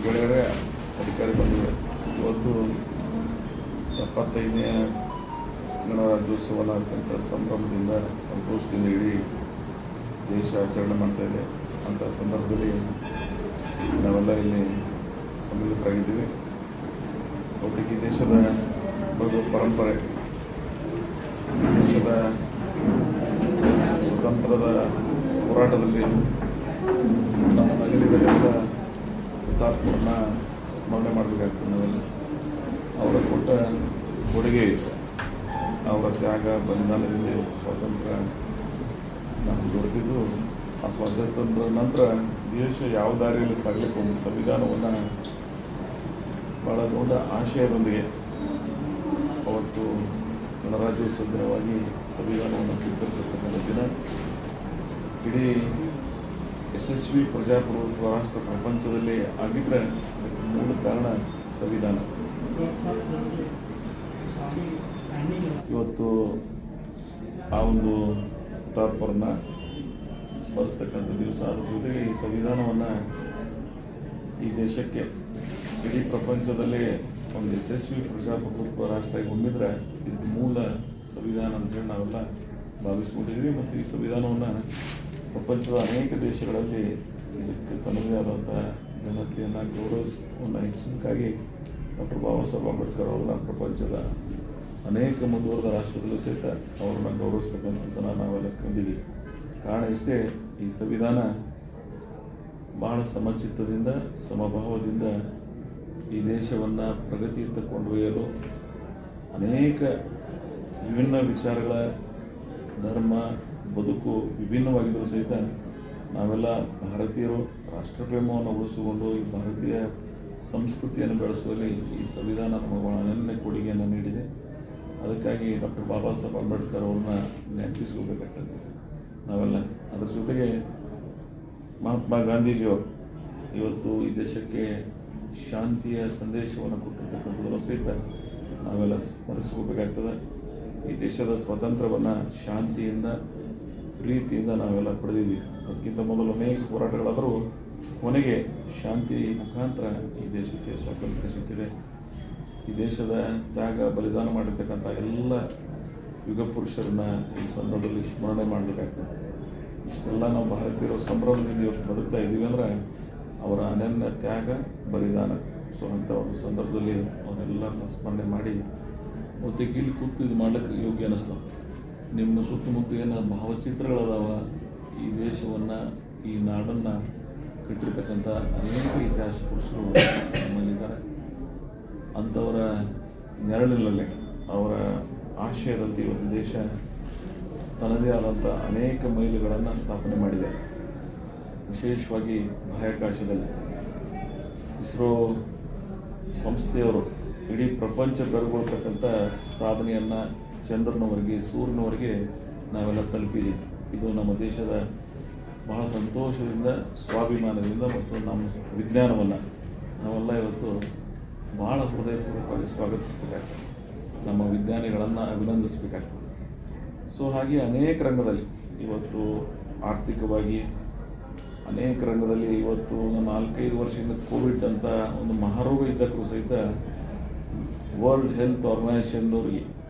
ಬಿಡುಗಡೆ ಅಧಿಕಾರಿ ಬಂದಿದೆ. ಇವತ್ತು 75ನೇ ಗಣರಾಜ್ಯೋತ್ಸವನ ಅತ್ಯಂತ ಸಂಭ್ರಮದಿಂದ ಸಂತೋಷದಿಂದ ಇಡೀ ದೇಶ ಆಚರಣೆ ಮಾಡ್ತಾಯಿದೆ. ಅಂಥ ಸಂದರ್ಭದಲ್ಲಿ ನಾವೆಲ್ಲ ಇಲ್ಲಿ ಸಮ್ಮಿಲಿತರಾಗಿದ್ದೀವಿ. ಬಹುತೇಕ ಈ ದೇಶದ ಒಂದು ಪರಂಪರೆ, ದೇಶದ ಸ್ವತಂತ್ರದ ಹೋರಾಟದಲ್ಲಿ ನಮ್ಮ ನಗರಿಗಳೆಲ್ಲ ಹುತಾತ್ಮರನ್ನ ಸ್ಮರಣೆ ಮಾಡಬೇಕಾಗ್ತದೆ. ನಾವೆಲ್ಲ ಅವರ ಕೊಟ್ಟ ಕೊಡುಗೆ ಇತ್ತು, ಅವರ ತ್ಯಾಗ ಬಲಿದಾನದಿಂದ ಇವತ್ತು ಸ್ವಾತಂತ್ರ್ಯ ನಾವು ದೊರೆತಿದ್ದು. ಆ ಸ್ವಾತಂತ್ರ್ಯದ ನಂತರ ದೇಶ ಯಾವ ದಾರಿಯಲ್ಲಿ ಸಾಗಲಿಕ್ಕೆ ಒಂದು ಸಂವಿಧಾನವನ್ನು ಭಾಳ ದೊಡ್ಡ ಆಶಯದೊಂದಿಗೆ ಅವತ್ತು ಗಣರಾಜ್ಯೋತ್ಸವ ದಿನವಾಗಿ ಸಂವಿಧಾನವನ್ನು ಸ್ವೀಕರಿಸಿರ್ತಕ್ಕಂಥ ದಿನ. ಇಡೀ ಯಶಸ್ವಿ ಪ್ರಜಾಪ್ರಭುತ್ವ ರಾಷ್ಟ್ರ ಪ್ರಪಂಚದಲ್ಲಿ ಆಗಿದ್ದರೆ ಅದಕ್ಕೆ ಮೂಲ ಕಾರಣ ಸಂವಿಧಾನ. ಇವತ್ತು ಆ ಒಂದು ಹುತಾತ್ಮರನ್ನ ಸ್ಮರಿಸ್ತಕ್ಕಂಥ ದಿವಸ. ಅದ್ರ ಜೊತೆಗೆ ಈ ಸಂವಿಧಾನವನ್ನು ಈ ದೇಶಕ್ಕೆ ಇಡೀ ಪ್ರಪಂಚದಲ್ಲಿ ಒಂದು ಯಶಸ್ವಿ ಪ್ರಜಾಪ್ರಭುತ್ವ ರಾಷ್ಟ್ರ ಹೊಂದಿದ್ರೆ ಇದಕ್ಕೆ ಮೂಲ ಸಂವಿಧಾನ ಅಂತೇಳಿ ನಾವೆಲ್ಲ ಭಾವಿಸ್ಕೊಂಡಿದ್ವಿ. ಮತ್ತು ಈ ಸಂವಿಧಾನವನ್ನು ಪ್ರಪಂಚದ ಅನೇಕ ದೇಶಗಳಲ್ಲಿ ಇದಕ್ಕೆ ತನ್ನದೇ ಆದಂಥ ಘನತೆಯನ್ನು ಗೌರವವನ್ನು ಹೆಚ್ಚಿನಕ್ಕಾಗಿ ಡಾಕ್ಟರ್ ಬಾಬಾ ಸಾಹೇಬ್ ಅಂಬೇಡ್ಕರ್ ಅವ್ರನ್ನ ಪ್ರಪಂಚದ ಅನೇಕ ಮುಂದುವರೆದ ರಾಷ್ಟ್ರದಲ್ಲೂ ಸಹಿತ ಅವ್ರನ್ನ ಗೌರವಿಸ್ತಕ್ಕಂಥದ್ದನ್ನು ನಾವೆಲ್ಲ ಕಂಡಿದ್ದೀವಿ. ಕಾರಣ ಇಷ್ಟೇ, ಈ ಸಂವಿಧಾನ ಬಹಳ ಸಮಚಿತ್ತದಿಂದ ಸಮಭಾವದಿಂದ ಈ ದೇಶವನ್ನು ಪ್ರಗತಿಯತ್ತ ಕೊಂಡೊಯ್ಯಲು ಅನೇಕ ವಿಭಿನ್ನ ವಿಚಾರಗಳ ಧರ್ಮ ಬದುಕು ವಿಭಿನ್ನವಾಗಿದ್ದರೂ ಸಹಿತ ನಾವೆಲ್ಲ ಭಾರತೀಯರು ರಾಷ್ಟ್ರಪ್ರೇಮವನ್ನು ಉಳಿಸಿಕೊಂಡು ಈ ಭಾರತೀಯ ಸಂಸ್ಕೃತಿಯನ್ನು ಬೆಳೆಸುವಲ್ಲಿ ಈ ಸಂವಿಧಾನ ನಮಗೆ ಅನನ್ಯ ಕೊಡುಗೆಯನ್ನು ನೀಡಿದೆ. ಅದಕ್ಕಾಗಿ ಡಾಕ್ಟರ್ ಬಾಬಾ ಸಾಹೇಬ್ ಅಂಬೇಡ್ಕರ್ ಅವ್ರನ್ನ ನೆನಪಿಸ್ಕೋಬೇಕಾಗ್ತದೆ ನಾವೆಲ್ಲ. ಅದರ ಜೊತೆಗೆ ಮಹಾತ್ಮ ಗಾಂಧೀಜಿಯವರು ಇವತ್ತು ಈ ದೇಶಕ್ಕೆ ಶಾಂತಿಯ ಸಂದೇಶವನ್ನು ಕೊಟ್ಟಿರ್ತಕ್ಕಂಥದ್ದನ್ನು ಸಹಿತ ನಾವೆಲ್ಲ ಸ್ಮರಿಸ್ಕೋಬೇಕಾಗ್ತದೆ. ಈ ದೇಶದ ಸ್ವಾತಂತ್ರ್ಯವನ್ನು ಶಾಂತಿಯಿಂದ ಪ್ರೀತಿಯಿಂದ ನಾವೆಲ್ಲ ಪಡೆದಿದ್ದೀವಿ. ಅದಕ್ಕಿಂತ ಮೊದಲು ಅನೇಕ ಹೋರಾಟಗಳಾದರೂ ಕೊನೆಗೆ ಶಾಂತಿ ಮುಖಾಂತರ ಈ ದೇಶಕ್ಕೆ ಸ್ವಾತಂತ್ರ್ಯ ಸಿಕ್ಕಿದೆ. ಈ ದೇಶದ ತ್ಯಾಗ ಬಲಿದಾನ ಮಾಡಿರ್ತಕ್ಕಂಥ ಎಲ್ಲ ಯುಗ ಪುರುಷರನ್ನ ಈ ಸಂದರ್ಭದಲ್ಲಿ ಸ್ಮರಣೆ ಮಾಡಬೇಕಾಗ್ತದೆ. ಇಷ್ಟೆಲ್ಲ ನಾವು ಭಾರತೀಯರು ಸಂಭ್ರಮದಿಂದ ಇವತ್ತು ಬದುಕ್ತಾ ಇದ್ದೀವಿ ಅಂದರೆ ಅವರ ಅನನ್ಯ ತ್ಯಾಗ ಬಲಿದಾನ. ಸೊ ಅಂಥ ಒಂದು ಸಂದರ್ಭದಲ್ಲಿ ಅವರೆಲ್ಲರನ್ನ ಸ್ಮರಣೆ ಮಾಡಿ ಮತ್ತೆ ಇಲ್ಲಿ ಕೂತು ಇದು ಮಾಡ್ಲಿಕ್ಕೆ ಯೋಗ್ಯ ಅನ್ನಿಸ್ತಾವೆ. ನಿಮ್ಮ ಸುತ್ತಮುತ್ತ ಏನೋ ಭಾವಚಿತ್ರಗಳದಾವ, ಈ ದೇಶವನ್ನು ಈ ನಾಡನ್ನು ಕಟ್ಟಿರ್ತಕ್ಕಂಥ ಅನೇಕ ಇತಿಹಾಸ ಪುರುಷರು ನಮ್ಮಲ್ಲಿದ್ದಾರೆ. ಅಂಥವರ ನೆರಳಿನಲ್ಲೇ ಅವರ ಆಶಯದಂತೆ ಇವತ್ತು ದೇಶ ತನ್ನದೇ ಆದಂಥ ಅನೇಕ ಮೈಲುಗಳನ್ನು ಸ್ಥಾಪನೆ ಮಾಡಿದೆ. ವಿಶೇಷವಾಗಿ ಬಾಹ್ಯಾಕಾಶದಲ್ಲಿ ಇಸ್ರೋ ಸಂಸ್ಥೆಯವರು ಇಡೀ ಪ್ರಪಂಚ ಬೆರಗೊಳ್ತಕ್ಕಂಥ ಸಾಧನೆಯನ್ನು ಚಂದ್ರನವರೆಗೆ ಸೂರ್ಯನವರೆಗೆ ನಾವೆಲ್ಲ ತಲುಪಿದ್ದೀವಿ. ಇದು ನಮ್ಮ ದೇಶದ ಬಹಳ ಸಂತೋಷದಿಂದ ಸ್ವಾಭಿಮಾನದಿಂದ ಮತ್ತು ನಮ್ಮ ವಿಜ್ಞಾನವನ್ನು ನಾವೆಲ್ಲ ಇವತ್ತು ಭಾಳ ಹೃದಯಪೂರ್ವಕವಾಗಿ ಸ್ವಾಗತಿಸಬೇಕಾಗ್ತದೆ. ನಮ್ಮ ವಿಜ್ಞಾನಿಗಳನ್ನು ಅಭಿನಂದಿಸಬೇಕಾಗ್ತದೆ. ಸೊ ಹಾಗೆ ಅನೇಕ ರಂಗದಲ್ಲಿ ಇವತ್ತು ಆರ್ಥಿಕವಾಗಿ ಅನೇಕ ರಂಗದಲ್ಲಿ ಇವತ್ತು 4-5 ವರ್ಷದಿಂದ ಕೋವಿಡ್ ಅಂತ ಒಂದು ಮಹಾರೋಗ ಇದ್ದಕ್ಕೂ ಸಹಿತ ವರ್ಲ್ಡ್ ಹೆಲ್ತ್ ಆರ್ಗನೈಸೇಷನ್ದವ್ರಿಗೆ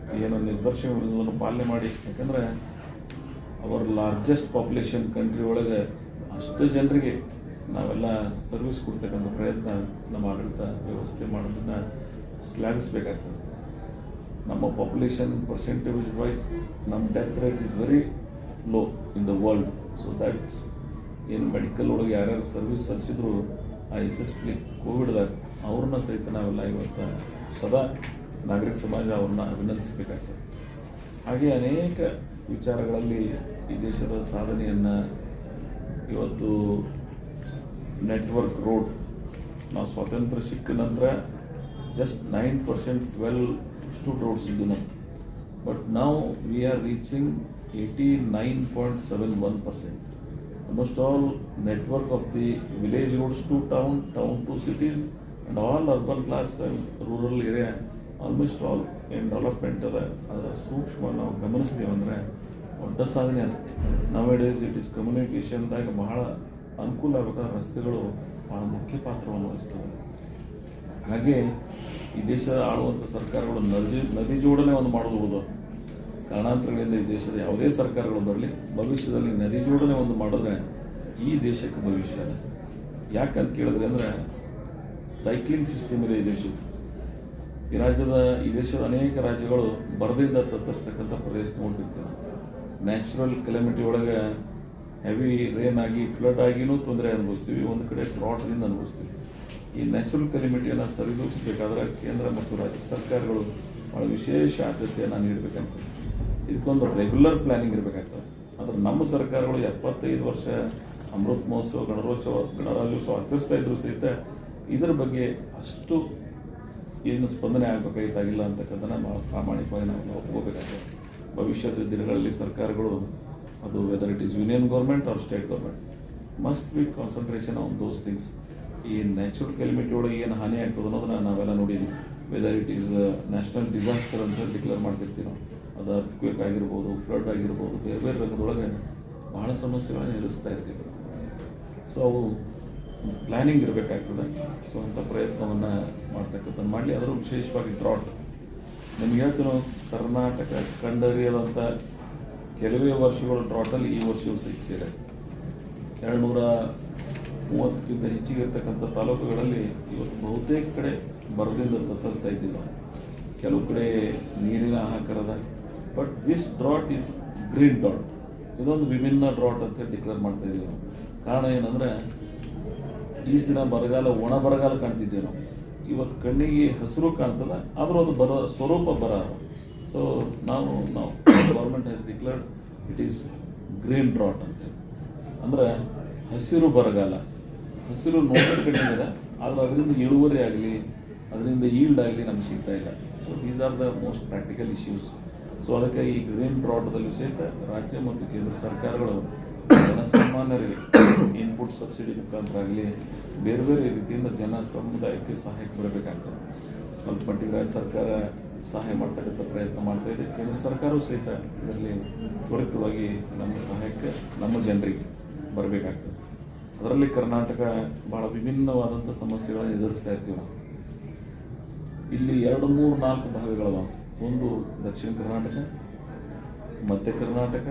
ಏನೋ ನಿರ್ದೇಶನಗಳನ್ನು ಪಾಲನೆ ಮಾಡಿ, ಯಾಕಂದರೆ ಅವರ ಲಾರ್ಜೆಸ್ಟ್ ಪಾಪ್ಯುಲೇಷನ್ ಕಂಟ್ರಿ ಒಳಗೆ ಅಷ್ಟು ಜನರಿಗೆ ನಾವೆಲ್ಲ ಸರ್ವಿಸ್ ಕೊಡ್ತಕ್ಕಂಥ ಪ್ರಯತ್ನ ನಮ್ಮ ಆಡಳಿತ ವ್ಯವಸ್ಥೆ ಮಾಡೋದನ್ನು ಶ್ಲಾಘಿಸಬೇಕಾಗ್ತದೆ. ನಮ್ಮ ಪಾಪ್ಯುಲೇಷನ್ ಪರ್ಸೆಂಟೇಜ್ ವೈಸ್ ನಮ್ಮ death rate is very low in the world. So that's ಏನು ಮೆಡಿಕಲ್ ಒಳಗೆ ಯಾರ್ಯಾರು ಸರ್ವಿಸ್ ಸಲ್ಲಿಸಿದ್ರು ಆ ಎಸ್ಪೆಷಲಿ ಕೋವಿಡ್ದಾಗ ಅವ್ರನ್ನ ಸಹಿತ ನಾವೆಲ್ಲ ಇವತ್ತು ಸದಾ ನಾಗರಿಕ ಸಮಾಜ ಅವ್ರನ್ನ ಅಭಿನಂದಿಸಬೇಕಾಗ್ತದೆ. ಹಾಗೆ ಅನೇಕ ವಿಚಾರಗಳಲ್ಲಿ ಈ ದೇಶದ ಸಾಧನೆಯನ್ನು ಇವತ್ತು ನೆಟ್ವರ್ಕ್ ರೋಡ್ ನಾವು ಸ್ವಾತಂತ್ರ್ಯ ಸಿಕ್ಕ ನಂತರ ಜಸ್ಟ್ 9% 12 roads ಇದ್ದು ನಾವು, ಬಟ್ ನಾವು we are reaching 89.71%. Almost all network of the village roads to town, town to cities, and all urban class and rural area, almost all in development ಅದರ ಸೂಕ್ಷ್ಮ ನಾವು ಗಮನಿಸ್ತೀವಿ ಅಂದರೆ ದೊಡ್ಡ ಸಾಧನೆ ಅದು. ನೌ-ಎ-ಡೇಸ್ ಇಟ್ ಇಸ್ ಕಮ್ಯುನಿಕೇಷನ್ದಾಗ ಬಹಳ ಅನುಕೂಲ ಆಗಬೇಕಾದ ರಸ್ತೆಗಳು ಭಾಳ ಮುಖ್ಯ ಪಾತ್ರವನ್ನು ವಹಿಸ್ತವೆ. ಹಾಗೆ ಈ ದೇಶ ಆಳುವಂಥ ಸರ್ಕಾರಗಳು ನದಿ ಜೋಡಣೆ ಒಂದು ಮಾಡೋದು ಉಳಿದು ಕಾರಣಾಂತರಗಳಿಂದ ಈ ದೇಶದ ಯಾವುದೇ ಸರ್ಕಾರಗಳು ಬರಲಿ ಭವಿಷ್ಯದಲ್ಲಿ ನದಿ ಜೋಡಣೆ ಒಂದು ಮಾಡಿದ್ರೆ ಈ ದೇಶಕ್ಕೆ ಭವಿಷ್ಯ ಯಾಕಂತ ಕೇಳಿದ್ರೆ ಅಂದರೆ ಸೈಕ್ಲಿಂಗ್ ಸಿಸ್ಟಮ್ ಇದೆ ಈ ದೇಶದ್ದು. ಈ ದೇಶದ ಅನೇಕ ರಾಜ್ಯಗಳು ಬರದಿಂದ ತತ್ತರಿಸ್ತಕ್ಕಂಥ ಪ್ರದೇಶ ನೋಡ್ತಿರ್ತೀವಿ. ನ್ಯಾಚುರಲ್ ಕೆಲೆಮಿಟಿ ಒಳಗೆ ಹೆವಿ ರೇನ್ ಆಗಿ ಫ್ಲಡ್ ಆಗಿನೂ ತೊಂದರೆ ಅನುಭವಿಸ್ತೀವಿ, ಒಂದು ಕಡೆ ಡ್ರಾಟ್ದಿಂದ ಅನುಭವಿಸ್ತೀವಿ. ಈ ನ್ಯಾಚುರಲ್ ಕೆಲೆಮಿಟಿಯನ್ನು ಸರಿದೂಗಿಸಬೇಕಾದ್ರೆ ಕೇಂದ್ರ ಮತ್ತು ರಾಜ್ಯ ಸರ್ಕಾರಗಳು ಭಾಳ ವಿಶೇಷ ಆದ್ಯತೆಯನ್ನು ನೀಡಬೇಕಂತ ಇದಕ್ಕೊಂದು ರೆಗ್ಯುಲರ್ ಪ್ಲ್ಯಾನಿಂಗ್ ಇರಬೇಕಾಗ್ತದೆ. ಆದರೆ ನಮ್ಮ ಸರ್ಕಾರಗಳು 75 ವರ್ಷ ಅಮೃತ ಮಹೋತ್ಸವ ಗಣರಾಜ್ಯೋತ್ಸವ ಆಚರಿಸ್ತಾ ಇದ್ರು ಸಹಿತ ಇದರ ಬಗ್ಗೆ ಅಷ್ಟು ಏನು ಸ್ಪಂದನೆ ಆಗಬೇಕಾಗಿಲ್ಲ ಅಂತಕ್ಕಂಥದ್ದನ್ನು ಭಾಳ ಪ್ರಾಮಾಣಿಕವಾಗಿ ನಾವು ಒಪ್ಕೋಬೇಕಾಗ್ತದೆ. ಭವಿಷ್ಯದ ದಿನಗಳಲ್ಲಿ ಸರ್ಕಾರಗಳು ಅದು weather it is union government or state government must be concentration on those things. ಈ ನ್ಯಾಚುರಲ್ ಕೆಲೆಮಿಟಿ ಒಳಗೆ ಏನು ಹಾನಿ ಆಗ್ತದೆ ಅನ್ನೋದನ್ನ ನಾವೆಲ್ಲ ನೋಡಿದ್ವಿ. Weather it is national disaster ಅಂತ ಹೇಳಿ ಡಿಕ್ಲೇರ್ ಮಾಡ್ತಿರ್ತೀವಿ ನಾವು. ಅದು ಅರ್ಥಕ್ವೇಕ್ ಆಗಿರ್ಬೋದು, ಫ್ಲಡ್ ಆಗಿರ್ಬೋದು, ಬೇರೆ ಬೇರೆ ರಂಗದೊಳಗೆ ಬಹಳ ಸಮಸ್ಯೆಗಳನ್ನು ಎದುರಿಸ್ತಾ ಇರ್ತೀವಿ. ಸೊ ಅವು ಪ್ಲ್ಯಾನಿಂಗ್ ಇರಬೇಕಾಗ್ತದೆ. ಸೊ ಅಂಥ ಪ್ರಯತ್ನವನ್ನು ಮಾಡ್ತಕ್ಕಂಥದ್ದು ಮಾಡಲಿ. ಅದರ ವಿಶೇಷವಾಗಿ ಡ್ರಾಟ್ ನಿಮ್ಗೆ ಹೇಳ್ತೀನೋ ಕರ್ನಾಟಕ ಕಂಡರಿಯದಂಥ ಕೆಲವೇ ವರ್ಷಗಳು ಡ್ರಾಟಲ್ಲಿ ಈ ವರ್ಷವೂ ಸೇರಿದೆ. 230ಕ್ಕಿಂತ ಹೆಚ್ಚಿಗೆ ಇರ್ತಕ್ಕಂಥ ತಾಲೂಕುಗಳಲ್ಲಿ ಇವತ್ತು ಬಹುತೇಕ ಕಡೆ ಬರದಿಂದ ತತ್ತರಿಸ್ತಾ ಇದ್ದೀವಿ ನಾವು. ಕೆಲವು ಕಡೆ ನೀರಿನ ಹಾಹಾಕಾರದ. But this drought is green drought. ಇದೊಂದು ವಿಭಿನ್ನ ಡ್ರಾಟ್ ಅಂತ ಡಿಕ್ಲೇರ್ ಮಾಡ್ತಾ ಇದ್ದೀವಿ ನಾವು. ಕಾರಣ ಏನಂದರೆ ಈ ದಿನ ಬರಗಾಲ, ಒಣ ಬರಗಾಲ ಕಾಣ್ತಿದ್ದೇವೆ ನಾವು. ಇವತ್ತು ಕಣ್ಣಿಗೆ ಹಸಿರು ಕಾಣ್ತದೆ, ಆದರೂ ಅದು ಸ್ವರೂಪ ಬರ. ಸೊ ನಾವು government has declared it is green drought ಅಂತೇಳಿ. ಅಂದರೆ ಹಸಿರು ಬರಗಾಲ. ಹಸಿರು ನೋಡೋದು ಕಡಿಮೆ ಇದೆ, ಆದರೆ ಅದರಿಂದ ಇಳುವರಿ ಆಗಲಿ, ಅದರಿಂದ ಈಲ್ಡ್ ಆಗಲಿ ನಮ್ಗೆ ಸಿಗ್ತಾ ಇಲ್ಲ. So these are the most practical issues. So ಅದಕ್ಕೆ ಈ ಗ್ರೀನ್ ಡ್ರಾಟ್ದಲ್ಲಿ ಸಹಿತ ರಾಜ್ಯ ಮತ್ತು ಕೇಂದ್ರ ಸರ್ಕಾರಗಳು ಜನಸಾಮಾನ್ಯರಿಗೆ ಇನ್ಪುಟ್ ಸಬ್ಸಿಡಿ ಮುಖಾಂತರ ಆಗಲಿ ಬೇರೆ ಬೇರೆ ರೀತಿಯಿಂದ ಜನ ಸಮುದಾಯಕ್ಕೆ ಸಹಾಯಕ್ಕೆ ಬರಬೇಕಾಗ್ತದೆ. ಸ್ವಲ್ಪ ಮಟ್ಟಿಗೆ ರಾಜ್ಯ ಸರ್ಕಾರ ಸಹಾಯ ಮಾಡ್ತಕ್ಕಂಥ ಪ್ರಯತ್ನ ಮಾಡ್ತಾ ಇದೆ. ಕೇಂದ್ರ ಸರ್ಕಾರವೂ ಸಹಿತ ಇದರಲ್ಲಿ ತ್ವರಿತವಾಗಿ ನಮ್ಮ ಸಹಾಯಕ್ಕೆ ನಮ್ಮ ಜನರಿಗೆ ಬರಬೇಕಾಗ್ತದೆ. ಅದರಲ್ಲಿ ಕರ್ನಾಟಕ ಭಾಳ ವಿಭಿನ್ನವಾದಂಥ ಸಮಸ್ಯೆಗಳನ್ನು ಎದುರಿಸ್ತಾ ಇರ್ತೀವಿ ನಾವು. ಇಲ್ಲಿ 2, 3, 4 ಭಾಗಗಳವ. ಒಂದು ದಕ್ಷಿಣ ಕರ್ನಾಟಕ, ಮಧ್ಯ ಕರ್ನಾಟಕ,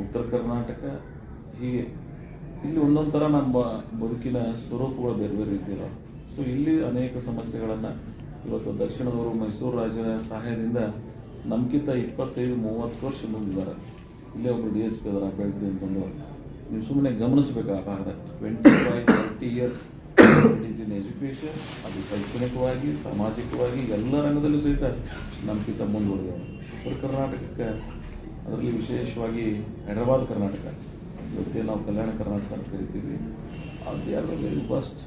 ಉತ್ತರ ಕರ್ನಾಟಕ. ಹೀಗೆ ಇಲ್ಲಿ ಒಂದೊಂದು ಥರ ನಮ್ಮ ಬದುಕಿನ ಸ್ವರೂಪಗಳು ಬೇರೆ ಬೇರೆ ರೀತಿ ಇದಾವೆ. ಸೊ ಇಲ್ಲಿ ಅನೇಕ ಸಮಸ್ಯೆಗಳನ್ನು ಇವತ್ತು ದಕ್ಷಿಣದವರು ಮೈಸೂರು ರಾಜ್ಯದ ಸಹಾಯದಿಂದ ನಮ್ಗಿಂತ 25-30 ವರ್ಷ ಮುಂದಿದ್ದಾರೆ. ಇಲ್ಲೇ ಒಬ್ಬರು DSP ಅದರ ಬೆಳೆದ್ರಿ ಅಂತಂದವರು. ನೀವು ಸುಮ್ಮನೆ ಗಮನಿಸಬೇಕು ಆ ಭಾಗದ 25-30 ಇಯರ್ಸ್ ಇಟ್ ಇನ್ ಎಜುಕೇಷನ್. ಅದು ಶೈಕ್ಷಣಿಕವಾಗಿ, ಸಾಮಾಜಿಕವಾಗಿ ಎಲ್ಲ ರಂಗದಲ್ಲೂ ಸಹಿತ ನಮ್ಗಿಂತ ಮುಂದುವರೆದವರು. ಉತ್ತರ ಕರ್ನಾಟಕಕ್ಕೆ ಅದರಲ್ಲಿ ವಿಶೇಷವಾಗಿ ಹೈದರಾಬಾದ್ ಕರ್ನಾಟಕ, ಇವತ್ತೇ ನಾವು ಕಲ್ಯಾಣ ಕರ್ನಾಟಕ ಅಂತ ಕರಿತೀವಿ. ಅದು ಯಾರು ವೆರಿ ಫಸ್ಟ್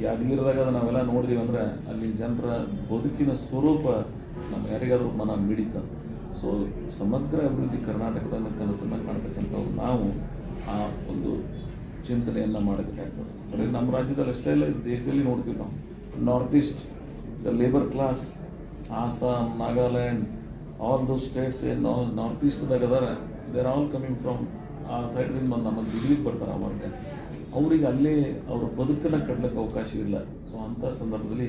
ಯಾದಗಿರಿದಾಗ ನಾವೆಲ್ಲ ನೋಡಿದೀವಿ ಅಂದರೆ ಅಲ್ಲಿ ಜನರ ಬದುಕಿನ ಸ್ವರೂಪ ನಮ್ಮ ಯಾರಿಗಾದ್ರೂ ಮನ ಮಿಡಿತ. ಸೊ ಸಮಗ್ರ ಅಭಿವೃದ್ಧಿ ಕರ್ನಾಟಕದ ಕನಸನ್ನು ಕಾಣ್ತಕ್ಕಂಥವ್ರು ನಾವು ಆ ಒಂದು ಚಿಂತನೆಯನ್ನು ಮಾಡಬೇಕಾಗ್ತದೆ. ಬರೀ ನಮ್ಮ ರಾಜ್ಯದಲ್ಲಿ ಅಷ್ಟೇ ಇಲ್ಲ, ದೇಶದಲ್ಲಿ ನೋಡ್ತೀವಿ ನಾವು. North East the labour class, Assam, Nagaland, all those States ಏನು ನಾರ್ತ್ ಈಸ್ಟ್ದಾಗ ಅದಾರ, they are all coming from ಆ ಸೈಡ್ದಿಂದ ಬಂದು ನಮ್ಮ ದಿಲ್ಲಿಗೆ ಬರ್ತಾರೆ ಆ ವರ್ಗ. ಅವ್ರಿಗೆ ಅಲ್ಲೇ ಅವ್ರ ಬದುಕನ್ನು ಕಟ್ಟಲಿಕ್ಕೆ ಅವಕಾಶ ಇಲ್ಲ. ಸೊ ಅಂಥ ಸಂದರ್ಭದಲ್ಲಿ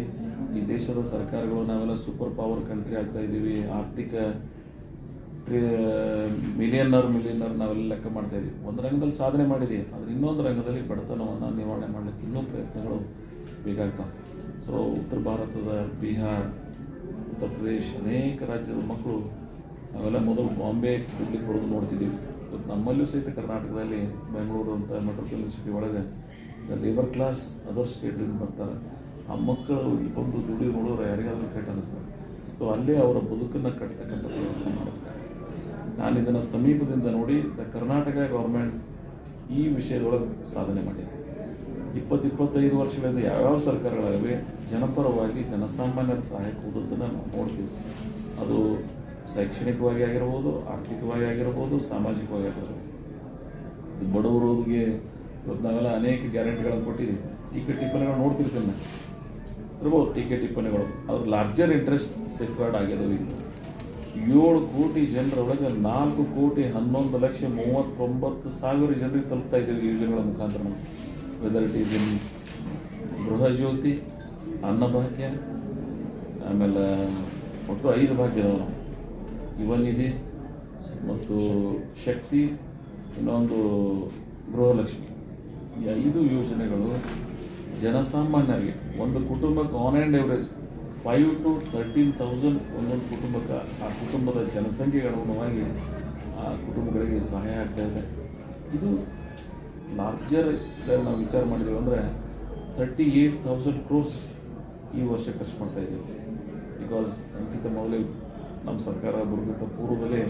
ಈ ದೇಶದ ಸರ್ಕಾರಗಳು ನಾವೆಲ್ಲ ಸೂಪರ್ ಪವರ್ ಕಂಟ್ರಿ ಆಗ್ತಾ ಇದ್ದೀವಿ. ಆರ್ಥಿಕ ಮಿಲಿಯನ್ನರ್ ನಾವೆಲ್ಲ ಲೆಕ್ಕ ಮಾಡ್ತಾ ಇದ್ದೀವಿ. ಒಂದು ರಂಗದಲ್ಲಿ ಸಾಧನೆ ಮಾಡಿದ್ದೀವಿ, ಆದರೆ ಇನ್ನೊಂದು ರಂಗದಲ್ಲಿ ಬಡತನವನ್ನು ನಿವಾರಣೆ ಮಾಡಲಿಕ್ಕೆ ಇನ್ನೂ ಪ್ರಯತ್ನಗಳು ಬೇಕಾಗ್ತವೆ. ಸೊ ಉತ್ತರ ಭಾರತದ ಬಿಹಾರ್, ಉತ್ತರ ಪ್ರದೇಶ್ ಅನೇಕ ರಾಜ್ಯದ ಮಕ್ಕಳು ನಾವೆಲ್ಲ ಮೊದಲು ಬಾಂಬೆ ದುಡ್ಲಿಕ್ಕೆ ಬರೋದು ನೋಡ್ತಿದ್ದೀವಿ. ಇವತ್ತು ನಮ್ಮಲ್ಲೂ ಸಹಿತ ಕರ್ನಾಟಕದಲ್ಲಿ ಬೆಂಗಳೂರು ಅಂತ ಮೆಟ್ರೋಪಾಲಿಟನ್ ಸಿಟಿ ಒಳಗೆ ಲೇಬರ್ ಕ್ಲಾಸ್ ಅದರ್ ಸ್ಟೇಟ್ದಿಂದ ಬರ್ತಾರೆ. ಆ ಮಕ್ಕಳು ಇಲ್ಲಿ ಬಂದು ದುಡಿ ನೋಡೋರು ಯಾರಿಗಾದ್ರೂ ಕೆಟ್ಟ ಅನ್ನಿಸ್ತಾರೆ. ಸೊ ಅಲ್ಲೇ ಅವರ ಬದುಕನ್ನು ಕಟ್ತಕ್ಕಂಥ ಪ್ರಯತ್ನ ಮಾಡ್ತಾರೆ. ನಾನು ಇದನ್ನು ಸಮೀಪದಿಂದ ನೋಡಿ ಕರ್ನಾಟಕ ಗೌರ್ಮೆಂಟ್ ಈ ವಿಷಯದೊಳಗೆ ಸಾಧನೆ ಮಾಡಿದೆ. 20-25 ವರ್ಷಗಳಿಂದ ಯಾವ್ಯಾವ ಸರ್ಕಾರಗಳಾಗವೆ ಜನಪರವಾಗಿ ಜನಸಾಮಾನ್ಯರ ಸಹಾಯಕ್ಕೆ ಹೋದದ್ದನ್ನು ನಾವು ನೋಡ್ತೀವಿ. ಅದು ಶೈಕ್ಷಣಿಕವಾಗಿ ಆಗಿರ್ಬೋದು, ಆರ್ಥಿಕವಾಗಿ ಆಗಿರ್ಬೋದು, ಸಾಮಾಜಿಕವಾಗಿ ಆಗಿರ್ಬೋದು. ಬಡವರಿಗೆ ಇವತ್ತು ನಾವೆಲ್ಲ ಅನೇಕ ಗ್ಯಾರಂಟಿಗಳನ್ನು ಕೊಟ್ಟಿದ್ದೀವಿ. ಟೀಕೆ ಟಿಪ್ಪಣಿಗಳು ನೋಡ್ತಿರ್ತೀನಿ ಇರ್ಬೋದು, ಟೀಕೆ ಟಿಪ್ಪಣಿಗಳು. ಅದ್ರ ಲಾರ್ಜರ್ ಇಂಟ್ರೆಸ್ಟ್ ಸೇಫ್ ಗಾರ್ಡ್ ಆಗ್ಯದವು. ಈಗ 7 ಕೋಟಿ ಜನರೊಳಗೆ 4,11,39,000 ಜನರಿಗೆ ತಲುಪ್ತಾ ಇದ್ದೀವಿ ಯೋಜನೆಗಳ ಮುಖಾಂತರ. ವೆದರ್ ಇಟ್ ಈಸ್ ಇನ್ ಗೃಹ ಜ್ಯೋತಿ, ಅನ್ನಭಾಗ್ಯ, ಆಮೇಲೆ ಒಟ್ಟು 5 ಭಾಗ್ಯ ಇದಾವೆ ನಾವು. ಯುವ ನಿಧಿ ಮತ್ತು ಶಕ್ತಿ, ಇನ್ನೊಂದು ಗೃಹಲಕ್ಷ್ಮಿ. ಈ 5 ಯೋಜನೆಗಳು ಜನಸಾಮಾನ್ಯರಿಗೆ, ಒಂದು ಕುಟುಂಬಕ್ಕೆ ಆನ್ ಆ್ಯಂಡ್ ಎವರೇಜ್ 5 to 13,000 ಒಂದೊಂದು ಕುಟುಂಬಕ್ಕೆ, ಆ ಕುಟುಂಬದ ಜನಸಂಖ್ಯೆಗೆ ಅನುಗುಣವಾಗಿ ಆ ಕುಟುಂಬಗಳಿಗೆ ಸಹಾಯ ಆಗ್ತಾ ಇದೆ. ಇದು ಲಾರ್ಜರ್ ನಾವು ವಿಚಾರ ಮಾಡಿದೆವು ಅಂದರೆ 38,000 crores ಈ ವರ್ಷ ಖರ್ಚು ಮಾಡ್ತಾ ಇದ್ದೀವಿ. ಬಿಕಾಸ್ ಅದಕ್ಕಿಂತ ಮೊದಲೇ ನಮ್ಮ ಸರ್ಕಾರ ಬರೋಕ್ಕಿಂತ ಪೂರ್ವದಲ್ಲೇ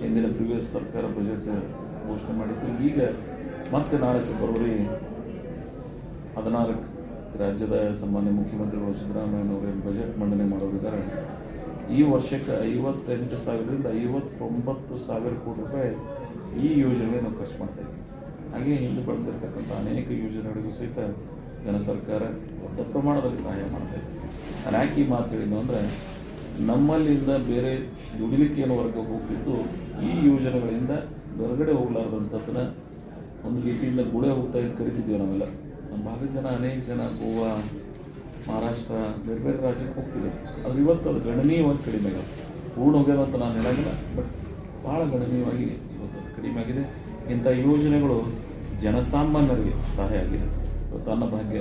ಹಿಂದಿನ ಪ್ರಿವಿಯಸ್ ಸರ್ಕಾರ ಬಜೆಟ್ ಘೋಷಣೆ ಮಾಡಿತ್ತು. ಈಗ ಮತ್ತೆ ನಾಳೆ ಫೆಬ್ರವರಿ 14 ರಾಜ್ಯದ ಸಾಮಾನ್ಯ ಮುಖ್ಯಮಂತ್ರಿಗಳು ಸಿದ್ದರಾಮಯ್ಯನವರು ಬಜೆಟ್ ಮಂಡನೆ ಮಾಡೋರಿದ್ದಾರೆ. ಈ ವರ್ಷಕ್ಕೆ 58,000ರಿಂದ 59,000 ಕೋಟಿ ರೂಪಾಯಿ ಈ ಯೋಜನೆಗೆ ನಾವು ಖರ್ಚು ಮಾಡ್ತಾ ಇದ್ದೀವಿ. ಹಾಗೆ ಹಿಂದೆ ಬಂದಿರತಕ್ಕಂಥ ಅನೇಕ ಯೋಜನೆಗಳಿಗೂ ಸಹಿತ ಜನ ಸರ್ಕಾರ ದೊಡ್ಡ ಪ್ರಮಾಣದಲ್ಲಿ ಸಹಾಯ ಮಾಡ್ತಾ ಇದೆ. ನಾನು ಯಾಕೆ ಈ ಮಾತು ಹೇಳಿದ್ದು ಅಂದರೆ, ನಮ್ಮಲ್ಲಿಂದ ಬೇರೆ ದುಡಿಲಿಕ್ಕೆ ಏನು ಹೊರಗೆ ಹೋಗ್ತಿತ್ತು, ಈ ಯೋಜನೆಗಳಿಂದ ಹೊರಗಡೆ ಹೋಗ್ಲಾರ್ದಂಥದ್ದನ್ನ ಒಂದು ರೀತಿಯಿಂದ ಗುಳೆ ಹೋಗ್ತಾ ಇದ್ದು ಕರಿತಿದ್ದೀವಿ ನಾವೆಲ್ಲ. ನಮ್ಮ ಭಾಗದ ಜನ, ಅನೇಕ ಜನ ಗೋವಾ, ಮಹಾರಾಷ್ಟ್ರ, ಬೇರೆ ಬೇರೆ ರಾಜ್ಯಕ್ಕೆ ಹೋಗ್ತಿದೆ. ಆದರೆ ಇವತ್ತು ಅದು ಗಣನೀಯವಾಗಿ ಕಡಿಮೆ ಆಗಿದೆ. ಪೂರ್ಣ ಹೋಗ್ಯದ ಅಂತ ನಾನು ಹೇಳೋದಿಲ್ಲ, ಬಟ್ ಭಾಳ ಗಣನೀಯವಾಗಿ ಇವತ್ತು ಅದು ಕಡಿಮೆ ಆಗಿದೆ. ಇಂಥ ಯೋಜನೆಗಳು ಜನಸಾಮಾನ್ಯರಿಗೆ ಸಹಾಯ ಆಗಿದೆ. ಇವತ್ತು ಅನ್ನಭಾಗ್ಯ,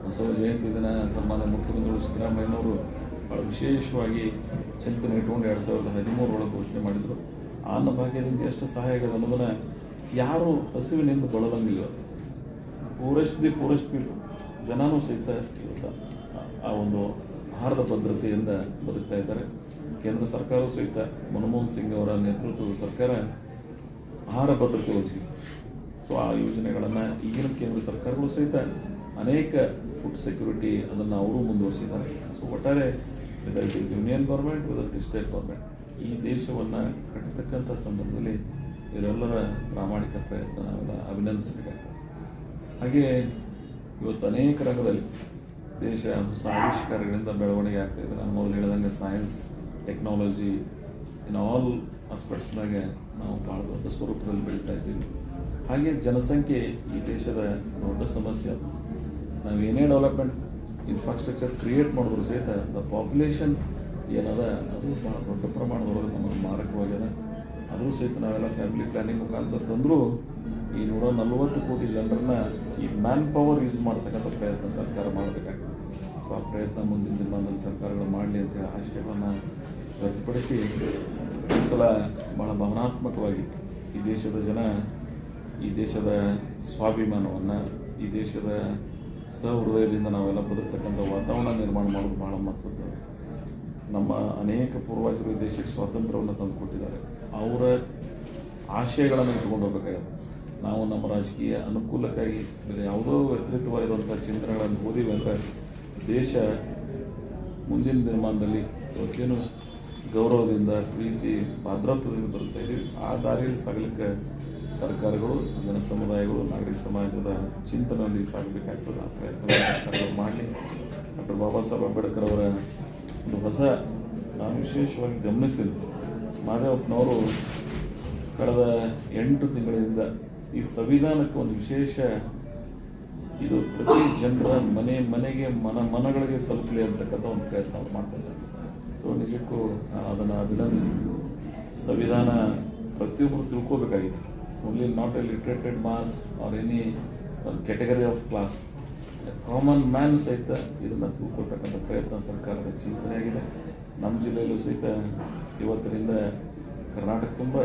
ಬಸವ ಜಯಂತಿ ದಿನ ಸನ್ಮಾನ್ಯ ಮುಖ್ಯಮಂತ್ರಿಗಳು ಸಿದ್ದರಾಮಯ್ಯನವರು ಭಾಳ ವಿಶೇಷವಾಗಿ ಚಿಂತನೆ ಇಟ್ಕೊಂಡು 2013 ಘೋಷಣೆ ಮಾಡಿದರು. ಆ ಅನ್ನಭಾಗ್ಯದಿಂದ ಎಷ್ಟು ಸಹಾಯ ಆಗಿದೆ ಅನ್ನೋದನ್ನು ಯಾರು ಹಸಿವಿನಿಂದ ಬಳಲಂಗಿಲ್ಲ. ಇವತ್ತು ಪೂರೆಸ್ಟ್ ಪೀಪಲ್ ಜನನೂ ಸಹಿತ ಇವತ್ತು ಆ ಒಂದು ಆಹಾರದ ಭದ್ರತೆಯಿಂದ ಬದುಕ್ತಾ ಇದ್ದಾರೆ. ಕೇಂದ್ರ ಸರ್ಕಾರವೂ ಸಹಿತ ಮನಮೋಹನ್ ಸಿಂಗ್ ಅವರ ನೇತೃತ್ವದ ಸರ್ಕಾರ ಆಹಾರ ಭದ್ರತೆ ಒದಗಿಸಿದೆ. ಸೊ ಆ ಯೋಜನೆಗಳನ್ನು ಈಗಿನ ಕೇಂದ್ರ ಸರ್ಕಾರಗಳು ಸಹಿತ ಅನೇಕ ಫುಡ್ ಸೆಕ್ಯೂರಿಟಿ ಅದನ್ನು ಅವರು ಮುಂದುವರಿಸಿದ್ದಾರೆ. ಸೊ ಒಟ್ಟಾರೆ weather it is union government, whether it is state government, ಈ ದೇಶವನ್ನು ಕಟ್ಟತಕ್ಕಂಥ ಸಂದರ್ಭದಲ್ಲಿ ಇವರೆಲ್ಲರ ಪ್ರಾಮಾಣಿಕ ಪ್ರಯತ್ನ ನಾವೆಲ್ಲ ಅಭಿನಂದಿಸಬೇಕಾಗ್ತದೆ. ಹಾಗೆ ಇವತ್ತು ಅನೇಕ ರಂಗದಲ್ಲಿ ದೇಶ ಹೊಸ ಆವಿಷ್ಕಾರಗಳಿಂದ ಬೆಳವಣಿಗೆ ಆಗ್ತಾಯಿದೆ. ನಾನು ಮೊದಲು ಹೇಳಿದಂಗೆ ಸೈನ್ಸ್, ಟೆಕ್ನಾಲಜಿ ಇನ್ ಆಲ್ ಆಸ್ಪೆಕ್ಟ್ಸ್ನಾಗ ನಾವು ಭಾಳ ದೊಡ್ಡ ಸ್ವರೂಪದಲ್ಲಿ ಬೆಳೀತಾ ಇದ್ದೀವಿ. ಹಾಗೆ ಜನಸಂಖ್ಯೆ ಈ ದೇಶದ ದೊಡ್ಡ ಸಮಸ್ಯೆ. ನಾವು ಏನೇ ಡೆವಲಪ್ಮೆಂಟ್ ಇನ್ಫ್ರಾಸ್ಟ್ರಕ್ಚರ್ ಕ್ರಿಯೇಟ್ ಮಾಡಿದ್ರು ಸಹಿತ ದ ಪಾಪ್ಯುಲೇಷನ್ ಏನದ ಅದು ಭಾಳ ದೊಡ್ಡ ಪ್ರಮಾಣದೊಳಗೆ ನಮಗೆ ಮಾರಕವಾಗ್ಯದ. ಅದು ಸಹಿತ ನಾವೆಲ್ಲ ಫ್ಯಾಮಿಲಿ ಪ್ಲ್ಯಾನಿಂಗ್ ಮುಖಾಂತರ ತಂದರೂ ಈ 140 ಕೋಟಿ ಜನರನ್ನ ಈ ಮ್ಯಾನ್ ಪವರ್ ಯೂಸ್ ಮಾಡ್ತಕ್ಕಂಥ ಪ್ರಯತ್ನ ಸರ್ಕಾರ ಮಾಡಬೇಕಾಗ್ತದೆ. ಸೊ ಆ ಪ್ರಯತ್ನ ಮುಂದಿನ ದಿನಮಾನದಲ್ಲಿ ಸರ್ಕಾರಗಳು ಮಾಡಲಿ ಅಂತೇಳಿ ಆಶಯಗಳನ್ನು ವ್ಯಕ್ತಪಡಿಸಿ, ಈ ಸಲ ಭಾಳ ಭಾವನಾತ್ಮಕವಾಗಿ ಈ ದೇಶದ ಜನ, ಈ ದೇಶದ ಸ್ವಾಭಿಮಾನವನ್ನು, ಈ ದೇಶದ ಸಹೃದಯದಿಂದ ನಾವೆಲ್ಲ ಬದುಕ್ತಕ್ಕಂಥ ವಾತಾವರಣ ನಿರ್ಮಾಣ ಮಾಡೋದು ಭಾಳ ಮಹತ್ವದ್ದು. ನಮ್ಮ ಅನೇಕ ಪೂರ್ವಜರು ಈ ದೇಶಕ್ಕೆ ಸ್ವಾತಂತ್ರ್ಯವನ್ನು ತಂದುಕೊಟ್ಟಿದ್ದಾರೆ. ಅವರ ಆಶಯಗಳನ್ನು ಇಟ್ಕೊಂಡು ಹೋಗಬೇಕಾಗಿದೆ. ನಾವು ನಮ್ಮ ರಾಜಕೀಯ ಅನುಕೂಲಕ್ಕಾಗಿ ಬೇರೆ ಯಾವುದೋ ವ್ಯತಿರಿಕ್ತವಾಗಿರುವಂಥ ಚಿಂತನೆಗಳನ್ನು ಓದಿವಿ ಅಂದರೆ ದೇಶ ಮುಂದಿನ ದಿನಮಾನದಲ್ಲಿ ಇವತ್ತೇನು ಗೌರವದಿಂದ, ಪ್ರೀತಿ, ಭದ್ರತ್ವದಿಂದ ಬರುತ್ತಾ ಇದ್ದೀವಿ, ಆ ದಾರಿಯಲ್ಲಿ ಸಾಗಲಿಕ್ಕೆ ಸರ್ಕಾರಗಳು, ಜನಸಮುದಾಯಗಳು, ನಾಗರಿಕ ಸಮಾಜದ ಚಿಂತನೆಯಲ್ಲಿ ಸಾಗಬೇಕಾಗ್ತದೆ. ಆ ಪ್ರಯತ್ನ ಸರ್ಕಾರಗಳು ಮಾಡಲಿ. ಡಾಕ್ಟರ್ ಬಾಬಾ ಸಾಹೇಬ್ ಅಂಬೇಡ್ಕರ್ ಅವರ ಒಂದು ಹೊಸ, ನಾನು ವಿಶೇಷವಾಗಿ ಗಮನಿಸಿದ್ದು, ಮಾದೇವಪ್ಪನವರು ಕಳೆದ 8 ತಿಂಗಳಿಂದ ಈ ಸಂವಿಧಾನಕ್ಕೆ ಒಂದು ವಿಶೇಷ, ಇದು ಪ್ರತಿ ಜನರ ಮನೆಗೆ ಮನಗಳಿಗೆ ತಲುಪಲಿ ಅಂತಕ್ಕಂಥ ಒಂದು ಪ್ರಯತ್ನ ಅವ್ರು ಮಾಡ್ತಾ ಇದ್ದಾರೆ. ಸೊ ನಿಜಕ್ಕೂ ಅದನ್ನು ಅಭಿನಂದಿಸ್ತೀವಿ. ಸಂವಿಧಾನ ಪ್ರತಿಯೊಬ್ಬರು ತಿಳ್ಕೋಬೇಕಾಗಿದೆ. Only not a literated mass or any ಒಂದು category of class, common man ಸಹಿತ ಇದನ್ನು ತಿಳ್ಕೊಳ್ತಕ್ಕಂಥ ಪ್ರಯತ್ನ ಸರ್ಕಾರದ ಚಿಂತನೆ ಆಗಿದೆ. ನಮ್ಮ ಜಿಲ್ಲೆಯಲ್ಲೂ ಸಹಿತ ಇವತ್ತಿನಿಂದ ಕರ್ನಾಟಕ ತುಂಬ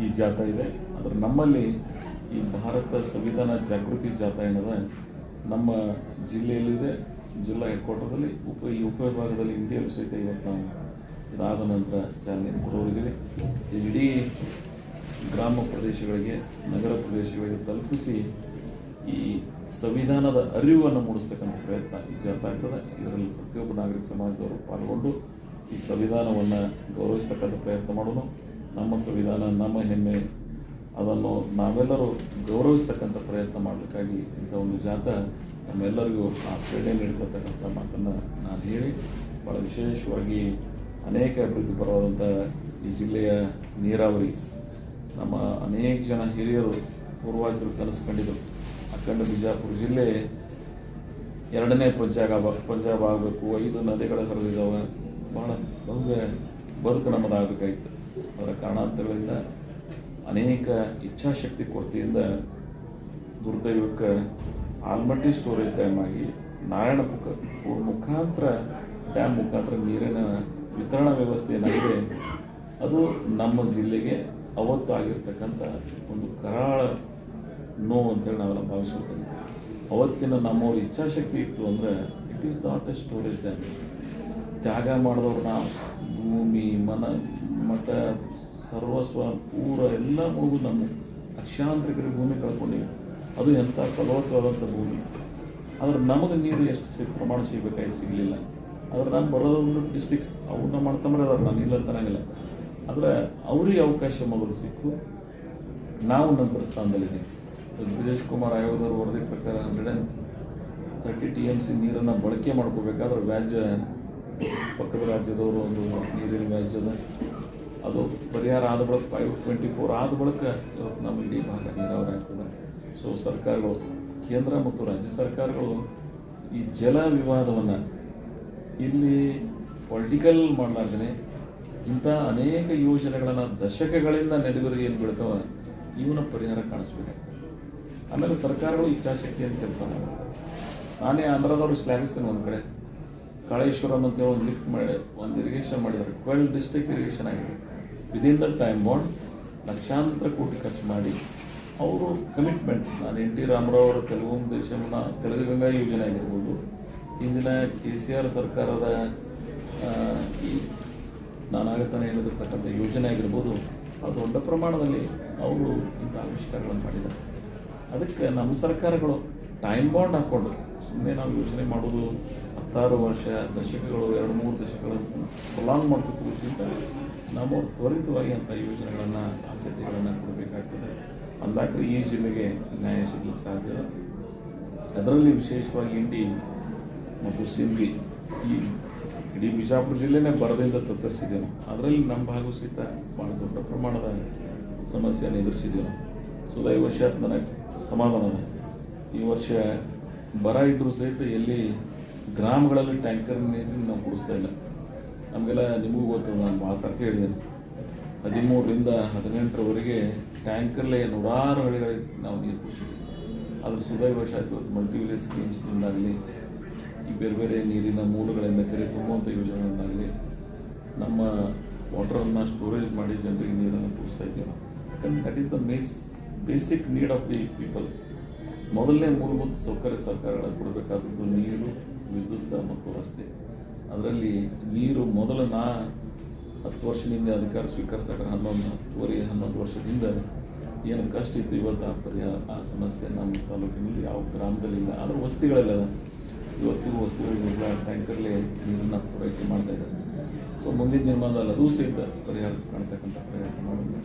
ಈ ಜಾಥಾ ಇದೆ. ಆದರೆ ನಮ್ಮಲ್ಲಿ ಈ ಭಾರತ ಸಂವಿಧಾನ ಜಾಗೃತಿ ಜಾಥಾ ಏನದ ನಮ್ಮ ಜಿಲ್ಲೆಯಲ್ಲಿದೆ. ಜಿಲ್ಲಾ ಹೆಡ್ ಕ್ವಾರ್ಟರ್ದಲ್ಲಿ ಈ ಉಪವಿಭಾಗದಲ್ಲಿ ಇಂಡಿಯಲ್ಲೂ ಸಹಿತ ಇವತ್ತು ನಾವು ಇದಾದ ನಂತರ ಚಾಲನೆ ಕೊಡೋರಿದ್ದೀವಿ. ಇಡೀ ಗ್ರಾಮ ಪ್ರದೇಶಗಳಿಗೆ, ನಗರ ಪ್ರದೇಶಗಳಿಗೆ ತಲುಪಿಸಿ ಈ ಸಂವಿಧಾನದ ಅರಿವನ್ನು ಮೂಡಿಸ್ತಕ್ಕಂಥ ಪ್ರಯತ್ನ ಈ ಜಾಥಾ ಆಗ್ತದೆ. ಇದರಲ್ಲಿ ಪ್ರತಿಯೊಬ್ಬ ನಾಗರಿಕ ಸಮಾಜದವರು ಪಾಲ್ಗೊಂಡು ಈ ಸಂವಿಧಾನವನ್ನು ಗೌರವಿಸ್ತಕ್ಕಂಥ ಪ್ರಯತ್ನ ಮಾಡೋಣ. ನಮ್ಮ ಸಂವಿಧಾನ, ನಮ್ಮ ಹೆಮ್ಮೆ, ಅದನ್ನು ನಾವೆಲ್ಲರೂ ಗೌರವಿಸ್ತಕ್ಕಂಥ ಪ್ರಯತ್ನ ಮಾಡಲಿಕ್ಕಾಗಿ ಇಂಥ ಒಂದು ಜಾಥಾ ನಮ್ಮೆಲ್ಲರಿಗೂ ಆ ಪ್ರೇರಣೆ ನೀಡ್ತಕ್ಕಂಥ ಮಾತನ್ನು ನಾನು ಹೇಳಿ, ಭಾಳ ವಿಶೇಷವಾಗಿ ಅನೇಕ ಅಭಿವೃದ್ಧಿ ಪರವಾದಂಥ ಈ ಜಿಲ್ಲೆಯ ನೀರಾವರಿ, ನಮ್ಮ ಅನೇಕ ಜನ ಹಿರಿಯರು ಪೂರ್ವಜರು ಕನಸು ಕಂಡಿದ್ದರು. ಅಖಂಡ ಬಿಜಾಪುರ ಜಿಲ್ಲೆ ಎರಡನೇ ಪಂಜಾಬ್ ಆಗಬೇಕು, 5 ನದಿಗಳು ಹರಿದಿದ್ದಾವೆ, ಭಾಳ ಭವ್ಯ ಬದುಕು ನಮ್ಮದಾಗಬೇಕಾಗಿತ್ತು. ಅದರ ಕಾರಣಾಂತರಗಳಿಂದ ಅನೇಕ ಇಚ್ಛಾಶಕ್ತಿ ಕೊರತೆಯಿಂದ ದುರ್ದೈವಕ್ಕೆ ಆಲ್ಮಟ್ಟಿ ಸ್ಟೋರೇಜ್ ಡ್ಯಾಮ್ ಆಗಿ ನಾರಾಯಣಪುರ ಮುಖಾಂತರ ಡ್ಯಾಮ್ ಮುಖಾಂತರ ನೀರಿನ ವಿತರಣಾ ವ್ಯವಸ್ಥೆ ಏನಾಗಿದೆ ಅದು ನಮ್ಮ ಜಿಲ್ಲೆಗೆ ಅವತ್ತು ಆಗಿರ್ತಕ್ಕಂಥ ಒಂದು ಕರಾಳ ನೋವು ಅಂತೇಳಿ ನಾವೆಲ್ಲ ಭಾವಿಸುತ್ತೇವೆ. ಅವತ್ತಿನ ನಮ್ಮವ್ರ ಇಚ್ಛಾಶಕ್ತಿ ಇತ್ತು ಅಂದರೆ it is not A storage dam. ತ್ಯಾಗ ಮಾಡಿದವ್ರು ನಾವು ಭೂಮಿ ಮಠ ಸರ್ವಸ್ವ ಪೂರ ಎಲ್ಲ ಮುಳುಗು ನಮ್ಮ ಲಕ್ಷಾಂತರಿಕರಿಗೆ ಭೂಮಿ ಕಳ್ಕೊಂಡಿವಿ. ಅದು ಎಂಥ ಫಲವತ್ತಾದಂಥ ಭೂಮಿ. ಆದ್ರೆ ನಮಗೆ ನೀರು ಎಷ್ಟು ಪ್ರಮಾಣ ಸಿಗಬೇಕಾಗಿ ಸಿಗಲಿಲ್ಲ. ಆದ್ರೆ ನಾನು ಬರೋದೊಂದು ಡಿಸ್ಟ್ರಿಕ್ಸ್ ಅವನ್ನ ಮಾಡ್ಕೊಂಬರೇ ಅದಾರ, ನಾನು ಇಲ್ಲ ತರಂಗಿಲ್ಲ. ಆದರೆ ಅವ್ರಿಗೆ ಅವಕಾಶ ಮೊದಲು ಸಿಕ್ಕು, ನಾವು ನಂತರ ಸ್ಥಾನದಲ್ಲಿದ್ದೀವಿ. ಬ್ರಿಜೇಶ್ ಕುಮಾರ್ ಆಯೋಗದವ್ರ ವರದಿ ಪ್ರಕಾರ 130 TMC ನೀರನ್ನು ಬಳಕೆ ಮಾಡ್ಕೋಬೇಕಾದ್ರೆ ವ್ಯಾಜ್ಯ ಪಕ್ಕದ ರಾಜ್ಯದವರು ಒಂದು ನೀರಿನ ವ್ಯಾಜ್ಯದ ಅದು ಪರಿಹಾರ ಆದ ಬಳಿಕ 524 ಆದ ಬಳಿಕ ಇವತ್ತು ನಮ್ಮ ಇಡೀ ಭಾಗ ನೀರಾವರಿ ಆಗ್ತದೆ. ಸೊ ಸರ್ಕಾರಗಳು, ಕೇಂದ್ರ ಮತ್ತು ರಾಜ್ಯ ಸರ್ಕಾರಗಳು ಈ ಜಲ ವಿವಾದವನ್ನು ಇಲ್ಲಿ ಪೊಲಿಟಿಕಲ್ ಮಾಡಲಾರ್ದೇ ಇಂಥ ಅನೇಕ ಯೋಜನೆಗಳನ್ನು ದಶಕಗಳಿಂದ ನಡೆದವರಿಗೆ ಏನು ಬೀಳ್ತಾವ ಇವನ ಪರಿಹಾರ ಕಾಣಿಸ್ಬೇಕಾಗ್ತದೆ. ಆಮೇಲೆ ಸರ್ಕಾರಗಳು ಇಚ್ಛಾಶಕ್ತಿಯನ್ನು ಕೆಲಸ ಮಾಡ್ತಾರೆ. ನಾನೇ ಆಂಧ್ರದವರು ಶ್ಲಾಘಿಸ್ತೇನೆ. ಒಂದು ಕಡೆ ಕಾಳೇಶ್ವರಂ ಅಂತೇಳಿ ಒಂದು ಲಿಫ್ಟ್ ಮಾಡಿ ಒಂದು ಇರಿಗೇಷನ್ ಮಾಡಿದ್ದಾರೆ. 12 ಡಿಸ್ಟ್ರಿಕ್ಟ್ ಇರಿಗೇಷನ್ ಆಗಿದೆ. ವಿದಿನ್ ದ ಟೈಮ್ ಬಾಂಡ್ ಲಕ್ಷಾಂತರ ಕೋಟಿ ಖರ್ಚು ಮಾಡಿ ಅವರು ಕಮಿಟ್ಮೆಂಟ್. ನಾನು NT ರಾಮರಾವ್ ಅವರ ತೆಲುಗು ಗಂಗಾ ಯೋಜನೆ ಆಗಿರ್ಬೋದು, ಇಂದಿನ KCR ಸರ್ಕಾರದ ಈ ನಾನಾಗತಾನೆ ಹೇಳಿರ್ತಕ್ಕಂಥ ಯೋಜನೆ ಆಗಿರ್ಬೋದು, ಅದು ದೊಡ್ಡ ಪ್ರಮಾಣದಲ್ಲಿ ಅವರು ಇಂಥ ಆವಿಷ್ಕಾರಗಳನ್ನು ಮಾಡಿದ್ದಾರೆ. ಅದಕ್ಕೆ ನಮ್ಮ ಸರ್ಕಾರಗಳು ಟೈಮ್ ಬಾಂಡ್ ಹಾಕ್ಕೊಂಡು ಸುಮ್ಮನೆ ನಾವು ಯೋಚನೆ ಮಾಡೋದು 16 ವರ್ಷ ದಶಕಗಳು 2-3 ದಶಕಗಳನ್ನು ಪ್ರೊಲಾಂಗ್ ಮಾಡ್ಕೊತಿರೋದ್ರಿಂದ ನಾವು ತ್ವರಿತವಾಗಿ ಅಂಥ ಯೋಜನೆಗಳನ್ನು ಆದ್ಯತೆಗಳನ್ನು ಕೊಡಬೇಕಾಗ್ತದೆ. ಅಂದಾಕ ಈ ಜಿಲ್ಲೆಗೆ ನ್ಯಾಯ ಸಿಗಲಿಕ್ಕೆ ಸಾಧ್ಯ. ಅದರಲ್ಲಿ ವಿಶೇಷವಾಗಿ ಇಂಡಿ ಮತ್ತು ಸಿಂಧಿ ಈ ಇಡೀ ಬಿಜಾಪುರ ಜಿಲ್ಲೆನೇ ಬರದಿಂದ ತತ್ತರಿಸಿದ್ದೇವೆ. ಅದರಲ್ಲಿ ನಮ್ಮ ಭಾಗವೂ ಸಹಿತ ಭಾಳ ದೊಡ್ಡ ಪ್ರಮಾಣದ ಸಮಸ್ಯೆಯನ್ನು ಎದುರಿಸಿದ್ದೇವೆ. ದೈವಶಾತ್ ನನಗೆ ಸಮಾಧಾನ ಇದೆ. ಈ ವರ್ಷ ಬರ ಇದ್ದರೂ ಸಹಿತ ಎಲ್ಲಿ ಗ್ರಾಮಗಳಲ್ಲಿ ಟ್ಯಾಂಕರ್ ನೀರನ್ನು ನಾವು ಕುಡಿಸ್ತಾ ಇಲ್ಲ. ನಮಗೆಲ್ಲ ನಿಮಗೂ ಗೊತ್ತು, ನಾನು ಭಾಳ ಸರ್ತಿ ಹೇಳಿದ್ದೇನೆ, 13ರಿಂದ 18ರವರೆಗೆ ಟ್ಯಾಂಕರ್ಲೆ 100 ಹಳ್ಳಿಗಳಿಗೆ ನಾವು ನೀರು ಕುಡಿಸಿದ್ವಿ. ಅದ್ರ ಸುದೈವಶಾತ್ ಇವತ್ತು ಮಲ್ಟಿವಿಲೇಜ್ ಸ್ಕೀಮ್ಸ್ನಿಂದಾಗಲಿ ಈ ಬೇರೆ ಬೇರೆ ನೀರಿನ ಮೂಲಗಳಿಂದ ಕೆರೆ ತುಂಬುವಂಥ ಯೋಜನೆಗಳಿಂದಾಗಲಿ ನಮ್ಮ ವಾಟರನ್ನು ಸ್ಟೋರೇಜ್ ಮಾಡಿ ಜನರಿಗೆ ನೀರನ್ನು ಕುಡಿಸ್ತಾ ಇದ್ದೀವಿ. ಯಾಕಂದ್ರೆ that is the basic need of the people. ಮೊದಲನೇ ಮೂಲಭೂತ ಸೌಕರ್ಯ ಸರ್ಕಾರಗಳು ಕೊಡಬೇಕಾದದ್ದು ನೀರು, ವಿದ್ಯುತ್ ಮತ್ತು ರಸ್ತೆ. ಅದರಲ್ಲಿ ನೀರು ಮೊದಲು 10 ವರ್ಷದಿಂದ ಅಧಿಕಾರ ಸ್ವೀಕರಿಸಿದ್ರೆ 11 ವರ್ಷದಿಂದ ಏನು ಕಷ್ಟ ಇತ್ತು, ಇವತ್ತು ಆ ಸಮಸ್ಯೆ ನಮ್ಮ ತಾಲೂಕಿನಲ್ಲಿ ಯಾವ ಗ್ರಾಮದಲ್ಲಿ ಇಲ್ಲ. ಆದರೆ ವಸತಿಗಳೆಲ್ಲ ಇವತ್ತಿಗೂ ವಸತಿಗಳಿಗೆ ಟ್ಯಾಂಕರ್ಲೆ ನೀರನ್ನು ಪೂರೈಕೆ ಮಾಡ್ತಾ ಇದ್ದಾರೆ. ಸೊ ಮುಂದಿನ ನಿರ್ಮಾಣದಲ್ಲಿ ಅದೂ ಸಹಿತ ಪರಿಹಾರ ಕಾಣ್ತಕ್ಕಂಥ ಪ್ರಯತ್ನ ಮಾಡೋದು.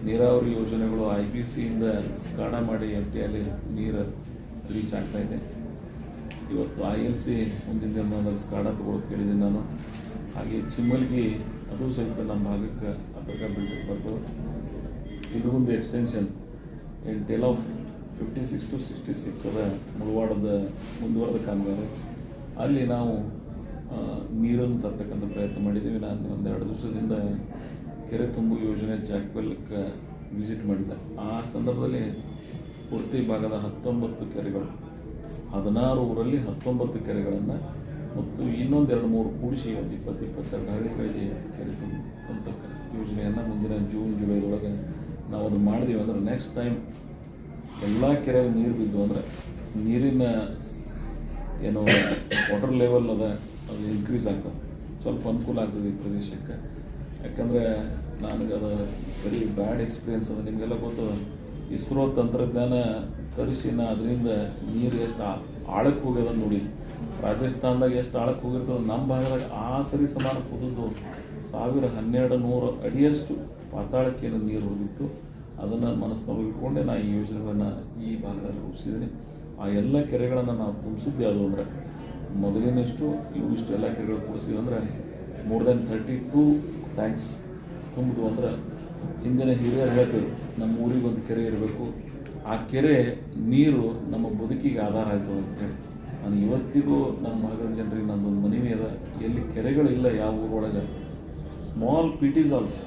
ನೀರಾವರಿ ಯೋಜನೆಗಳು IBCಯಿಂದ ಸ್ಕಾಡಾ ಮಾಡಿ FTಯಲ್ಲಿ ನೀರು ರೀಚ್ ಆಗ್ತಾ ಇದೆ. ಇವತ್ತು ILC ಮುಂದಿನ ದಿನದಲ್ಲಿ ಸ್ಕಾಡಾ ತೊಗೊಳಕ್ಕೆ ಕೇಳಿದ್ದೀನಿ ನಾನು. ಹಾಗೆ ಚಿಮ್ಮಲ್ಗಿ ಅದು ಸಹಿತ ನಮ್ಮ ಭಾಗಕ್ಕೆ ಅಪರ್ಗ ಬಿಲ್ಡರ್ ಬರ್ತದೆ. ಇದು ಒಂದು extension in tail of 56 to 66 ಅದ ಮುಳವಾಡದ ಮುಂದುವರೆದ ಕಾಮಗಾರಿ. ಅಲ್ಲಿ ನಾವು ನೀರನ್ನು ತರ್ತಕ್ಕಂಥ ಪ್ರಯತ್ನ ಮಾಡಿದ್ದೀವಿ. ನಾನು 1-2 ದಿವಸದಿಂದ ಕೆರೆ ತುಂಬು ಯೋಜನೆ ಜಾಕ್ವೆಲ್ಗೆ ವಿಸಿಟ್ ಮಾಡಿದ್ದೆ. ಆ ಸಂದರ್ಭದಲ್ಲಿ ಪೂರ್ತಿ ಭಾಗದ 19 ಕೆರೆಗಳು, 16 ಊರಲ್ಲಿ 19 ಕೆರೆಗಳನ್ನು ಮತ್ತು ಇನ್ನೊಂದು 2-3 ಕೂಡಿಸಿ ಒಂದು 20-22 ಹಳ್ಳಿಗಳಿಗೆ ಕೆರೆ ತುಂಬುವಂಥ ಯೋಜನೆಯನ್ನು ಮುಂದಿನ ಜೂನ್ ಜುಲೈದೊಳಗೆ ನಾವು ಅದು ಮಾಡಿದೀವಿ. ಅಂದರೆ ನೆಕ್ಸ್ಟ್ ಟೈಮ್ ಎಲ್ಲ ಕೆರೆಗೆ ನೀರು ಬಿದ್ದು ಅಂದರೆ ನೀರಿನ ಏನು ವಾಟರ್ ಲೆವೆಲ್ ಅದು ಇನ್ಕ್ರೀಸ್ ಆಗ್ತದೆ, ಸ್ವಲ್ಪ ಅನುಕೂಲ ಆಗ್ತದೆ ಈ ಪ್ರದೇಶಕ್ಕೆ. ಯಾಕಂದರೆ ನನಗೆ ಅದು ವೆರಿ ಬ್ಯಾಡ್ ಎಕ್ಸ್ಪೀರಿಯನ್ಸ್ ಅದು. ನಿಮಗೆಲ್ಲ ಗೊತ್ತದ, ಇಸ್ರೋ ತಂತ್ರಜ್ಞಾನ ತರಿಸಿ ಅದರಿಂದ ನೀರು ಎಷ್ಟು ಆಳಕ್ಕೆ ಹೋಗ್ಯದನ್ನು ನೋಡಿ. ರಾಜಸ್ಥಾನದಾಗ ಎಷ್ಟು ಆಳಕ್ಕೆ ಹೋಗಿರ್ತದೆ, ನಮ್ಮ ಭಾಗದಾಗ ಆ ಸರಿ ಸಮಾನ ಕುದಿದು 1100 ಅಡಿಯಷ್ಟು ಪಾತಾಳಕ್ಕೆ ನೀರು ಹೋಗಿತ್ತು. ಅದನ್ನು ಮನಸ್ಸಿನಲ್ಲಿ ಇಟ್ಕೊಂಡೆ ನಾನು ಈ ಯೋಜನೆಗಳನ್ನು ಈ ಭಾಗದಲ್ಲಿ ರೂಪಿಸಿದ್ದೀನಿ. ಆ ಎಲ್ಲ ಕೆರೆಗಳನ್ನು ನಾವು ತುಂಬಿಸಿದ್ದು ಯಾವುದು ಅಂದರೆ ಮೊದಲಿನಷ್ಟು ಇವು ಇಷ್ಟು ಎಲ್ಲ ಕೆರೆಗಳು ಕೂಡಿಸಿದ್ವಿ ಅಂದರೆ more than 32 ಟ್ಯಾಂಕ್ಸ್ ತುಂಬಿದ್ವು. ಅಂದ್ರೆ ಹಿಂದಿನ ಹಿರಿಯರು ಹೇಳ್ತೀವಿ ನಮ್ಮ ಊರಿಗೆ ಒಂದು ಕೆರೆ ಇರಬೇಕು, ಆ ಕೆರೆ ನೀರು ನಮ್ಮ ಬದುಕಿಗೆ ಆಧಾರ ಆಯಿತು ಅಂತೇಳಿ. ನಾನು ಇವತ್ತಿಗೂ ನಮ್ಮ ಭಾಗದ ಜನರಿಗೆ ನನ್ನೊಂದು ಮನವಿ ಅದ, ಎಲ್ಲಿ ಕೆರೆಗಳಿಲ್ಲ ಯಾವ ಊರೊಳಗೆ, small pits also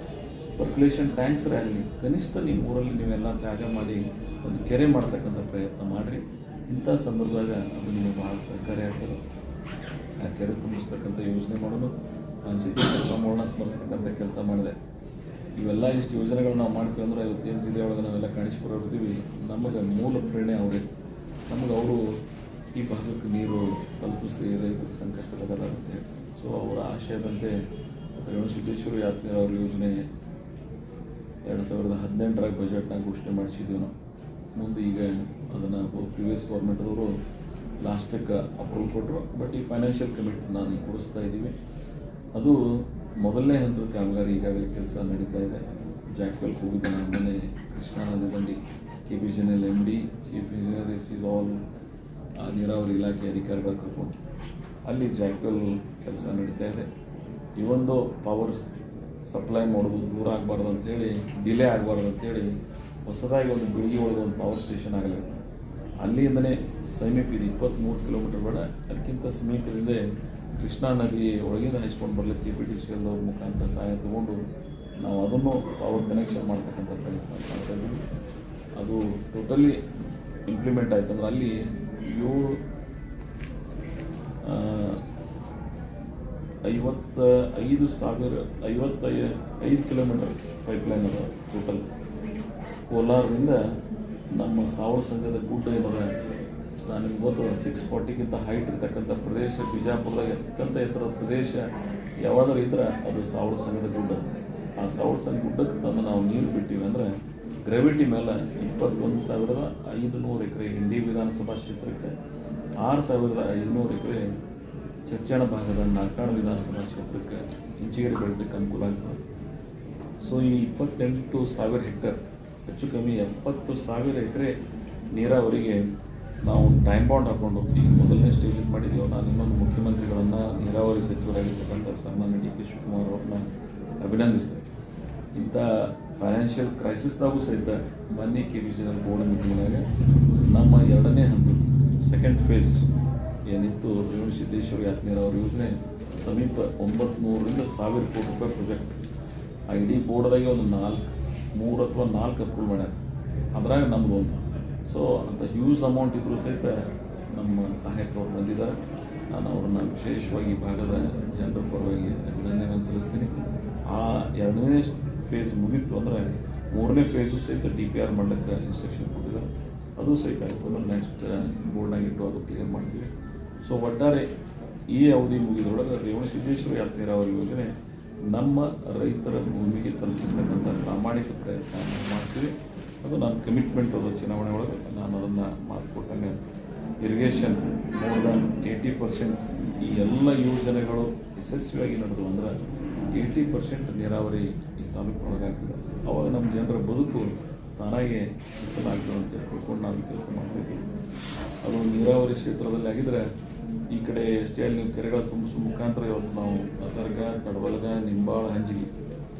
percolation ಟ್ಯಾಂಕ್ಸ್ರೇ ಆಗಲಿ, ಕನಿಷ್ಠ ನಿಮ್ಮ ಊರಲ್ಲಿ ನೀವೆಲ್ಲ ತ್ಯಾಗ ಮಾಡಿ ಒಂದು ಕೆರೆ ಮಾಡ್ತಕ್ಕಂಥ ಪ್ರಯತ್ನ ಮಾಡಿರಿ. ಇಂಥ ಸಂದರ್ಭದಾಗ ಅದು ನಿಮಗೆ ಭಾಳ ಸಹಕಾರಿ ಆಗ್ತದೆ. ಆ ಕೆರೆ ತುಂಬಿಸ್ತಕ್ಕಂಥ ಯೋಜನೆ ಮಾಡೋದು ನಾನು ಸಿದ್ದೇಶ್ವರ ಸ್ವಾಮಿಗಳನ್ನ ಸ್ಮರಿಸ್ತಕ್ಕಂಥ ಕೆಲಸ ಮಾಡಿದೆ. ಇವೆಲ್ಲ ಇಷ್ಟು ಯೋಜನೆಗಳು ನಾವು ಮಾಡ್ತೀವಿ ಅಂದ್ರೆ ಇವತ್ತೇನು ಜಿಲ್ಲೆಯೊಳಗೆ ನಾವೆಲ್ಲ ಕಾಣಿಸ್ಕೊಡ್ತೀವಿ, ನಮಗೆ ಮೂಲ ಪ್ರೇರಣೆ ಅವರೇ. ನಮಗೆ ಅವರು ಈ ಭಾಗಕ್ಕೆ ನೀರು ತಲುಪಿಸಿ ರೈತರಿಗೆ ಸಂಕಷ್ಟದಲ್ಲ ಅಂತೇಳಿ, ಸೊ ಅವರ ಆಶಯದಂತೆ ರೇವಣಸಿದ್ದೇಶ್ವರ ಯಾತ್ರೆ ಅವ್ರ ಯೋಜನೆ 2018 ಬಜೆಟ್ನಾಗ ಘೋಷಣೆ ಮಾಡಿಸಿದ್ದೀವಿ ನಾವು. ಮುಂದೆ ಈಗ ಅದನ್ನು ಪ್ರಿವಿಯಸ್ ಗೌರ್ಮೆಂಟ್ದವರು ಲಾಸ್ಟಕ್ಕೆ ಅಪ್ರೂವ್ ಕೊಟ್ಟರು, ಬಟ್ ಈ ಫೈನಾನ್ಷಿಯಲ್ ಕಮಿಟಿ ನಾನು ಈಗ ಕೊಡಿಸ್ತಾ ಇದ್ದೀವಿ. ಅದು ಮೊದಲನೇ ಹಂತದ ಕಾಮಗಾರಿ ಈಗಾಗಲೇ ಕೆಲಸ ನಡೀತಾ ಇದೆ. ಜಾಕ್ವೆಲ್ ಹೋಗಿದ್ದೆ ನಾನು ಮೊನ್ನೆ, ಕೃಷ್ಣಾ ನದಿ ದಂಡಿ KBJNL MD chief engineer is all ನೀರಾವರಿ ಇಲಾಖೆ ಅಧಿಕಾರಿಗಳು ಕರ್ಕೊಂಡು ಅಲ್ಲಿ ಜಾಕ್ವೆಲ್ ಕೆಲಸ ನಡೀತಾ ಇದೆ. ಈ ಒಂದು ಪವರ್ ಸಪ್ಲೈ ಮಾಡೋದು ದೂರ ಆಗಬಾರ್ದು ಅಂಥೇಳಿ, ಡಿಲೇ ಆಗಬಾರ್ದು ಅಂಥೇಳಿ ಹೊಸದಾಗಿ ಒಂದು ಬಿಳಿಗಿ ಒಳಗೆ ಒಂದು ಪವರ್ ಸ್ಟೇಷನ್ ಆಗಲಿದೆ. ಅಲ್ಲಿಂದನೇ ಸಮೀಪ ಇದೆ, 23 ಕಿಲೋಮೀಟರ್ ಬೇಡ, ಅದಕ್ಕಿಂತ ಸಮೀಪದಿಂದ ಕೃಷ್ಣಾ ನದಿ ಒಳಗಿಂದ ಹೈಸ್ಕೊಂಡು ಬರಲಿಕ್ಕೆ KPTCL ಮುಖಾಂತರ ಸಹಾಯ ತಗೊಂಡು ನಾವು ಅದನ್ನು ಪವರ್ ಕನೆಕ್ಷನ್ ಮಾಡ್ತಕ್ಕಂಥ ಪ್ರಯತ್ನ ಮಾಡ್ತಾ ಇದ್ದೀವಿ. ಅದು ಟೋಟಲಿ ಇಂಪ್ಲಿಮೆಂಟ್ ಆಯ್ತು ಅಂದ್ರೆ ಅಲ್ಲಿ 55 ಕಿಲೋಮೀಟರ್ ಪೈಪ್ಲೈನ್ ಅದ ಟೋಟಲ್. ಕೋಲಾರದಿಂದ ನಮ್ಮ ಸಾವಳ ಸಂಘದ ಗುಡ್ಡ ಏನದ, ನಿಮ್ಗೆ ಗೊತ್ತು 640ಗಿಂತ ಹೈಟ್ ಇರ್ತಕ್ಕಂಥ ಪ್ರದೇಶ, ಬಿಜಾಪುರದಾಗ ಅತ್ಯಂತ ಎತ್ತರ ಪ್ರದೇಶ ಯಾವಾದರೂ ಇದ್ರೆ ಅದು ಸಾವಳ ಸಂಘದ ಗುಡ್ಡ. ಆ ಸಾವಳ ಸಂಘ ಗುಡ್ಡಕ್ಕೆ ತಂದು ನಾವು ನೀರು ಬಿಟ್ಟಿವಿ ಅಂದರೆ ಗ್ರಾವಿಟಿ ಮೇಲೆ 21,500 ಎಕರೆ ಇಂಡಿ ವಿಧಾನಸಭಾ ಕ್ಷೇತ್ರಕ್ಕೆ, 6,500 ಎಕರೆ ಚರ್ಚಾಣ ಭಾಗದ ನಾಲ್ಕಾಡು ವಿಧಾನಸಭಾ ಕ್ಷೇತ್ರಕ್ಕೆ ಇಂಚಿಗೆರೆ ಬೆಳಲಿಕ್ಕೆ ಅನುಕೂಲ ಆಗ್ತದೆ. ಸೊ ಈ 28,000 ಹೆಕ್ಟರ್, ಹೆಚ್ಚು ಕಮ್ಮಿ 70,000 ಎಕರೆ ನೀರಾವರಿಗೆ ನಾವು ಟೈಮ್ ಬಾಂಡ್ ಹಾಕ್ಕೊಂಡು ಈಗ ಮೊದಲನೇ ಸ್ಟೇಜ್ ಮಾಡಿದ್ದೀವಿ. ನಾನು ಇನ್ನೊಂದು ಮುಖ್ಯಮಂತ್ರಿಗಳನ್ನು, ನೀರಾವರಿ ಸಚಿವರಾಗಿರ್ತಕ್ಕಂಥ ಸನ್ಮಾನ್ಯ DK ಶಿವಕುಮಾರ್ ಅವ್ರನ್ನ ಅಭಿನಂದಿಸ್ತೇನೆ. ಇಂಥ ಫೈನಾನ್ಷಿಯಲ್ ಕ್ರೈಸಿಸ್ದಾಗೂ ಸಹಿತ ಮೊನ್ನೆ KBJNL ಬೋರ್ಡ್ ಮೀಟಿಂಗ್ನಾಗ ನಮ್ಮ 2ನೇ ಹಂತ ಸೆಕೆಂಡ್ ಫೇಸ್ ಏನಿತ್ತು ರೇವಣಸಿದ್ದೇಶ್ವರ ಯಾತ್ರೆ ನೀರಾವರಿ ಯೋಜನೆ ಸಮೀಪ 900ರಿಂದ 1,000 ಕೋಟಿ ರೂಪಾಯಿ ಪ್ರಾಜೆಕ್ಟ್. ಆ ಇಡೀ ಬೋರ್ಡ್ದಾಗೆ ಒಂದು 3 ಅಥವಾ 4 ಅಪ್ರೂವ್ ಮಾಡ್ಯಾರ, ಅದ್ರಾಗ ನಮ್ಮದು ಅಂತ. ಸೊ ಅಂತ ಹ್ಯೂಜ್ ಅಮೌಂಟ್ ಇದ್ದರೂ ಸಹಿತ ನಮ್ಮ ಸಹಾಯಕರು ಬಂದಿದ್ದಾರೆ. ನಾನು ಅವ್ರನ್ನ ವಿಶೇಷವಾಗಿ ಈ ಭಾಗದ ಜನರ ಪರವಾಗಿ ಅಭಿನಂದನೆ ಸಲ್ಲಿಸ್ತೀನಿ. ಆ 2ನೇ ಫೇಸ್ ಮುಗಿತು ಅಂದರೆ 3ನೇ ಫೇಸು ಸಹಿತ DPR ಮಾಡಲಿಕ್ಕೆ ಇನ್ಸ್ಟ್ರಕ್ಷನ್ ಕೊಟ್ಟಿದ್ದಾರೆ. ಅದು ಸಹಿತ ಆಯಿತು ಅಂದ್ರೆ ನೆಕ್ಸ್ಟ್ ಬೋರ್ಡ್ನಾಗಿಟ್ಟು ಅದು ಕ್ಲಿಯರ್ ಮಾಡ್ತೀವಿ. ಸೊ ಒಟ್ಟಾರೆ ಈ ಅವಧಿ ಮುಗಿದ್ರೊಳಗೆ ರೇವಣಸಿದ್ದೇಶ್ವರ ಯಾತ್ರೆ ನೀರಾವರಿ ಯೋಜನೆ ನಮ್ಮ ರೈತರ ಭೂಮಿಗೆ ತಲುಪಿಸ್ತಕ್ಕಂಥ ಪ್ರಾಮಾಣಿಕ ಪ್ರಯತ್ನ ಮಾಡ್ತೀವಿ. ಅದು ನನ್ನ ಕಮಿಟ್ಮೆಂಟ್ ಅದು. ಚುನಾವಣೆ ಒಳಗೆ ನಾನು ಅದನ್ನು ಮಾತು ಕೊಟ್ಟಂಗೆ ಇರಿಗೇಷನ್ ಮೋರ್ ದ್ಯಾನ್ 80% ಈ ಎಲ್ಲ ಯೋಜನೆಗಳು ಯಶಸ್ವಿಯಾಗಿ ನಡೆದು ಅಂದ್ರೆ 80% ನೀರಾವರಿ ಈ ತಾಲೂಕಿನೊಳಗೆ ಆಗ್ತದೆ. ಅವಾಗ ನಮ್ಮ ಜನರ ಬದುಕು ತಾನಾಗೆ ಹೆಸರಾಗ್ತದೆ ಅಂತ ತಿಳ್ಕೊಂಡು ನಾವು ಕೆಲಸ ಮಾಡ್ತಿದ್ದೀವಿ. ಅದು ನೀರಾವರಿ ಕ್ಷೇತ್ರದಲ್ಲಿ ಆಗಿದ್ರೆ ಈ ಕಡೆ ಎಷ್ಟೇ ಅಲ್ಲಿ ನೀವು ಕೆರೆಗಳ ತುಂಬಿಸೋ ಮುಖಾಂತರ ಇವತ್ತು ನಾವು ಅದರ್ಗ, ತಡವಲ್ಗ, ನಿಂಬಾಳ, ಹಂಜಿಗೆ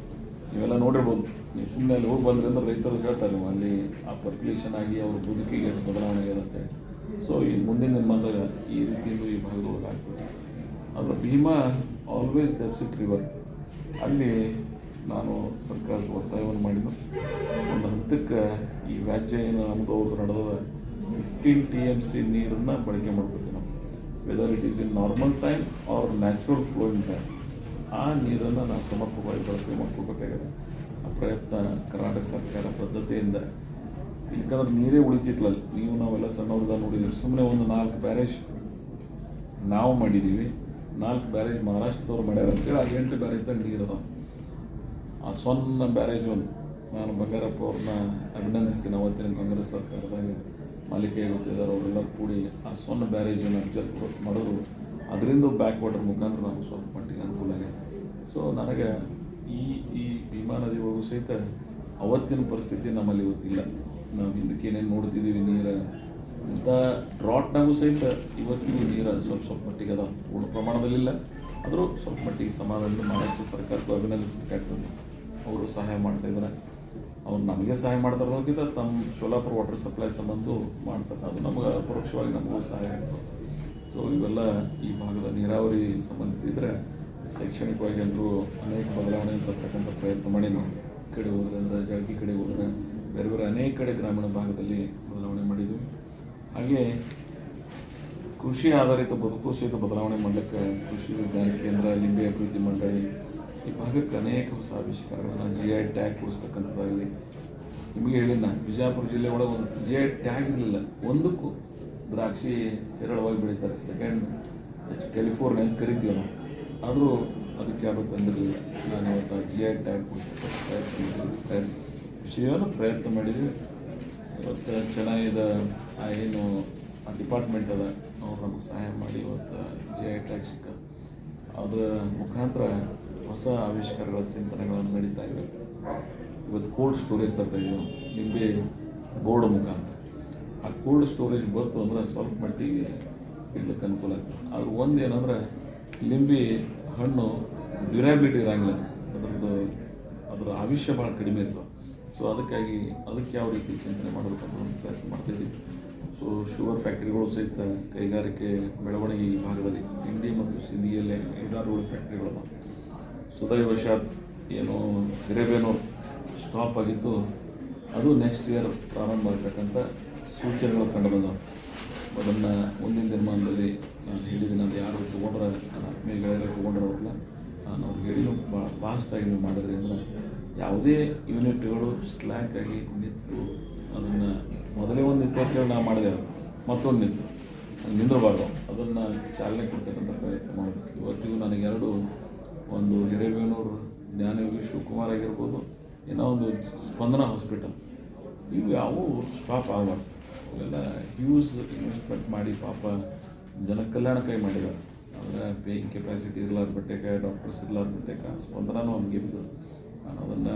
ಇವೆಲ್ಲ ನೋಡಿರ್ಬೋದು. ನೀವು ಸುಮ್ಮನೆ ಅಲ್ಲಿ ಹೋಗಿ ಬಂದ್ರಿ ಅಂದ್ರೆ ರೈತರು ಹೇಳ್ತಾರೆ ಅಲ್ಲಿ ಆ ಪರ್ಕ್ಯುಲೇಷನ್ ಆಗಿ ಅವ್ರ ಬದುಕಿಗೆ ಎಷ್ಟು ಬದಲಾವಣೆ ಆಗಿದೆ ಅಂತೇಳಿ. ಸೊ ಈ ಮುಂದಿನ ದಿನಮಾನದಾಗ ಈ ರೀತಿಯಿಂದ ಈ ಭಾಗದೊಳಗೆ ಆಗ್ತದೆ. ಅದರ ಭೀಮಾ ಆಲ್ವೇಸ್ ಡೆಫಿಸಿಟ್ ರಿವರ್, ಅಲ್ಲಿ ನಾನು ಸರ್ಕಾರದ ಒತ್ತಾಯವನ್ನು ಮಾಡಿದ್ದು ಒಂದು ಹಂತಕ್ಕೆ ಈ ವ್ಯಾಜ್ಯ ಏನು ನಮ್ಮದು ಅವ್ರದ್ದು ನಡೆದ 15 TMC ನೀರನ್ನು ಬಳಕೆ ಮಾಡ್ಕೊತೀವಿ ನಾವು, whether it is in normal time or natural flowing time. ಆ ನೀರನ್ನು ನಾವು ಸಮರ್ಪಕವಾಗಿ ಬಳಕೆ ಮಾಡ್ಕೋಬೇಕಾಗಿದೆ. ಆ ಪ್ರಯತ್ನ ಕರ್ನಾಟಕ ಸರ್ಕಾರ ಬದ್ಧತೆಯಿಂದ, ಇಲ್ಲಕಂದ್ರೆ ನೀರೇ ಉಳಿತಿತ್ತಲ್ಲಿ. ನೀವು ನಾವೆಲ್ಲ ಸಣ್ಣವ್ರದ ನೋಡಿದ್ದೀವಿ. ಸುಮ್ಮನೆ ಒಂದು 4 ಬ್ಯಾರೇಜ್ ನಾವು ಮಾಡಿದ್ದೀವಿ, 4 ಬ್ಯಾರೇಜ್ ಮಹಾರಾಷ್ಟ್ರದವ್ರು ಮಾಡ್ಯಾರ ಅಂತೇಳಿ ಆ 8 ಬ್ಯಾರೇಜ್ದಾಗ ನೀರು ಅದಾವೆ. ಆ ಸೊನ್ನ ಬ್ಯಾರೇಜ್ ಒಂದು ನಾನು ಬಂಗಾರಪ್ಪ ಅವ್ರನ್ನ ಅಭಿನಂದಿಸ್ತೀನಿ. ಅವತ್ತಿನ ಕಾಂಗ್ರೆಸ್ ಸರ್ಕಾರದಾಗ ಮಾಲಿಕೆ ಗೊತ್ತಿದ್ದಾರೆ ಅವರೆಲ್ಲ ಕೂಡಿ ಆ ಸೊನ್ನ ಬ್ಯಾರೇಜನ್ನು ಅರ್ಜೆಂಟ್ ಮಾಡೋದು, ಅದರಿಂದ ಬ್ಯಾಕ್ ವಾಟರ್ ಮುಖಾಂತರ ನಾವು ಸ್ವಲ್ಪ ಮಟ್ಟಿಗೆ ಅನುಕೂಲ ಆಗಿದೆ. ಸೊ ನನಗೆ ಈ ಭೀಮಾ ನದಿ ಒಳಗೂ ಸಹಿತ ಅವತ್ತಿನ ಪರಿಸ್ಥಿತಿ ನಮ್ಮಲ್ಲಿ ಇವತ್ತಿಲ್ಲ. ನಾವು ಹಿಂದಕ್ಕೆ ಏನೇನು ನೋಡ್ತಿದ್ದೀವಿ ನೀರು ಇಂಥ ಡ್ರಾಟ್ನಾಗೂ ಸಹಿತ ಇವತ್ತಿಗೂ ನೀರು ಸ್ವಲ್ಪ ಮಟ್ಟಿಗೆ ಅದಾವೆ. ಪೂರ್ಣ ಪ್ರಮಾಣದಲ್ಲಿಲ್ಲ, ಆದರೂ ಸ್ವಲ್ಪ ಮಟ್ಟಿಗೆ ಸಮಾಧಾನ ಮಹಾರಾಷ್ಟ್ರ ಸರ್ಕಾರಕ್ಕೂ ಅಭಿನಂದಿಸಬೇಕಾಗ್ತದೆ. ಅವರು ಸಹಾಯ ಮಾಡ್ತಾಯಿದ್ದಾರೆ. ಅವ್ರು ನಮಗೆ ಸಹಾಯ ಮಾಡ್ತಾರೆ ಅನ್ನೋಕ್ಕಿಂತ ತಮ್ಮ ಸೋಲಾಪುರ ವಾಟರ್ ಸಪ್ಲೈ ಸಂಬಂಧ ಮಾಡ್ತಾರೆ. ಅದು ನಮಗೆ ಪರೋಕ್ಷವಾಗಿ ನಮಗೂ ಸಹಾಯ ಆಗ್ತದೆ. ಸೊ ಇವೆಲ್ಲ ಈ ಭಾಗದ ನೀರಾವರಿ ಸಂಬಂಧಿತ ಇದ್ದರೆ ಶೈಕ್ಷಣಿಕವಾಗಿ ಎಲ್ಲರೂ ಅನೇಕ ಬದಲಾವಣೆ ತರ್ತಕ್ಕಂಥ ಪ್ರಯತ್ನ ಮಾಡಿ ನಾವು ಈ ಕಡೆ ಹೋದ್ರೆ ಅಂದರೆ ಜಳಗಿ ಕಡೆ ಹೋದರೆ ಬೇರೆ ಬೇರೆ ಅನೇಕ ಕಡೆ ಗ್ರಾಮೀಣ ಭಾಗದಲ್ಲಿ ಬದಲಾವಣೆ ಮಾಡಿದ್ವಿ. ಹಾಗೆ ಕೃಷಿ ಆಧಾರಿತ ಬದುಕು ಸಹಿತ ಬದಲಾವಣೆ ಮಾಡಲಿಕ್ಕೆ ಕೃಷಿ ವಿಜ್ಞಾನ ಕೇಂದ್ರ, ಲಿಂಬೆ ಅಭಿವೃದ್ಧಿ ಮಂಡಳಿ ಈ ಭಾಗಕ್ಕೆ ಅನೇಕ ಹೊಸ ಆವಿಷ್ಕಾರಗಳನ್ನು GI ಟ್ಯಾಗ್ ಕೊಡಿಸ್ತಕ್ಕಂಥದ್ದಾಗಲಿ. ನಿಮಗೆ ಹೇಳಿದ ಬಿಜಾಪುರ ಜಿಲ್ಲೆ ಒಳಗೆ ಒಂದು GI ಟ್ಯಾಗ್ ಇರಲಿಲ್ಲ, ಒಂದಕ್ಕೂ ದ್ರಾಕ್ಷಿ ಹೇರಳವಾಗಿ ಬೆಳೀತಾರೆ, ಸೆಕೆಂಡ್ ಕ್ಯಾಲಿಫೋರ್ನಿಯಾ ಅಂತ ಕರಿತೀವಿ ನಾವು, ಆದರೂ ಅದಕ್ಕೆ ಯಾರು ತಂದಿರಲಿಲ್ಲ. ನಾನು ಇವತ್ತು GI ಟ್ಯಾಗ್ ಕೊಡಿಸ್ತಕ್ಕಂಥ ಪ್ರಯತ್ನ ಮಾಡಿದ್ವಿ. ಇವತ್ತು ಚೆನ್ನಾಗಿದೆ ಏನು ಆ ಡಿಪಾರ್ಟ್ಮೆಂಟ್ ಅದ ಅವ್ರು ನಮಗೆ ಸಹಾಯ ಮಾಡಿ ಇವತ್ತು GI ಟ್ಯಾಗ್ ಸಿಕ್ಕ. ಅದರ ಮುಖಾಂತರ ಹೊಸ ಆವಿಷ್ಕಾರಗಳ ಚಿಂತನೆಗಳನ್ನು ನಡೀತಾ ಇವೆ. ಇವತ್ತು ಕೋಲ್ಡ್ ಸ್ಟೋರೇಜ್ ತರ್ತಾ ಇದ್ದೀವಿ ನಿಂಬೆ ಬೋರ್ಡ್ ಮುಖಾಂತರ. ಆ ಕೋಲ್ಡ್ ಸ್ಟೋರೇಜ್ ಬಂತು ಅಂದ್ರೆ ಸ್ವಲ್ಪ ಮಟ್ಟಿಗೆ ಇಡ್ಲಿಕ್ಕೆ ಅನುಕೂಲ ಆಗ್ತದೆ. ಆದ್ರೆ ಒಂದು ಏನಂದ್ರೆ ಲಿಂಬೆ ಹಣ್ಣು ಡ್ಯೂರಾಬಿಲಿಟಿ ಇರೋಂಗಿಲ್ಲ, ಅದರ ಆವಿಷ್ಯ ಭಾಳ ಕಡಿಮೆ ಇರ್ತದೆ. ಸೊ ಅದಕ್ಕಾಗಿ ಅದಕ್ಕೆ ಯಾವ ರೀತಿ ಚಿಂತನೆ ಮಾಡಬೇಕಂತ ಒಂದು ಪ್ರಯತ್ನ ಮಾಡ್ತಾಯಿದ್ದೀವಿ. ಸೊ ಶುಗರ್ ಫ್ಯಾಕ್ಟ್ರಿಗಳು ಸಹಿತ ಕೈಗಾರಿಕೆ ಬೆಳವಣಿಗೆ ಈ ಭಾಗದಲ್ಲಿ ಇಂಡಿ ಮತ್ತು ಸಿಂಧಿಯಲ್ಲೇ 5-6 ಫ್ಯಾಕ್ಟ್ರಿಗಳು. ಸುದೈವಶಾತ್ ಏನು ಹಿರೇಬೇನೂರು ಸ್ಟಾಪ್ ಆಗಿತ್ತು, ಅದು ನೆಕ್ಸ್ಟ್ ಇಯರ್ ಪ್ರಾರಂಭ ಆಗ್ತಕ್ಕಂಥ ಸೂಚನೆಗಳು ಕಂಡು ಬಂದವು. ಅದನ್ನು ಮುಂದಿನ ದಿನಮಾನದಲ್ಲಿ ನಾನು ಹೇಳಿದ್ದೀನಿ, ಅದು ಯಾರು ತೊಗೊಂಡ್ರೆ ನನ್ನ ಆತ್ಮೀಯ ಗೆಳೆಯರು ತೊಗೊಂಡ್ರವ್ರಲ್ಲ ನಾನು ಅವ್ರಿಗೆ ಹೇಳಿದ್ರು, ಭಾಳ ಫಾಸ್ಟಾಗಿ ನೀವು ಮಾಡಿದ್ರಿ ಅಂದರೆ ಯಾವುದೇ ಯೂನಿಟ್ಗಳು ಸ್ಲ್ಯಾಕ್ ಆಗಿ ನಿಂತು ಅದನ್ನು ಮೊದಲೇ ಒಂದು ನಿತ್ಯ ನಾವು ಮಾಡಿದೆ, ಮತ್ತೊಂದು ನಿಂತು ನಿಂದಿರಬಾರ್ದು, ಅದನ್ನು ಚಾಲನೆ ಕೊಡ್ತಕ್ಕಂಥ ಪ್ರಯತ್ನ ಮಾಡಬೇಕು. ಇವತ್ತಿಗೂ ನನಗೆ ಒಂದು ಹಿರೇಬೇನೂರು ಜ್ಞಾನಯೋಗಿ ಶಿವಕುಮಾರ್ ಆಗಿರ್ಬೋದು, ಏನೋ ಒಂದು ಸ್ಪಂದನ ಹಾಸ್ಪಿಟಲ್, ಇವು ಯಾವುವು ಸ್ಟಾಪ್ ಆಗಬಾರ್ದು. ಇವೆಲ್ಲ ಹ್ಯೂಸ್ ಇನ್ವೆಸ್ಟ್ಮೆಂಟ್ ಮಾಡಿ ಪಾಪ ಜನ ಕಲ್ಯಾಣಕ್ಕಾಗಿ ಮಾಡಿದ್ದಾರೆ. ಆದರೆ ಪೇಯಿಂಗ್ ಕೆಪಾಸಿಟಿ ಇರಲಾರ ಬಟ್ಟೆಗೆ, ಡಾಕ್ಟರ್ಸ್ ಇರಲಾರ ಬಟ್ಟೆಗೆ ಸ್ಪಂದನೂ ಹಂಗೆ ಇದ್ದು ನಾನು ಅದನ್ನು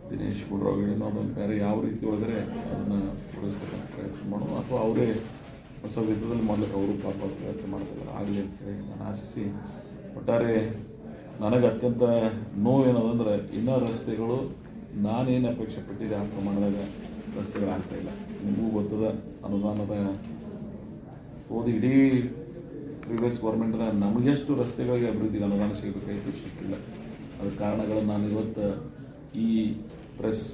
ದಿನೇಶ್ ಗುಡ್ರಾವ್ ಏನೋ ಅದನ್ನು ಬೇರೆ ಯಾವ ರೀತಿ ಒಳಗಡೆ ಅದನ್ನು ತೊಡಗಿಸ್ತಕ್ಕಂಥ ಪ್ರಯತ್ನ ಮಾಡೋದು, ಅಥವಾ ಅವರೇ ಹೊಸ ವಿಧದಲ್ಲಿ ಮಾಡ್ಲಿಕ್ಕೆ ಅವರು ಪಾಪ ಪ್ರಯತ್ನ ಮಾಡ್ತಿದ್ದಾರೆ, ಆಗಲಿ ಅಂತೇಳಿ ನಾನು ಆಶಿಸಿ. ಒಟ್ಟಾರೆ ನನಗೆ ಅತ್ಯಂತ ನೋವು ಏನದಂದ್ರೆ ಇನ್ನೂ ರಸ್ತೆಗಳು ನಾನೇನು ಅಪೇಕ್ಷೆ ಪಟ್ಟಿದ್ದೆ ಆ ಪ್ರಮಾಣದಾಗ ರಸ್ತೆಗಳಾಗ್ತಾಯಿಲ್ಲ. ನಿಮಗೂ ಗೊತ್ತದ ಅನುದಾನದ ಹೋದ ಇಡೀ ಪ್ರೀವಿಯಸ್ ಗೌರ್ಮೆಂಟ್ದ ನಮಗೆಷ್ಟು ರಸ್ತೆಗಳಿಗೆ ಅಭಿವೃದ್ಧಿಗೆ ಅನುದಾನ ಸಿಗಬೇಕಾಯಿತು, ಸಿಕ್ಕಿಲ್ಲ. ಅದ್ರ ಕಾರಣಗಳನ್ನು ನಾನು ಇವತ್ತು ಈ ಪ್ರೆಸ್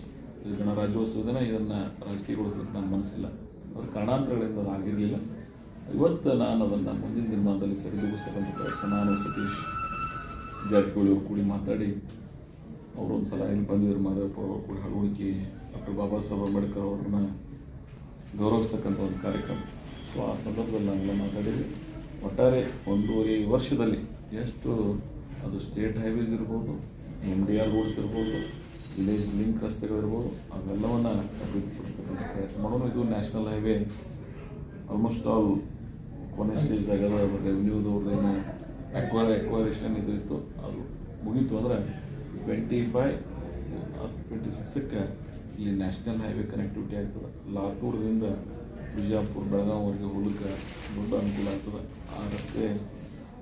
ಗಣರಾಜ್ಯೋತ್ಸವ ದಿನ ಇದನ್ನು ರಾಜಕೀಯಗೊಳಿಸಲಿಕ್ಕೆ ನನ್ನ ಮನಸ್ಸಿಲ್ಲ, ಅದ್ರ ಕಾರಣಾಂತರಗಳಿಂದ ಅದು ಆಗಿರಲಿಲ್ಲ. ಇವತ್ತು ನಾನು ಅದನ್ನು ಮುಂದಿನ ದಿನಮಾನದಲ್ಲಿ ಸರಿದೂಗಿಸ್ತಕ್ಕಂಥ ಪ್ರಯತ್ನ ನಾನು ಸತೀಶ್ ಜಾರಕಿಹೊಳಿ ಅವರು ಕೂಡಿ ಮಾತಾಡಿ, ಅವರು ಒಂದು ಸಲ ಇಲ್ಲಿ ಬಂದಿದ್ರು, ಮಾದೇವಪ್ಪ ಅವರು ಕೂಡ ಹಳವಳಿಕೆ ಡಾಕ್ಟರ್ ಬಾಬಾ ಸಾಹೇಬ್ ಅಂಬೇಡ್ಕರ್ ಅವ್ರನ್ನ ಗೌರವಿಸ್ತಕ್ಕಂಥ ಒಂದು ಕಾರ್ಯಕ್ರಮ. ಸೊ ಆ ಸಂದರ್ಭದಲ್ಲಿ ನಾವೆಲ್ಲ ಮಾತಾಡಿದ್ವಿ. ಒಟ್ಟಾರೆ 1.5 ವರ್ಷದಲ್ಲಿ ಎಷ್ಟು ಅದು ಸ್ಟೇಟ್ ಹೈವೇಸ್ ಇರ್ಬೋದು, MDR ರೋಡ್ಸ್ ಇರ್ಬೋದು, ವಿಲೇಜ್ ಲಿಂಕ್ ರಸ್ತೆಗಳಿರ್ಬೋದು, ಅವೆಲ್ಲವನ್ನು ಅಭಿವೃದ್ಧಿಪಡಿಸ್ತಕ್ಕಂಥ ಪ್ರಯತ್ನ ಮಾಡೋಣ. ಇದು ನ್ಯಾಷನಲ್ ಹೈವೇ ಆಲ್ಮೋಸ್ಟ್ ಆಲ್ ಕೊನೆ ಸ್ಟೇಜ್ದಾಗ ರೆವಿನ್ಯೂದವ್ರದ್ದೇನು ಎಕ್ವೈರೇಷನ್ ಇದು ಇತ್ತು, ಅದು ಮುಗೀತು ಅಂದರೆ 25-26ಕ್ಕೆ ಇಲ್ಲಿ ನ್ಯಾಷನಲ್ ಹೈವೇ ಕನೆಕ್ಟಿವಿಟಿ ಆಗ್ತದೆ. ಲಾತೂರದಿಂದ ಬಿಜಾಪುರ ಬೆಳಗಾವಿವರೆಗೆ ಹೋಗಲಿಕ್ಕೆ ದೊಡ್ಡ ಅನುಕೂಲ ಆಗ್ತದೆ ಆ ರಸ್ತೆ.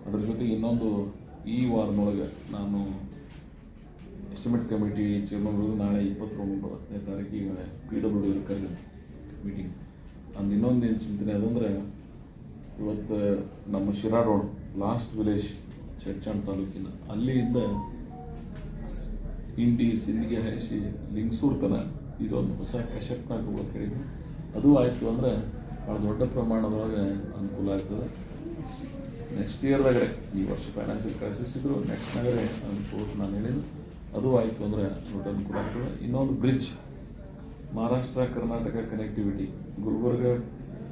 ಅದ್ರ ಜೊತೆಗೆ ಇನ್ನೊಂದು ಈ ವಾರದೊಳಗೆ ನಾನು ಎಸ್ಟಿಮೇಟ್ ಕಮಿಟಿ ಚೇರ್ಮನ್ಗಳು ನಾಳೆ 29ನೇ ತಾರೀಕಿಗೆ PWD ಕರೆದು ಮೀಟಿಂಗ್. ಅಂದು ಇನ್ನೊಂದೇನು ಚಿಂತನೆ ಅದಂದರೆ, ಇವತ್ತು ನಮ್ಮ ಶಿರಾ ರೋಡ್ ಲಾಸ್ಟ್ ವಿಲೇಜ್ ಚಡ್ಚಾಣ್ ತಾಲೂಕಿನ ಅಲ್ಲಿಂದ ಇಂಡಿ ಸಿಂಧಿಗೆ ಹಾಯಿಸಿ ಲಿಂಗಸೂರು ತನಕ ಇದೊಂದು ಹೊಸ ಕಶಕ್ನ ತಗೊಳಕ್ಕೆ ಹೇಳಿದ್ವಿ. ಅದು ಆಯಿತು ಅಂದರೆ ಭಾಳ ದೊಡ್ಡ ಪ್ರಮಾಣದೊಳಗೆ ಅನುಕೂಲ ಆಗ್ತದೆ. ನೆಕ್ಸ್ಟ್ ಇಯರ್ದಾಗರೆ, ಈ ವರ್ಷ ಫೈನಾನ್ಷಿಯಲ್ ಕ್ರೈಸಿಸ್ ಇದ್ರು, ನೆಕ್ಸ್ಟ್ನಾಗರೆ ಅನುಕೂಲ ನಾನು ಹೇಳಿದ್ದು, ಅದು ಆಯಿತು ಅಂದರೆ ದೊಡ್ಡ ಅನುಕೂಲ ಆಗ್ತದೆ. ಇನ್ನೊಂದು ಬ್ರಿಡ್ಜ್ ಮಹಾರಾಷ್ಟ್ರ ಕರ್ನಾಟಕ ಕನೆಕ್ಟಿವಿಟಿ, ಗುಲ್ಬರ್ಗ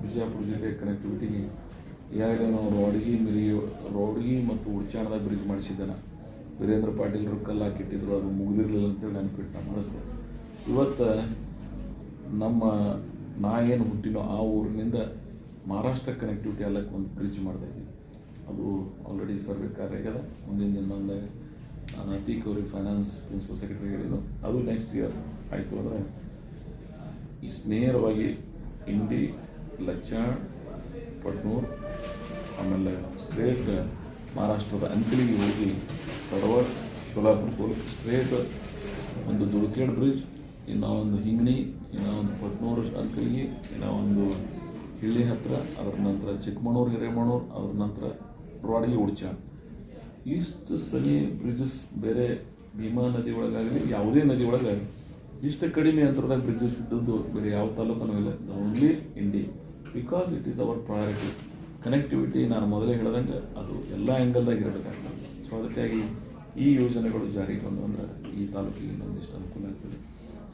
ಬಿಜಾಪುರ ಜಿಲ್ಲೆ ಕನೆಕ್ಟಿವಿಟಿಗೆ ಈಗಾಗಲೇ ನಾವು ರೋಡ್ಗಿ ಮತ್ತು ಉಡ್ಚಾಣದ ಬ್ರಿಡ್ಜ್ ಮಾಡಿಸಿದ್ದಾನೆ. ವೀರೇಂದ್ರ ಪಾಟೀಲ್ರು ಕಲ್ಲು ಹಾಕಿಟ್ಟಿದ್ರು, ಅದು ಮುಗಿದಿರಲಿಲ್ಲ ಅಂತೇಳಿ ನೆನಪಿಟ್ಟು ನಾನು ಮಾಡಿಸ್ದೆ. ಇವತ್ತು ನಾ ಏನು ಹುಟ್ಟಿನೋ ಆ ಊರಿನಿಂದ ಮಹಾರಾಷ್ಟ್ರ ಕನೆಕ್ಟಿವಿಟಿ ಅಲ್ಲಕ್ಕೆ ಒಂದು ಬ್ರಿಡ್ಜ್ ಮಾಡ್ತಾಯಿದ್ದೀವಿ. ಅದು ಆಲ್ರೆಡಿ ಸರ್ವೆ ಕಾರ್ಯ ಆಗ್ಯದ. ಮುಂದಿನ ದಿನದಾಗ ನಾನು ಅತೀಕ್ ಅವ್ರಿಗೆ ಫೈನಾನ್ಸ್ ಪ್ರಿನ್ಸಿಪಲ್ ಸೆಕ್ರೆಟರಿ ಹೇಳಿದ್ದು, ಅದು ನೆಕ್ಸ್ಟ್ ಇಯರ್ ಆಯಿತು ಅಂದರೆ ಈ ನೇರವಾಗಿ ಇಂಡಿ, ಲಚ್ಚಾಣ್, ಪಟ್ನೂರು, ಆಮೇಲೆ ಸ್ಟ್ರೇಟ್ ಮಹಾರಾಷ್ಟ್ರದ ಅಂಕಲಿಗೆ ಹೋಗಿ ತಡವಾಡ, ಶೋಲಾಪುರ ಹೋಗಿ ಸ್ಟ್ರೇಟ್ ಒಂದು ದುಡುಕೇಡ್ ಬ್ರಿಡ್ಜ್, ಇನ್ನೂ ಒಂದು ಹಿಂಗಣಿ, ಇನ್ನೂ ಒಂದು ಪಟ್ನೂರು ಅಂಕಲಿಗೆ, ಇನ್ನೂ ಒಂದು ಹಿಳ್ಳಿ ಹತ್ತಿರ, ಅದರ ನಂತರ ಚಿಕ್ಕಮಗಳೂರು ಹಿರೇಮಗಳೂರು, ಅದರ ನಂತರ ರೋಡಿಗೆ ಉಡ್ಚಾಣ. ಇಷ್ಟು ಸನಿ ಬ್ರಿಡ್ಜಸ್ ಬೇರೆ ಭೀಮಾ ನದಿ ಒಳಗಾಗಲಿ ಯಾವುದೇ ನದಿ ಒಳಗಾಗಲಿ ಇಷ್ಟು ಕಡಿಮೆ ಅಂತರದಾಗ ಬ್ರಿಡ್ಜಸ್ ಇದ್ದದ್ದು ಬೇರೆ ಯಾವ ತಾಲೂಕನೂ ಇಲ್ಲ. Only Indi, because it is our priority. Connectivity ನಾನು ಮೊದಲೇ ಹೇಳ್ದಂಗೆ ಅದು ಎಲ್ಲ ಆ್ಯಂಗಲ್ದಾಗ ಇರಬೇಕಾಗ್ತದೆ. ಸೊ ಅದಕ್ಕಾಗಿ ಈ ಯೋಜನೆಗಳು ಜಾರಿಗೆ ಬಂದು ಅಂದ್ರೆ ಈ ತಾಲೂಕಿಗೆ ಇನ್ನೊಂದಿಷ್ಟು ಅನುಕೂಲ ಆಗ್ತದೆ.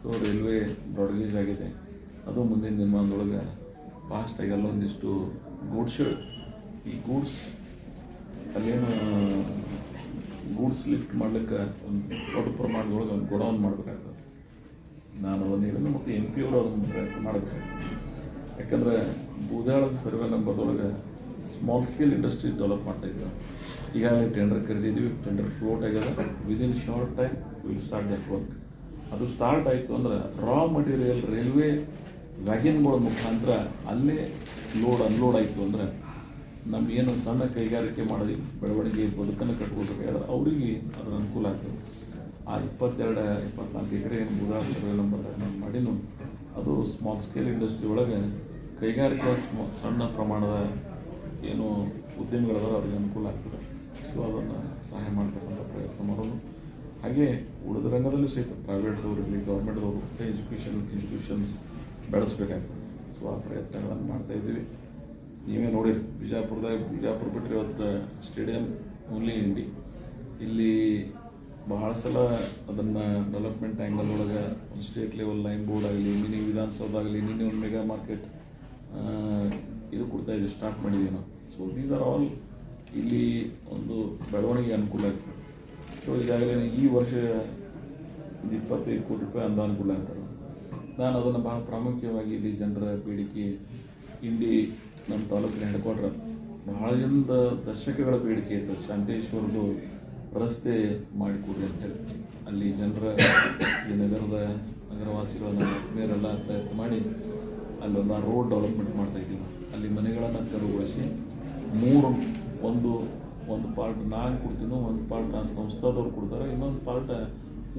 ಸೊ ರೈಲ್ವೆ ಬ್ರಾಡ್ಗೇಜ್ ಆಗಿದೆ, ಅದು ಮುಂದಿನ ದಿನಮಾನದೊಳಗೆ ಫಾಸ್ಟಾಗಿ ಅಲ್ಲೊಂದಿಷ್ಟು ಗೂಡ್ಸ್, ಈ ಗೂಡ್ಸ್ ಅಲ್ಲೇನು ಗೂಡ್ಸ್ ಲಿಫ್ಟ್ ಮಾಡ್ಲಿಕ್ಕೆ ಒಂದು ದೊಡ್ಡ ಪ್ರಮಾಣದೊಳಗೆ ಒಂದು ಗೋಡೌನ್ ಮಾಡಬೇಕಾಗ್ತದೆ. ನಾನು ಅದನ್ನು ಹೇಳಿದ್ರೆ ಮತ್ತು MP ಅವರು ಅದನ್ನು ಪ್ರಯತ್ನ ಮಾಡಬೇಕಾಗ್ತದೆ. ಯಾಕಂದರೆ ಬೂದಾಳದ ಸರ್ವೆ ನಂಬರ್ದೊಳಗೆ ಸ್ಮಾಲ್ ಸ್ಕೇಲ್ ಇಂಡಸ್ಟ್ರೀಸ್ ಡೆವಲಪ್ ಮಾಡ್ತಾ ಇದ್ದಾರೆ. ಈಗಾಗಲೇ ಟೆಂಡರ್ ಕರೆದಿದ್ದೀವಿ, ಟೆಂಡರ್ ಫ್ಲೋಟ್ ಆಗ್ಯದ. Within short time will start that work. ಅದು ಸ್ಟಾರ್ಟ್ ಆಯಿತು ಅಂದ್ರೆ ರಾ ಮಟೀರಿಯಲ್ ರೈಲ್ವೆ ವ್ಯಾಗನ್ಗಳ ಮುಖಾಂತರ ಅಲ್ಲೇ ಲೋಡ್ ಅನ್ಲೋಡ್ ಆಯಿತು ಅಂದರೆ ನಮಗೇನು ಸಣ್ಣ ಕೈಗಾರಿಕೆ ಮಾಡಿ ಬೆಳವಣಿಗೆ ಬದುಕನ್ನು ಕಟ್ಕೋಬೇಕಾದ್ರೆ ಅವರಿಗೆ ಅದರ ಅನುಕೂಲ ಆಗ್ತದೆ. ಆ 22-24 ಎಕರೆ ಏನು ಬೂದಾಳ ಸರ್ವೆ ನಂಬರ್ ನಾನು ಮಾಡಿನೂ ಅದು ಸ್ಮಾಲ್ ಸ್ಕೇಲ್ ಇಂಡಸ್ಟ್ರಿ ಒಳಗೆ ಕೈಗಾರಿಕಾ ಸಣ್ಣ ಪ್ರಮಾಣದ ಏನು ಉದ್ಯಮಿಗಳದಾರ ಅವ್ರಿಗೆ ಅನುಕೂಲ ಆಗ್ತದೆ. ಸೊ ಅದನ್ನು ಸಹಾಯ ಮಾಡ್ತಕ್ಕಂಥ ಪ್ರಯತ್ನ ಮಾಡೋದು. ಹಾಗೆ ಉಳಿದ ರಂಗದಲ್ಲೂ ಸಹಿತ ಪ್ರೈವೇಟ್ದವ್ರಿಗೆ ಗೌರ್ಮೆಂಟ್ದವರು ಎಜುಕೇಷನ್ ಇನ್ಸ್ಟಿಟ್ಯೂಷನ್ಸ್ ಬೆಳೆಸ್ಬೇಕಾಗ್ತದೆ. ಸೊ ಆ ಪ್ರಯತ್ನಗಳನ್ನು ಮಾಡ್ತಾಯಿದ್ದೀವಿ. ನೀವೇ ನೋಡಿರಿ, ಬಿಜಾಪುರ ಬಿಟ್ಟರೆ ಇವತ್ತು ಸ್ಟೇಡಿಯಂ ಓನ್ಲಿ ಇಂಡಿ. ಇಲ್ಲಿ ಬಹಳ ಸಲ ಅದನ್ನು ಡೆವಲಪ್ಮೆಂಟ್ ಆ್ಯಂಗಲ್ ಒಳಗೆ ಒಂದು ಸ್ಟೇಟ್ ಲೆವೆಲ್ ಲೈನ್ ಬೋರ್ಡ್ ಆಗಲಿ, ಮಿನಿ ವಿಧಾನಸೌಧ ಆಗಲಿ, ನಿನ್ನೆ ಒಂದು ಮೆಗಾ ಮಾರ್ಕೆಟ್ ಇದು ಕೊಡ್ತಾಯಿದ್ದೀವಿ, ಸ್ಟಾರ್ಟ್ ಮಾಡಿದ್ದೀವಿ ನಾವು. ಸೊ ದೀಸ್ ಆರ್ ಆಲ್ ಇಲ್ಲಿ ಒಂದು ಬೆಳವಣಿಗೆ ಅನುಕೂಲ ಆಗ್ತದೆ. ಸೊ ಈಗಾಗಲೇ ಈ ವರ್ಷ 25 ಕೋಟಿ ರೂಪಾಯಿ ಅನುಕೂಲ ಆಗ್ತಾರೆ. ನಾನು ಅದನ್ನು ಭಾಳ ಪ್ರಾಮುಖ್ಯವಾಗಿ ಇಲ್ಲಿ ಜನರ ಬೇಡಿಕೆ, ಇಂಡಿ ನಮ್ಮ ತಾಲೂಕಿನ ಹೆಡ್ಕ್ವಾರ್ಟರ್ ಬಹಳ ಜನದ ದಶಕಗಳ ಬೇಡಿಕೆ ಇತ್ತು, ಶಾಂತೇಶ್ವರದು ರಸ್ತೆ ಮಾಡಿಕೊಡ್ರಿ ಅಂತೇಳಿ. ಅಲ್ಲಿ ಜನರ ಈ ನಗರವಾಸಿಗಳನ್ನ ಮೇರೆಲ್ಲ ಪ್ರಯತ್ನ ಮಾಡಿ ಅಲ್ಲೊಂದು ರೋಡ್ ಡೆವಲಪ್ಮೆಂಟ್ ಮಾಡ್ತಾಯಿದ್ದೀವಿ. ಅಲ್ಲಿ ಮನೆಗಳನ್ನು ತೆರವುಗೊಳಿಸಿ ಒಂದು ಪಾರ್ಟ್ ನಾನು ಕೊಡ್ತೀನಿ, ಒಂದು ಪಾರ್ಟ್ ಆ ಸಂಸ್ಥಾದವ್ರು ಕೊಡ್ತಾರೆ, ಇನ್ನೊಂದು ಪಾರ್ಟ್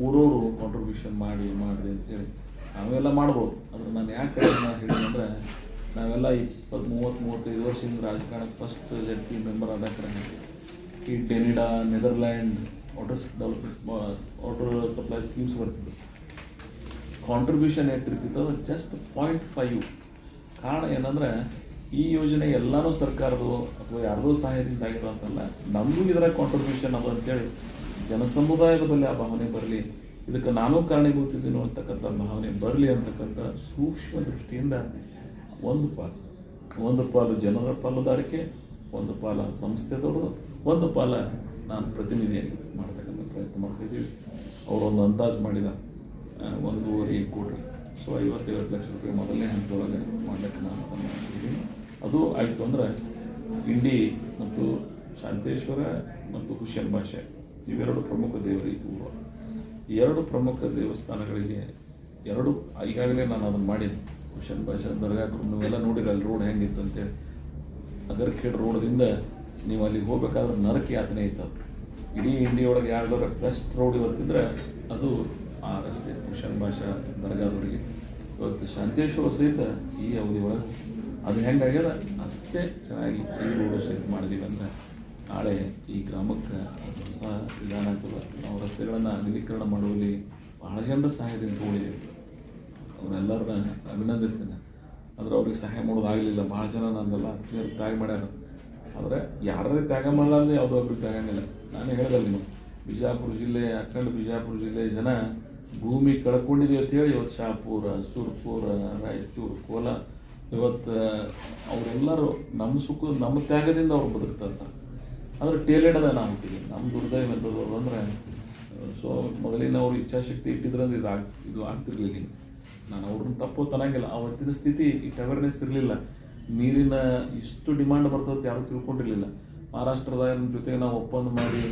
ಊರವರು ಕಾಂಟ್ರಿಬ್ಯೂಷನ್ ಮಾಡಿದೆ ಅಂತೇಳಿ ನಾವೆಲ್ಲ ಮಾಡ್ಬೋದು. ಆದರೆ ನಾನು ಯಾಕೆ ಹೇಳಿದಂದ್ರೆ ನಾವೆಲ್ಲ 20-30-35 ವರ್ಷದಿಂದ ರಾಜಕಾರಣಕ್ಕೆ ಫಸ್ಟ್ ZP ಮೆಂಬರ್ ಆದ ಕಡೆ ಈ Danida Netherland water supply schemes ಬರ್ತಿದ್ದು ಕಾಂಟ್ರಿಬ್ಯೂಷನ್ ಎಷ್ಟಿರ್ತಿತ್ತು ಅದು ಜಸ್ಟ್ 0.5. ಕಾರಣ ಏನಂದರೆ ಈ ಯೋಜನೆ ಎಲ್ಲನೂ ಸರ್ಕಾರದ್ದು ಅಥವಾ ಯಾರ್ದೋ ಸಹಾಯದಿಂದ ಆಗಿರೋ ಅಂತಲ್ಲ, ನಮಗೂ ಇದರ ಕಾಂಟ್ರಿಬ್ಯೂಷನ್ ಅದು ಅಂತೇಳಿ ಜನಸಮುದಾಯದ ಬಳಿ ಆ ಭಾವನೆ ಬರಲಿ, ಇದಕ್ಕೆ ನಾನು ಕಾರಣೀಭೂತಿದ್ದೀನಿ ಅಂತಕ್ಕಂಥ ಭಾವನೆ ಬರಲಿ ಅಂತಕ್ಕಂಥ ಸೂಕ್ಷ್ಮ ದೃಷ್ಟಿಯಿಂದ ಒಂದು ಪಾಲು ಜನರ ಪಾಲುದಾರಿಕೆ, ಒಂದು ಪಾಲ ಸಂಸ್ಥೆದವರು, ಒಂದು ಪಾಲ ನಾನು ಪ್ರತಿನಿಧಿಯಾಗಿ ಮಾಡ್ತಕ್ಕಂಥ ಪ್ರಯತ್ನ ಮಾಡ್ತಾಯಿದ್ದೀವಿ. ಅವರೊಂದು ಅಂದಾಜು ಮಾಡಿದ 1.5 ಕೋಟಿ, ಸೊ 50 ಲಕ್ಷ ರೂಪಾಯಿ ಮೊದಲನೇ ಹಂತದೊಳಗೆ ಮಾಡಲಿಕ್ಕೆ ನಾನು ಅದನ್ನು ಮಾಡ್ತಿದ್ದೀನಿ. ಅದು ಆಯಿತು ಅಂದರೆ ಇಂಡಿ ಮತ್ತು ಶಾಂತೇಶ್ವರ ಮತ್ತು ಹುಷೇನ್ ಭಾಷೆ ಇವೆರಡು ಪ್ರಮುಖ ದೇವರು ಈ ಊರು. ಈ 2 ಪ್ರಮುಖ ದೇವಸ್ಥಾನಗಳಿಗೆ ಈಗಾಗಲೇ ನಾನು ಅದನ್ನು ಮಾಡಿದ್ದೆ. ಹುಷೇನ್ ಭಾಷೆ ದರ್ಗಾಕ್ಕೆ ನೀವೆಲ್ಲ ನೋಡಿರಿ ಅಲ್ಲಿ ರೋಡ್ ಹೆಂಗಿತ್ತು ಅಂತೇಳಿ. ಅಗರ್ಖೇಡ್ ರೋಡ್ದಿಂದ ನೀವು ಅಲ್ಲಿಗೆ ಹೋಗ್ಬೇಕಾದ್ರೆ ನರಕ ಯಾತನೆ ಇತ್ತು. ಇಡೀ ಇಂಡಿಯೊಳಗೆ ಯಾವ್ದಾರ ಬೆಸ್ಟ್ ರೋಡ್ ಬರ್ತಿದ್ರೆ ಅದು ಆ ರಸ್ತೆ ಹುಷೇನ್ ಭಾಷಾ ದರ್ಗಾದವರಿಗೆ. ಇವತ್ತು ಶಾಂತೇಶ್ವರ ಸಹಿತ ಈ ಅವಧಿ ಒಳಗೆ ಅದು ಹೆಂಗಾಗ್ಯದ ಅಷ್ಟೇ ಚೆನ್ನಾಗಿ ಈ ರೋಡು ಸಹಿತ ಮಾಡಿದ್ದೀವಿ ಅಂದರೆ ನಾಳೆ ಈ ಗ್ರಾಮಕ್ಕೆ ಒಂದು ಹೊಸ ವಿಧಾನ ಆಗ್ತದೆ. ನಾವು ರಸ್ತೆಗಳನ್ನು ಅಗಲೀಕರಣ ಮಾಡುವಲ್ಲಿ ಬಹಳ ಜನರ ಸಹಾಯದಿಂದ ತಗೊಂಡಿದ್ದೀವಿ. ಅವರೆಲ್ಲರನ್ನ ಅಭಿನಂದಿಸ್ತೇನೆ. ಆದರೆ ಅವ್ರಿಗೆ ಸಹಾಯ ಮಾಡೋದಾಗಲಿಲ್ಲ. ಭಾಳ ಜನ ನಂದೆಲ್ಲ ತ್ಯಾಗ ಮಾಡ್ಯಾರ. ಆದರೆ ಯಾರೇ ತ್ಯಾಗ ಮಾಡಲಾರ್ದು ಯಾವುದೋ ಒಬ್ರಿಗೆ ತ್ಯಾಗಂಗಿಲ್ಲ. ನಾನು ಹೇಳ್ದಲ್ಲ, ನೀವು ಬಿಜಾಪುರ ಜಿಲ್ಲೆ, ಅಖಂಡ ಬಿಜಾಪುರ ಜಿಲ್ಲೆ ಜನ ಭೂಮಿ ಕಳ್ಕೊಂಡಿದ್ದೀವಿ ಅಂತ ಹೇಳಿ ಇವತ್ತು ಶಾಪುರ, ಸುರ್ಪುರ, ರಾಯಚೂರು, ಕೋಲಾರ ಇವತ್ತು ಅವರೆಲ್ಲರೂ ನಮ್ಮ ತ್ಯಾಗದಿಂದ ಅವ್ರು ಬದುಕ್ತಾ ಇರ್ತಾರೆ. ಆದರೆ ಟೇಲೆಂಟ್ ಅದ ನಾವು ಹುಟ್ಟಿದ್ವಿ. ನಮ್ಮ ದುರ್ದೈವ ಎಂಥದ್ದು ಅಂದರೆ ಸೊ ಮೊದಲಿನ ಅವ್ರು ಇಚ್ಛಾಶಕ್ತಿ ಇಟ್ಟಿದ್ರಂದ್ರೆ ಇದು ಆಗ್ತಿರ್ಲಿಲ್ಲ. ನಾನು ಅವ್ರನ್ನ ತಪ್ಪು ತನಂಗಿಲ್ಲ. ಅವತ್ತಿನ ಸ್ಥಿತಿ ಇಷ್ಟು ಅವೇರ್ನೆಸ್ ಇರಲಿಲ್ಲ. ನೀರಿನ ಇಷ್ಟು ಡಿಮಾಂಡ್ ಬರ್ತದೆ ಯಾರು ತಿಳ್ಕೊಂಡಿರಲಿಲ್ಲ. ಮಹಾರಾಷ್ಟ್ರದ ಜೊತೆಗೆ ನಾವು ಒಪ್ಪಂದ ಮಾಡಿ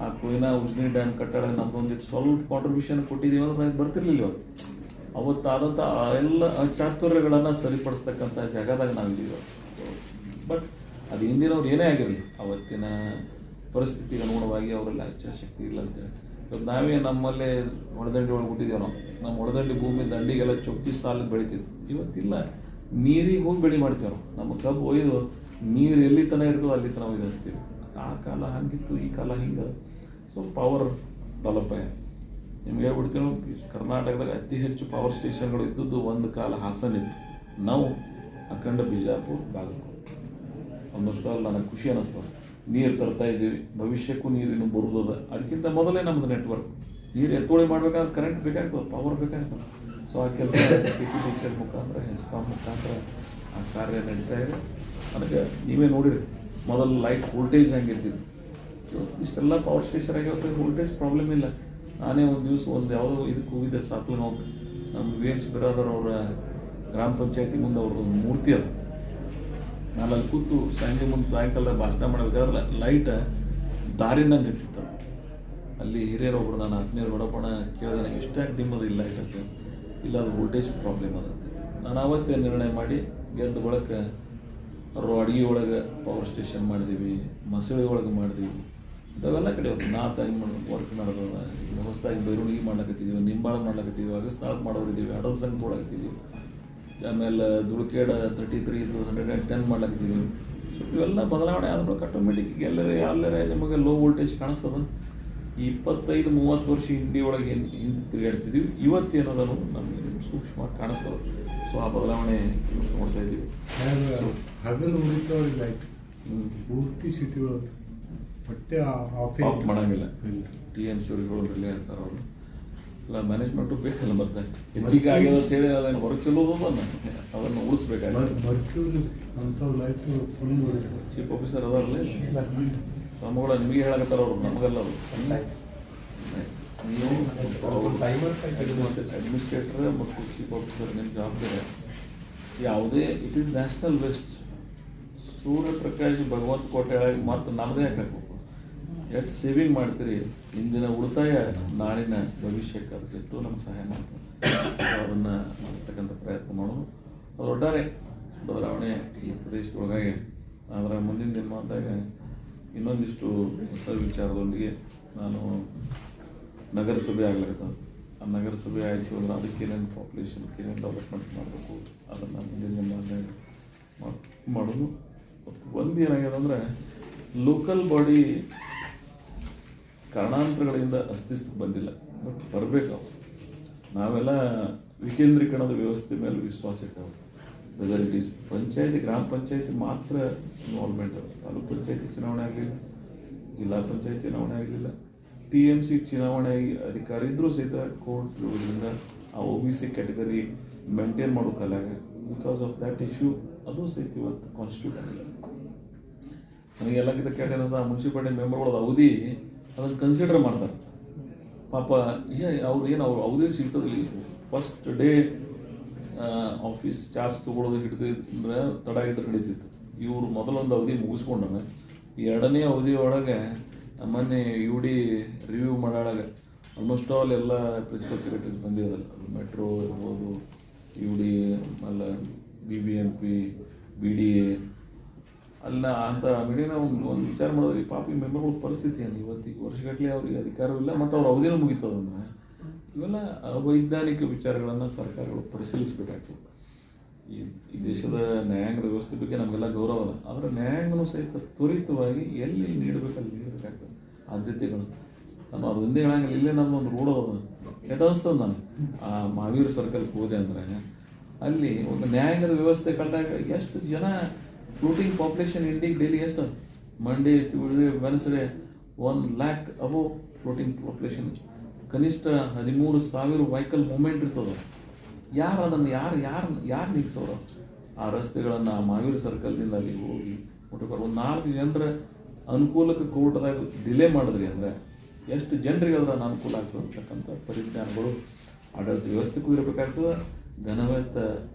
ಆ ಕೊಯ್ನಾ ಉಜ್ನಿ ಡ್ಯಾಮ್ ಕಟ್ಟಡ ನಮ್ದೊಂದಿಟ್ಟು ಸ್ವಲ್ಪ ಕಾಂಟ್ರಿಬ್ಯೂಷನ್ ಕೊಟ್ಟಿದ್ದೀವಿ ಅಂದ್ರೆ ನನಗೆ ಬರ್ತಿರ್ಲಿಲ್ಲ. ಅವತ್ತಾದಂಥ ಎಲ್ಲ ಚಾತುರ್ಯಗಳನ್ನು ಸರಿಪಡಿಸ್ತಕ್ಕಂಥ ಜಾಗದಾಗ ನಾವಿದ್ದೀವಿ. ಬಟ್ ಅದು ಹಿಂದಿನವ್ರು ಏನೇ ಆಗಿರಲಿ ಅವತ್ತಿನ ಪರಿಸ್ಥಿತಿಗೆ ಅನುಗುಣವಾಗಿ ಅವರೆಲ್ಲ ಇಚ್ಛಾಶಕ್ತಿ ಇಲ್ಲ ಅಂತೇಳಿ ಇವತ್ತು ನಾವೇ ನಮ್ಮಲ್ಲೇ ಒಳದಂಡಿ ಒಳಗೆ ಹುಟ್ಟಿದ್ದೇವೆ. ನಮ್ಮ ಒಳದಂಡಿ ಭೂಮಿ ದಂಡಿಗೆಲ್ಲ ಚೊಕ್ತಿ ಸಾಲಿಗೆ ಬೆಳಿತಿತ್ತು. ಇವತ್ತಿಲ್ಲ. ನೀರಿಗೆ ಹೋಗಿ ಬೆಳೆ ಮಾಡ್ತೀವಿ ನಾವು. ನಮ್ಮ ಕಬ್ಬು ಒಯ್ದು ನೀರು ಎಲ್ಲಿ ತನಕ ಇರ್ತದೋ ಅಲ್ಲಿ ತನಕ ಒಯ್ದು ಹಚ್ತೀವಿ. ಆ ಕಾಲ ಹಂಗಿತ್ತು, ಈ ಕಾಲ ಹಿಂಗೆ. ಸೊ ಪವರ್ ಡೆವಲಪ್ ಆಗಿದೆ. ನಿಮ್ಗೆ ಹೇಳ್ಬಿಡ್ತೀವಿ ನಾವು, ಕರ್ನಾಟಕದಾಗ ಅತಿ ಹೆಚ್ಚು ಪವರ್ ಸ್ಟೇಷನ್ಗಳು ಇದ್ದದ್ದು ಒಂದು ಕಾಲ ಹಾಸನ ಇತ್ತು. ನಾವು ಅಖಂಡ ಬಿಜಾಪುರ, ಬಾಗಲಕೋಟೆ. ಆಲ್ಮೋಸ್ಟ್ ಆಲ್ ನನಗೆ ಖುಷಿ ಅನ್ನಿಸ್ತದೆ. ನೀರು ತರ್ತಾ ಇದ್ದೀವಿ, ಭವಿಷ್ಯಕ್ಕೂ ನೀರಿನ್ನು ಬರುವುದದ. ಅದಕ್ಕಿಂತ ಮೊದಲೇ ನಮ್ಮದು ನೆಟ್ವರ್ಕ್. ನೀರು ಎತ್ತೋಳಿ ಮಾಡ್ಬೇಕಾದ್ರೆ ಕರೆಂಟ್ ಬೇಕಾಗ್ತದೆ, ಪವರ್ ಬೇಕಾಗ್ತದೆ. ಸೊ ಆ ಕೆಲಸ KPTCL ಮುಖಾಂತರ, ಹೆಸ್ಕಾಂ ಮುಖಾಂತರ ಆ ಕಾರ್ಯ ನಡೀತಾ ಇದೆ. ಅದಕ್ಕೆ ನೀವೇ ನೋಡಿರಿ, ಮೊದಲು ಲೈಟ್ ವೋಲ್ಟೇಜ್ ಹೆಂಗಿರ್ತಿತ್ತು. ಇಷ್ಟೆಲ್ಲ ಪವರ್ ಸ್ಟೇಷನ್ ಆಗಿರುತ್ತೆ, ವೋಲ್ಟೇಜ್ ಪ್ರಾಬ್ಲಮ್ ಇಲ್ಲ. ನಾನೇ ಒಂದು ದಿವಸ ಯಾವುದೋ ಇದಕ್ಕೆ ಹೋಗಿದ್ದೆ, ಸಾತ್ಲಗಾಂವ್. ನಮ್ಮ VH ಬಿರಾದರ್ ಅವರ ಗ್ರಾಮ ಪಂಚಾಯತಿ ಮುಂದೆ ಅವ್ರದ್ದೊಂದು ಮೂರ್ತಿ ಅದು. ನಾನು ಅಲ್ಲಿ ಕೂತು ಸಂಜೆ ಮುಂದೆ ಸಾಯಂಕಾಲ ಭಾಷಣ ಮಾಡಬೇಕಾದ್ರೆ ಲೈಟ್ ದಾರಿನಂಗೆ ಹತ್ತಿತ್ತು. ಅಲ್ಲಿ ಹಿರಿಯರೊಬ್ಬರು, ನಾನು ಆತ್ಮೀಯರು ಬಡಪಣ ಕೇಳಿದೆ, ನನಗೆ ಇಷ್ಟಾಗಿ ಡಿಮ್ಮದು ಇಲ್ಲ ಅಂತ. ಇಲ್ಲ, ಅದು ವೋಲ್ಟೇಜ್ ಪ್ರಾಬ್ಲಮ್ ಅದಂತೆ. ನಾನು ಆವತ್ತೇ ನಿರ್ಣಯ ಮಾಡಿ ಗೆದ್ದ ಬಳಕ ಅವರು ಅಡುಗೆ ಒಳಗೆ ಪವರ್ ಸ್ಟೇಷನ್ ಮಾಡಿದೀವಿ, ಮಸಳಿ ಒಳಗೆ ಮಾಡಿದೀವಿ. ಇಂಥವೆಲ್ಲ ಕಡೆ ನಾ ತಾಯಿ ವರ್ಕ್ ಮಾಡೋದಲ್ಲ. ಹೊಸದಾಗಿ ಬೈರುಣಿಗೆ ಮಾಡ್ಲಕತ್ತಿದ್ದೀವಿ, ನಿಂಬಾಳ ಮಾಡ್ಲಕತ್ತಿದ್ದೀವಿ, ಅಗಸ್ನಾಳಕ್ಕೆ ಮಾಡೋರಿದ್ದೀವಿ, ಅಡಲ್ ಸಂಘ ತೊಗೊಳಕತ್ತೀವಿ. ಆಮೇಲೆ ದುಡ್ಕೇಡ 33 110 ಮಾಡ್ಲಕತ್ತೀವಿ. ಇವೆಲ್ಲ ಬದಲಾವಣೆ ಆದ್ಮೇಲೆ ಆಟೋಮೆಟಿಕ್ ಎಲ್ಲರೇ ನಿಮಗೆ ಲೋ ವೋಲ್ಟೇಜ್ ಕಾಣಿಸ್ತದ. ಈ 25-30 ವರ್ಷ ಹಿಂದಿ ಒಳಗೆ ಹಿಂದೆ ತಿರುಗಾಡ್ತಿದ್ದೀವಿ. ಇವತ್ತೇನೋದನ್ನು ನಮಗೆ ಸೂಕ್ಷ್ಮವಾಗಿ ಕಾಣಿಸ್ತದೆ. ಸೊ ಆ ಬದಲಾವಣೆ ನೋಡ್ತಾ ಇದ್ದೀವಿ. ಹಗಲು ಉಳಿತವ್ರಿಗೆ ಆಯ್ತು, ಪೂರ್ತಿ ಸಿಟಿ ಒಳಗೆ ಬಟ್ಟೆ ಆಫ್ ಮಾಡೋಂಗಿಲ್ಲ. TMC ಅವರುಗಳು ರಿಲೇ ಇರ್ತಾರೆ. ಅವರು ಇಲ್ಲ, ಮ್ಯಾನೇಜ್ಮೆಂಟು ಬೇಕಲ್ಲ. ಮತ್ತೆ ಹೆಚ್ಚಿಗೆ ಆಗಿದೆ ಅಂತ ಹೇಳಿ ಅದನ್ನು ಹೊರಗೆ ಚೆಲ್ಲೋದು ಅದನ್ನು ಉಳಿಸ್ಬೇಕಾಗುತ್ತೆ. ಚೀಫ್ ಆಫೀಸರ್ ಅದಾರಲ್ಲ ನಮ್ಮಗಳ, ನಿಮಗೆ ಹೇಳಕತ್ತಾರ ಅವರು, ನಮಗೆಲ್ಲ ಅವರು. ನೀವು ಅಡ್ಮಿನಿಸ್ಟ್ರೇಟರ್ ಮತ್ತು ಚೀಫ್ ಆಫೀಸರ್ ನಿಮ್ಮ ಜವಾಬ್ದಾರಿ. ಯಾವುದೇ it is national waste. Suryaprakash ಭಗವಂತ ಕೋಟೆ ಮತ್ತು ನಮ್ಮದೇ ಹಾಕಬೇಕು. ಎಷ್ಟು ಸೇವಿಂಗ್ ಮಾಡ್ತೀರಿ, ಇಂದಿನ ಉಳಿತಾಯ ನಾಳಿನ ಭವಿಷ್ಯಕ್ಕೆ ಅದಕ್ಕೆಷ್ಟು ನಮ್ಗೆ ಸಹಾಯ ಮಾಡ್ತಾರೆ. ಅದನ್ನು ಮಾಡ್ತಕ್ಕಂಥ ಪ್ರಯತ್ನ ಮಾಡೋದು. ಅದು ಒಟ್ಟಾರೆ ಬದಲಾವಣೆ ಈ ಪ್ರದೇಶದೊಳಗಾಗಿ. ಆದರೆ ಮುಂದಿನ ದಿನಮಾನದಾಗ ಇನ್ನೊಂದಿಷ್ಟು ಹೊಸ ವಿಚಾರದೊಂದಿಗೆ ನಾನು ನಗರಸಭೆ ಆಗ್ಲಿರ್ತದೆ. ಆ ನಗರಸಭೆ ಆಯಿತು ಅಂದ್ರೆ ಅದಕ್ಕೆ ಏನೇನು ಪಾಪ್ಯುಲೇಷನ್, ಏನೇನು ಡೆವಲಪ್ಮೆಂಟ್ ಮಾಡಬೇಕು, ಅದನ್ನು ಮುಂದಿನ ದಿನಮಾನದಾಗ ಮಾಡೋದು. ಮತ್ತು ಒಂದು ಏನಾಗಿದೆ ಅಂದರೆ, ಲೋಕಲ್ ಬಾಡಿ ಕಾರಣಾಂತರಗಳಿಂದ ಅಸ್ತಿತ್ವಕ್ಕೆ ಬಂದಿಲ್ಲ, ಬಟ್ ಬರಬೇಕು. ನಾವೆಲ್ಲ ವಿಕೇಂದ್ರೀಕರಣದ ವ್ಯವಸ್ಥೆ ಮೇಲೆ ವಿಶ್ವಾಸ ಇಟ್ಟವು. ವೆದರ್ ಇಟ್ ಈಸ್ ಪಂಚಾಯತಿ, ಗ್ರಾಮ ಪಂಚಾಯತಿ ಮಾತ್ರ ಇನ್ವಾಲ್ವ್ಮೆಂಟ್ ಅದು. ತಾಲೂಕು ಪಂಚಾಯತಿ ಚುನಾವಣೆ ಆಗಲಿಲ್ಲ, ಜಿಲ್ಲಾ ಪಂಚಾಯತ್ ಚುನಾವಣೆ ಆಗಲಿಲ್ಲ, TMC ಚುನಾವಣೆ ಅಧಿಕಾರ ಇದ್ದರೂ ಸಹಿತ ಕೋರ್ಟ್ ಇರೋದ್ರಿಂದ ಆ OBC ಕ್ಯಾಟಗರಿ ಮೇಂಟೈನ್ ಮಾಡೋಕ್ಕಲ್ಲ. ಬಿಕಾಸ್ ಆಫ್ ದ್ಯಾಟ್ ಇಶ್ಯೂ ಅದು ಸಹಿತ ಇವತ್ತು ಕಾನ್ಸ್ಟಿಟ್ಯೂಟ್ ಆಗಿಲ್ಲ. ನನಗೆ ಎಲ್ಲಕ್ಕಿಂತ ಕೇಳಿದ್ರೆ ಮುನ್ಸಿಪಾಲಿಟಿ ಮೆಂಬರ್ಗಳ ಅವಧಿ ಅದನ್ನು ಕನ್ಸಿಡರ್ ಮಾಡ್ತಾರೆ. ಪಾಪ ಅವ್ರು ಅವಧಿ ಸಿಗ್ತದಿಲ್ಲ. ಫಸ್ಟ್ ಡೇ ಆಫೀಸ್ ಚಾರ್ಜ್ ತೊಗೊಳೋದು ಹಿಡಿದ್ರೆ ತಡ ಇದ್ರೆ ನಡೀತಿತ್ತು. ಇವರು ಮೊದಲೊಂದು ಅವಧಿ ಮುಗಿಸ್ಕೊಂಡಾಗ ಎರಡನೇ ಅವಧಿ ಒಳಗೆ ಮೊನ್ನೆ UD ರಿವ್ಯೂ ಮಾಡೋಳಾಗ ಆಲ್ಮೋಸ್ಟ್ ಆಲ್ ಎಲ್ಲ ಪ್ರಿನ್ಸಿಪಲ್ ಸೆಕ್ರೆಟರೀಸ್ ಬಂದಿರೋದಲ್ಲ. ಮೆಟ್ರೋ ಇರ್ಬೋದು, UD, ಆಮೇಲೆ BBMP, BDA, ಅಲ್ಲ ಅಂತ ಮೀಡಿಯಾನ ಒಂದು ವಿಚಾರ ಮಾಡಿದ್ರೆ ಪಾಪ ಈ ಮೆಂಬರ್ಗಳ ಪರಿಸ್ಥಿತಿ ಏನು. ಇವತ್ತಿಗೆ ವರ್ಷಗಟ್ಟಲೆ ಅವ್ರಿಗೆ ಅಧಿಕಾರವಿಲ್ಲ ಮತ್ತು ಅವ್ರ ಅವಧಿನೂ ಮುಗಿತದಂದ್ರೆ ಇವೆಲ್ಲ ಅವೈಜ್ಞಾನಿಕ ವಿಚಾರಗಳನ್ನು ಸರ್ಕಾರಗಳು ಪರಿಶೀಲಿಸಬೇಕಾಗ್ತದೆ. ಈ ದೇಶದ ನ್ಯಾಯಾಂಗದ ವ್ಯವಸ್ಥೆ ಬಗ್ಗೆ ನಮಗೆಲ್ಲ ಗೌರವ ಅದ. ಆದರೆ ನ್ಯಾಯಾಂಗನೂ ಸಹಿತ ತ್ವರಿತವಾಗಿ ಎಲ್ಲಿ ನೀಡಬೇಕಲ್ಲಿ ನೀಡಬೇಕಾಗ್ತದೆ ಆದ್ಯತೆಗಳು. ನಾನು ಅದು ಒಂದೇ ಹೇಳಂಗಿಲ್ಲ. ಇಲ್ಲೇ ನಮ್ಮೊಂದು ರೋಡ್ ಅದ, ಕೆಟ್ಟ ಅನಿಸ್ತದೆ. ನಾನು ಆ ಮಹಾವೀರ್ ಸರ್ಕಲ್ಗೆ ಹೋದೆ ಅಂದರೆ ಅಲ್ಲಿ ಒಂದು ನ್ಯಾಯಾಂಗದ ವ್ಯವಸ್ಥೆ ಕಂಡಾಗ ಎಷ್ಟು ಜನ ಫ್ಲೋಟಿಂಗ್ ಪಾಪ್ಯುಲೇಷನ್ ಇಂಡಿಗೆ ಡೈಲಿ ಎಷ್ಟು, ಮಂಡೇ ಟ್ಯೂಸ್ಡೇ ವೆನ್ಸ್ಡೇ 1 lakh ಅಬೋ ಫ್ಲೋಟಿಂಗ್ ಪಾಪ್ಯುಲೇಷನ್. ಕನಿಷ್ಠ 13,000 ವೆಹಿಕಲ್ ಮೂವ್ಮೆಂಟ್ ಇರ್ತದೆ. ಯಾರು ಅದನ್ನು ಯಾರು ನಿಗ್ಸೋರು? ಆ ರಸ್ತೆಗಳನ್ನು ಮಹಾವೀರ್ ಸರ್ಕಲ್ದಿಂದ ಅಲ್ಲಿ ಹೋಗಿ ಮುಟ್ಕೊಂಡು ಒಂದು 4 ಜನರ ಅನುಕೂಲಕ್ಕೆ ಕೋರ್ಟ್ದಾಗ ಡಿಲೇ ಮಾಡಿದ್ರಿ ಅಂದರೆ ಎಷ್ಟು ಜನರಿಗೆ ಅದರ ಅನಾನುಕೂಲ ಆಗ್ತದೆ ಅಂತಕ್ಕಂಥ ಪರಿಜ್ಞಾನಗಳು ಆಡಳಿತ ವ್ಯವಸ್ಥೆಗೂ ಇರಬೇಕಾಗ್ತದೆ, ಘನವೆತ್ತ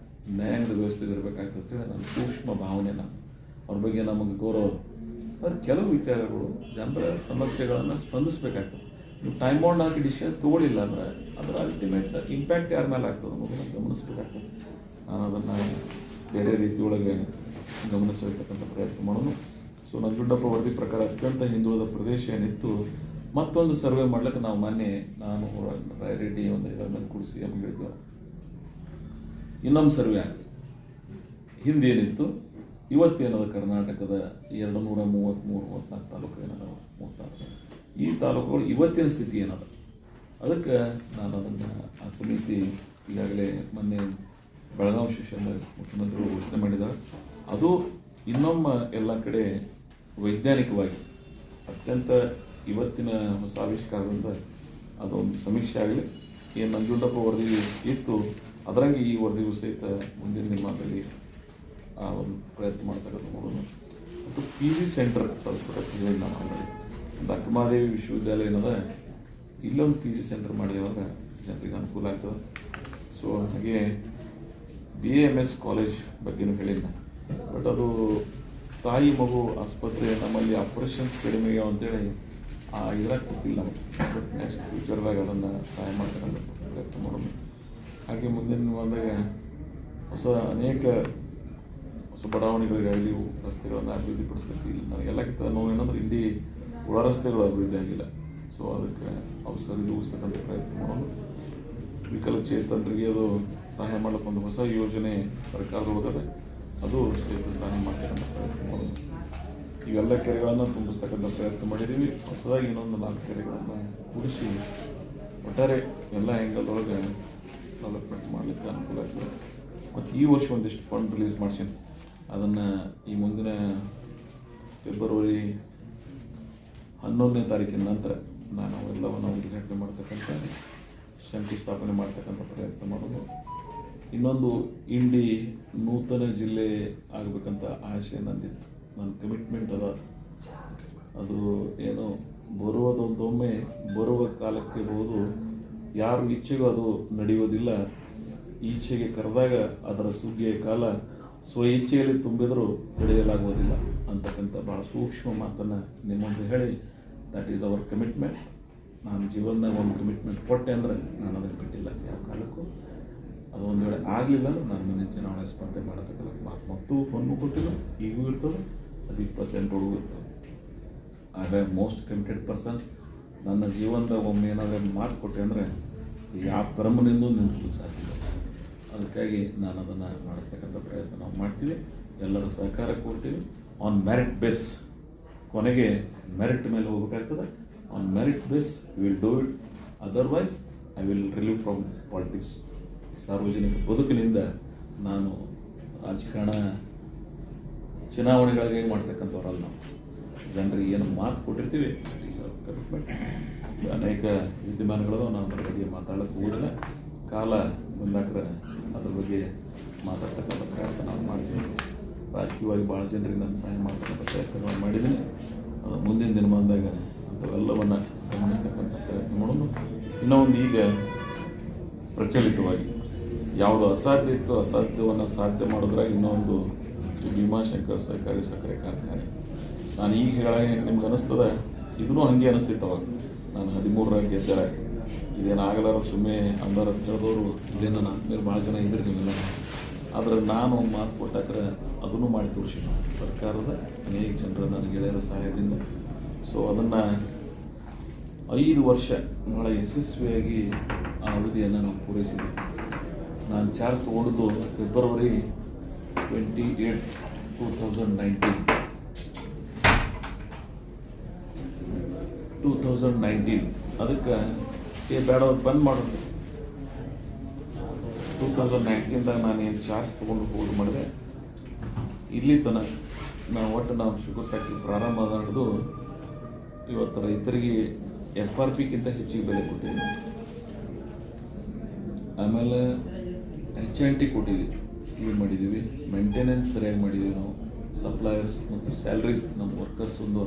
ನ್ಯಾಯಾಂಗದ ವ್ಯವಸ್ಥೆಗೂ ಇರಬೇಕಾಗ್ತದೆ ಅಂತೇಳಿ ನನ್ನ ಸೂಕ್ಷ್ಮ ಭಾವನೆ. ಅವ್ರ ಬಗ್ಗೆ ನಮಗೆ ಗೌರವ. ಆದರೆ ಕೆಲವು ವಿಚಾರಗಳು ಜನರ ಸಮಸ್ಯೆಗಳನ್ನು ಸ್ಪಂದಿಸಬೇಕಾಗ್ತದೆ. ನೀವು ಟೈಮ್ ಬೌಂಡ್ ಹಾಕಿ ಡಿಸಿಷನ್ಸ್ ತೊಗೊಳ್ಳಿಲ್ಲ ಅಂದರೆ ಅದರ ಅಲ್ಟಿಮೇಟ್ ಇಂಪ್ಯಾಕ್ಟ್ ಯಾರ ಮೇಲೆ ಆಗ್ತದೆ ಅನ್ನೋದನ್ನು ಗಮನಿಸಬೇಕಾಗ್ತದೆ. ನಾನು ಅದನ್ನು ಬೇರೆ ರೀತಿಯೊಳಗೆ ಗಮನಿಸತಕ್ಕಂಥ ಪ್ರಯತ್ನ ಮಾಡೋಣ. ಸೊ ನಂಜುಂಡಪ್ಪ ವರದಿ ಪ್ರಕಾರ ಅತ್ಯಂತ ಹಿಂದುಳಿದ ಪ್ರದೇಶ ಏನಿತ್ತು, ಮತ್ತೊಂದು ಸರ್ವೆ ಮಾಡ್ಲಿಕ್ಕೆ ನಾವು ನಾನು ರಾಯರೆಡ್ಡಿ ಒಂದು ಇದರ ಮೇಲೆ ಕೂಡಿಸಿ ನಮ್ಗೆ ಹೇಳಿದ್ದೇವೆ. ಇನ್ನೊಂದು ಸರ್ವೆ ಆಗಲಿ. ಹಿಂದೇನಿತ್ತು ಇವತ್ತೇನದ ಕರ್ನಾಟಕದ 233-34 ತಾಲೂಕು ಏನದಾವ 34 ಈ ತಾಲೂಕುಗಳು ಇವತ್ತಿನ ಸ್ಥಿತಿ ಏನದ ಅದಕ್ಕೆ ನಾನು ಅದನ್ನು ಆ ಸಮಿತಿ ಈಗಾಗಲೇ ಮೊನ್ನೆ ಬೆಳಗಾವಿ ಸೆಷನ್ ಮುಖ್ಯಮಂತ್ರಿಗಳು ಘೋಷಣೆ ಮಾಡಿದ್ದಾರೆ. ಅದು ಇನ್ನೊಮ್ಮೆ ಎಲ್ಲ ಕಡೆ ವೈಜ್ಞಾನಿಕವಾಗಿ ಅತ್ಯಂತ ಇವತ್ತಿನ ಹೊಸ ಆವಿಷ್ಕಾರದಿಂದ ಅದೊಂದು ಸಮೀಕ್ಷೆ ಆಗಲಿ. ಏನು ನಂಜುಂಡಪ್ಪ ವರದಿ ಇತ್ತು ಅದರಂಗೆ ಈ ವರದಿಗೂ ಸಹಿತ ಮುಂದಿನ ದಿನಮಾನದಲ್ಲಿ ಆ ಒಂದು ಪ್ರಯತ್ನ ಮಾಡ್ತಕ್ಕಂಥ ನೋಡೋಣ. ಮತ್ತು PG ಸೆಂಟರ್ ತರಿಸ್ಬಿಟ್ಟು ಹೇಳಿ ನಾನು ಆಲ್ರೆಡಿ ಒಂದು ಅಕ್ಕಮಹಾದೇವಿ ವಿಶ್ವವಿದ್ಯಾಲಯ ಏನದ ಇಲ್ಲೊಂದು PG ಸೆಂಟರ್ ಮಾಡಿದೇವಾಗ ಜನರಿಗೆ ಅನುಕೂಲ ಆಗ್ತದೆ. ಸೊ ಹಾಗೆ BAMS ಕಾಲೇಜ್ ಬಗ್ಗೆನೂ ಹೇಳಿಲ್ಲ. ಬಟ್ ಅದು ತಾಯಿ ಮಗು ಆಸ್ಪತ್ರೆ ನಮ್ಮಲ್ಲಿ ಆಪರೇಷನ್ಸ್ ಕಡಿಮೆ ಅಂತೇಳಿ ಇದ್ರಾಗ ಗೊತ್ತಿಲ್ಲ ನಮಗೆ. ಬಟ್ ನೆಕ್ಸ್ಟ್ ಫ್ಯೂಚರ್ದಾಗ ಅದನ್ನು ಸಹಾಯ ಮಾಡ್ತಕ್ಕಂಥ ಪ್ರಯತ್ನ ಮಾಡೋಣ. ಹಾಗೆ ಮುಂದಿನ ಬಂದಾಗ ಅನೇಕ ಹೊಸ ಬಡಾವಣೆಗಳಿಗಾಗಲಿ ರಸ್ತೆಗಳನ್ನು ಅಭಿವೃದ್ಧಿಪಡಿಸ್ಲಿಕ್ಕೆ ಇಲ್ಲಿ ನನಗೆಲ್ಲಕ್ಕಿಂತ ನೋವು ಏನಂದ್ರೆ ಇಲ್ಲಿ ಒಳ ರಸ್ತೆಗಳು ಅಭಿವೃದ್ಧಿ ಆಗಿಲ್ಲ. ಸೊ ಅದಕ್ಕೆ ಅವು ಸರಿದೂಗಿಸ್ತಕ್ಕಂಥ ಪ್ರಯತ್ನ ಮಾಡೋಣ. ವಿಕಲಚೇತನರಿಗೆ ಅದು ಸಹಾಯ ಮಾಡಲಿಕ್ಕೆ ಒಂದು ಹೊಸ ಯೋಜನೆ ಸರ್ಕಾರದೊಳಗದೆ ಅದು ಸಹಿತ ಸಹಾಯ ಮಾಡ್ತಕ್ಕಂಥ ಪ್ರಯತ್ನ ಮಾಡೋಣ. ಇವೆಲ್ಲ ಕೆರೆಗಳನ್ನು ತುಂಬಿಸ್ತಕ್ಕಂಥ ಪ್ರಯತ್ನ ಮಾಡಿದ್ದೀವಿ. ಹೊಸದಾಗಿ ಇನ್ನೊಂದು 4 ಕೆರೆಗಳನ್ನು ಉಳಿಸಿ ಒಟ್ಟಾರೆ ಎಲ್ಲ ಆ್ಯಂಗಲ್ದೊಳಗೆ ಡೆವಲಪ್ಮೆಂಟ್ ಮಾಡಲಿಕ್ಕೆ ಅನುಕೂಲ ಆಗ್ತದೆ. ಮತ್ತು ಈ ವರ್ಷ ಒಂದಿಷ್ಟು ಫಂಡ್ ರಿಲೀಸ್ ಮಾಡ್ಸೀನಿ. ಅದನ್ನು ಈ ಮುಂದಿನ ಫೆಬ್ರವರಿ 11ನೇ ತಾರೀಕಿನ ನಂತರ ನಾನು ಅವೆಲ್ಲವನ್ನು ಉದ್ಘಾಟನೆ ಮಾಡ್ತಕ್ಕಂಥ ಶಂಕುಸ್ಥಾಪನೆ ಮಾಡ್ತಕ್ಕಂಥ ಪ್ರಯತ್ನ ಮಾಡೋದು. ಇನ್ನೊಂದು ಇಂಡಿ ನೂತನ ಜಿಲ್ಲೆ ಆಗಬೇಕಂತ ಆಶೆ ನಂದಿತ್ತು. ನನ್ನ ಕಮಿಟ್ಮೆಂಟ್ ಅದ. ಅದು ಏನು ಬರುವುದೊಂದೊಮ್ಮೆ ಬರುವ ಕಾಲಕ್ಕೆ ಬಹುದು, ಯಾರು ಇಚ್ಛೆಗೂ ಅದು ನಡೆಯುವುದಿಲ್ಲ. ಈಚೆಗೆ ಕರೆದಾಗ ಅದರ ಸುಗ್ಗಿಯ ಕಾಲ ಸ್ವಇಚ್ಛೆಯಲ್ಲಿ ತುಂಬಿದರೂ ತಡೆಯಲಾಗುವುದಿಲ್ಲ ಅಂತಕ್ಕಂಥ ಭಾಳ ಸೂಕ್ಷ್ಮ ಮಾತನ್ನು ನಿಮ್ಮ ಮುಂದೆ ಹೇಳಿ, ದಟ್ ಈಸ್ ಅವರ್ ಕಮಿಟ್ಮೆಂಟ್. ನಾನು ಜೀವನದಾಗ ಒಂದು ಕಮಿಟ್ಮೆಂಟ್ ಕೊಟ್ಟೆ ಅಂದರೆ ನಾನು ಅದನ್ನು ಬಿಟ್ಟಿಲ್ಲ ಯಾವ ಕಾಲಕ್ಕೂ. ಅದು ಒಂದು ವೇಳೆ ಆಗಲಿಲ್ಲ ಅಂದ್ರೆ ನಾನು ಮುಂದಿನ ಚುನಾವಣೆ ಸ್ಪರ್ಧೆ ಮಾಡತಕ್ಕಲ್ಲ ಮತ್ತು ಫೋನು ಕೊಟ್ಟಿಲ್ಲ, ಈಗೂ ಇರ್ತದೆ, ಅದು 28 ಇರ್ತದೆ. I have most committed person. ನನ್ನ ಜೀವನದಾಗ ಒಮ್ಮೆ ಏನಾದರೂ ಮಾತು ಕೊಟ್ಟೆ ಅಂದರೆ ಯಾವ ಕರ್ಮನಿಂದ ನಿಲ್ಲಿಸ್ಲಿಕ್ಕೆ ಸಾಧ್ಯ ಇಲ್ಲ. ಅದಕ್ಕಾಗಿ ನಾನು ಅದನ್ನು ಮಾಡಿಸ್ತಕ್ಕಂಥ ಪ್ರಯತ್ನ ನಾವು ಮಾಡ್ತೀವಿ. ಎಲ್ಲರ ಸಹಕಾರ ಕೊಡ್ತೀವಿ. ಆನ್ ಮೆರಿಟ್ ಬೇಸ್, ಕೊನೆಗೆ ಮೆರಿಟ್ ಮೇಲೆ ಹೋಗಬೇಕಾಗ್ತದೆ. On merit base will do it. Otherwise I will relieve from this politics. ಸಾರ್ವಜನಿಕ ಬದುಕಿನಿಂದ ನಾನು ರಾಜಕಾರಣ ಚುನಾವಣೆಗಳಿಗೆ ಮಾಡ್ತಕ್ಕಂಥವ್ರಲ್ಲ. ನಾವು ಜನರಿಗೆ ಏನು ಮಾತು ಕೊಟ್ಟಿರ್ತೀವಿ, ಕಮಿಟ್ಮೆಂಟ್. ಅನೇಕ ವಿದ್ಯಮಾನಗಳು ನಾನು ಅದ್ರ ಬಗ್ಗೆ ಮಾತಾಡೋಕ್ಕೆ ಹೋಗೋದಿಲ್ಲ. ಕಾಲ ಬಂದಾಕ್ರೆ ಅದ್ರ ಬಗ್ಗೆ ಮಾತಾಡ್ತಕ್ಕಂಥ ಪ್ರಯತ್ನ ನಾನು ಮಾಡ್ತೀನಿ. ರಾಜಕೀಯವಾಗಿ ಭಾಳ ಜನರಿಗೆ ನಾನು ಸಹಾಯ ಮಾಡ್ತಕ್ಕಂಥ ಪ್ರಯತ್ನಗಳನ್ನು ಮಾಡಿದ್ದೀನಿ. ಅದು ಮುಂದಿನ ದಿನಮಾನದಾಗ ಅಂಥವೆಲ್ಲವನ್ನು ಗಮನಿಸ್ತಕ್ಕಂಥ ಪ್ರಯತ್ನ ಮಾಡೋದು. ಇನ್ನೂ ಒಂದು ಈಗ ಪ್ರಚಲಿತವಾಗಿ ಯಾವುದು ಅಸಾಧ್ಯ ಇತ್ತು ಅಸಾಧ್ಯವನ್ನು ಸಾಧ್ಯ ಮಾಡೋದ್ರಾಗ ಇನ್ನೊಂದು ಶ್ರೀ ಭೀಮಾಶಂಕರ್ ಸಹಕಾರಿ ಸಕ್ಕರೆ ಕಾರ್ಖಾನೆ. ನಾನು ಈಗ ಹೇಳಾಗ ನಿಮ್ಗೆ ಅನ್ನಿಸ್ತದೆ, ಇದೂ ಹಾಗೆ ಅನ್ನಿಸ್ತಿತ್ತು ಅವಾಗ. ನಾನು 13 ಗೆದ್ದೆ. ಇದೇನು ಆಗಲಾರ ಸುಮ್ಮನೆ ಅಂದಾರ ಅಂತ ಹೇಳಿದವರು ಇದೇನು ನನ್ನ ಮೇಲೆ ಭಾಳ ಜನ ಇದ್ರಿ ನೀವೆಲ್ಲ. ಆದರೆ ನಾನು ಮಾತು ಕೊಟ್ಟಾಕ್ರೆ ಅದನ್ನು ಮಾಡಿ ತೋರಿಸಿ ಸರ್ಕಾರದ ಅನೇಕ ಜನರ ನನ್ನ ಗೆಳೆಯರ ಸಹಾಯದಿಂದ. ಸೊ ಅದನ್ನು 5 ವರ್ಷ ಭಾಳ ಯಶಸ್ವಿಯಾಗಿ ಆ ಅವಧಿಯನ್ನು ನಾವು ಪೂರೈಸಿದ್ವಿ. ನಾನು ಚಾರ್ಜ್ ತೊಗೊಂಡಿದ್ದು ಫೆಬ್ರವರಿ 28, 2019. ಅದಕ್ಕೆ ಬೇಡ ಬಂದ್ ಮಾಡೋದು. 2019ದಾಗ ನಾನು ಏನು ಚಾರ್ಜ್ ತೊಗೊಂಡು ಹೋಗಿ ಮಾಡಿದೆ. ಇಲ್ಲಿ ತನಕ ನಾವು ಶುಗರ್ ಫ್ಯಾಕ್ಟ್ರಿ ಪ್ರಾರಂಭ ಹಿಡಿದು ಇವತ್ತು ರೈತರಿಗೆ FRPಗಿಂತ ಹೆಚ್ಚಿಗೆ ಬೆಲೆ ಕೊಟ್ಟಿದ್ದೀವಿ. ಆಮೇಲೆ HNT ಕೊಟ್ಟಿದ್ದೀವಿ, ಕ್ಲೀನ್ ಮಾಡಿದ್ದೀವಿ. ಮೇಂಟೆನೆನ್ಸ್ ಸರಿಯಾಗಿ ಮಾಡಿದ್ದೀವಿ. ನಾವು ಸಪ್ಲೈಯರ್ಸ್ ಮತ್ತು ಸ್ಯಾಲ್ರೀಸ್ ನಮ್ಮ ವರ್ಕರ್ಸ್ ಒಂದು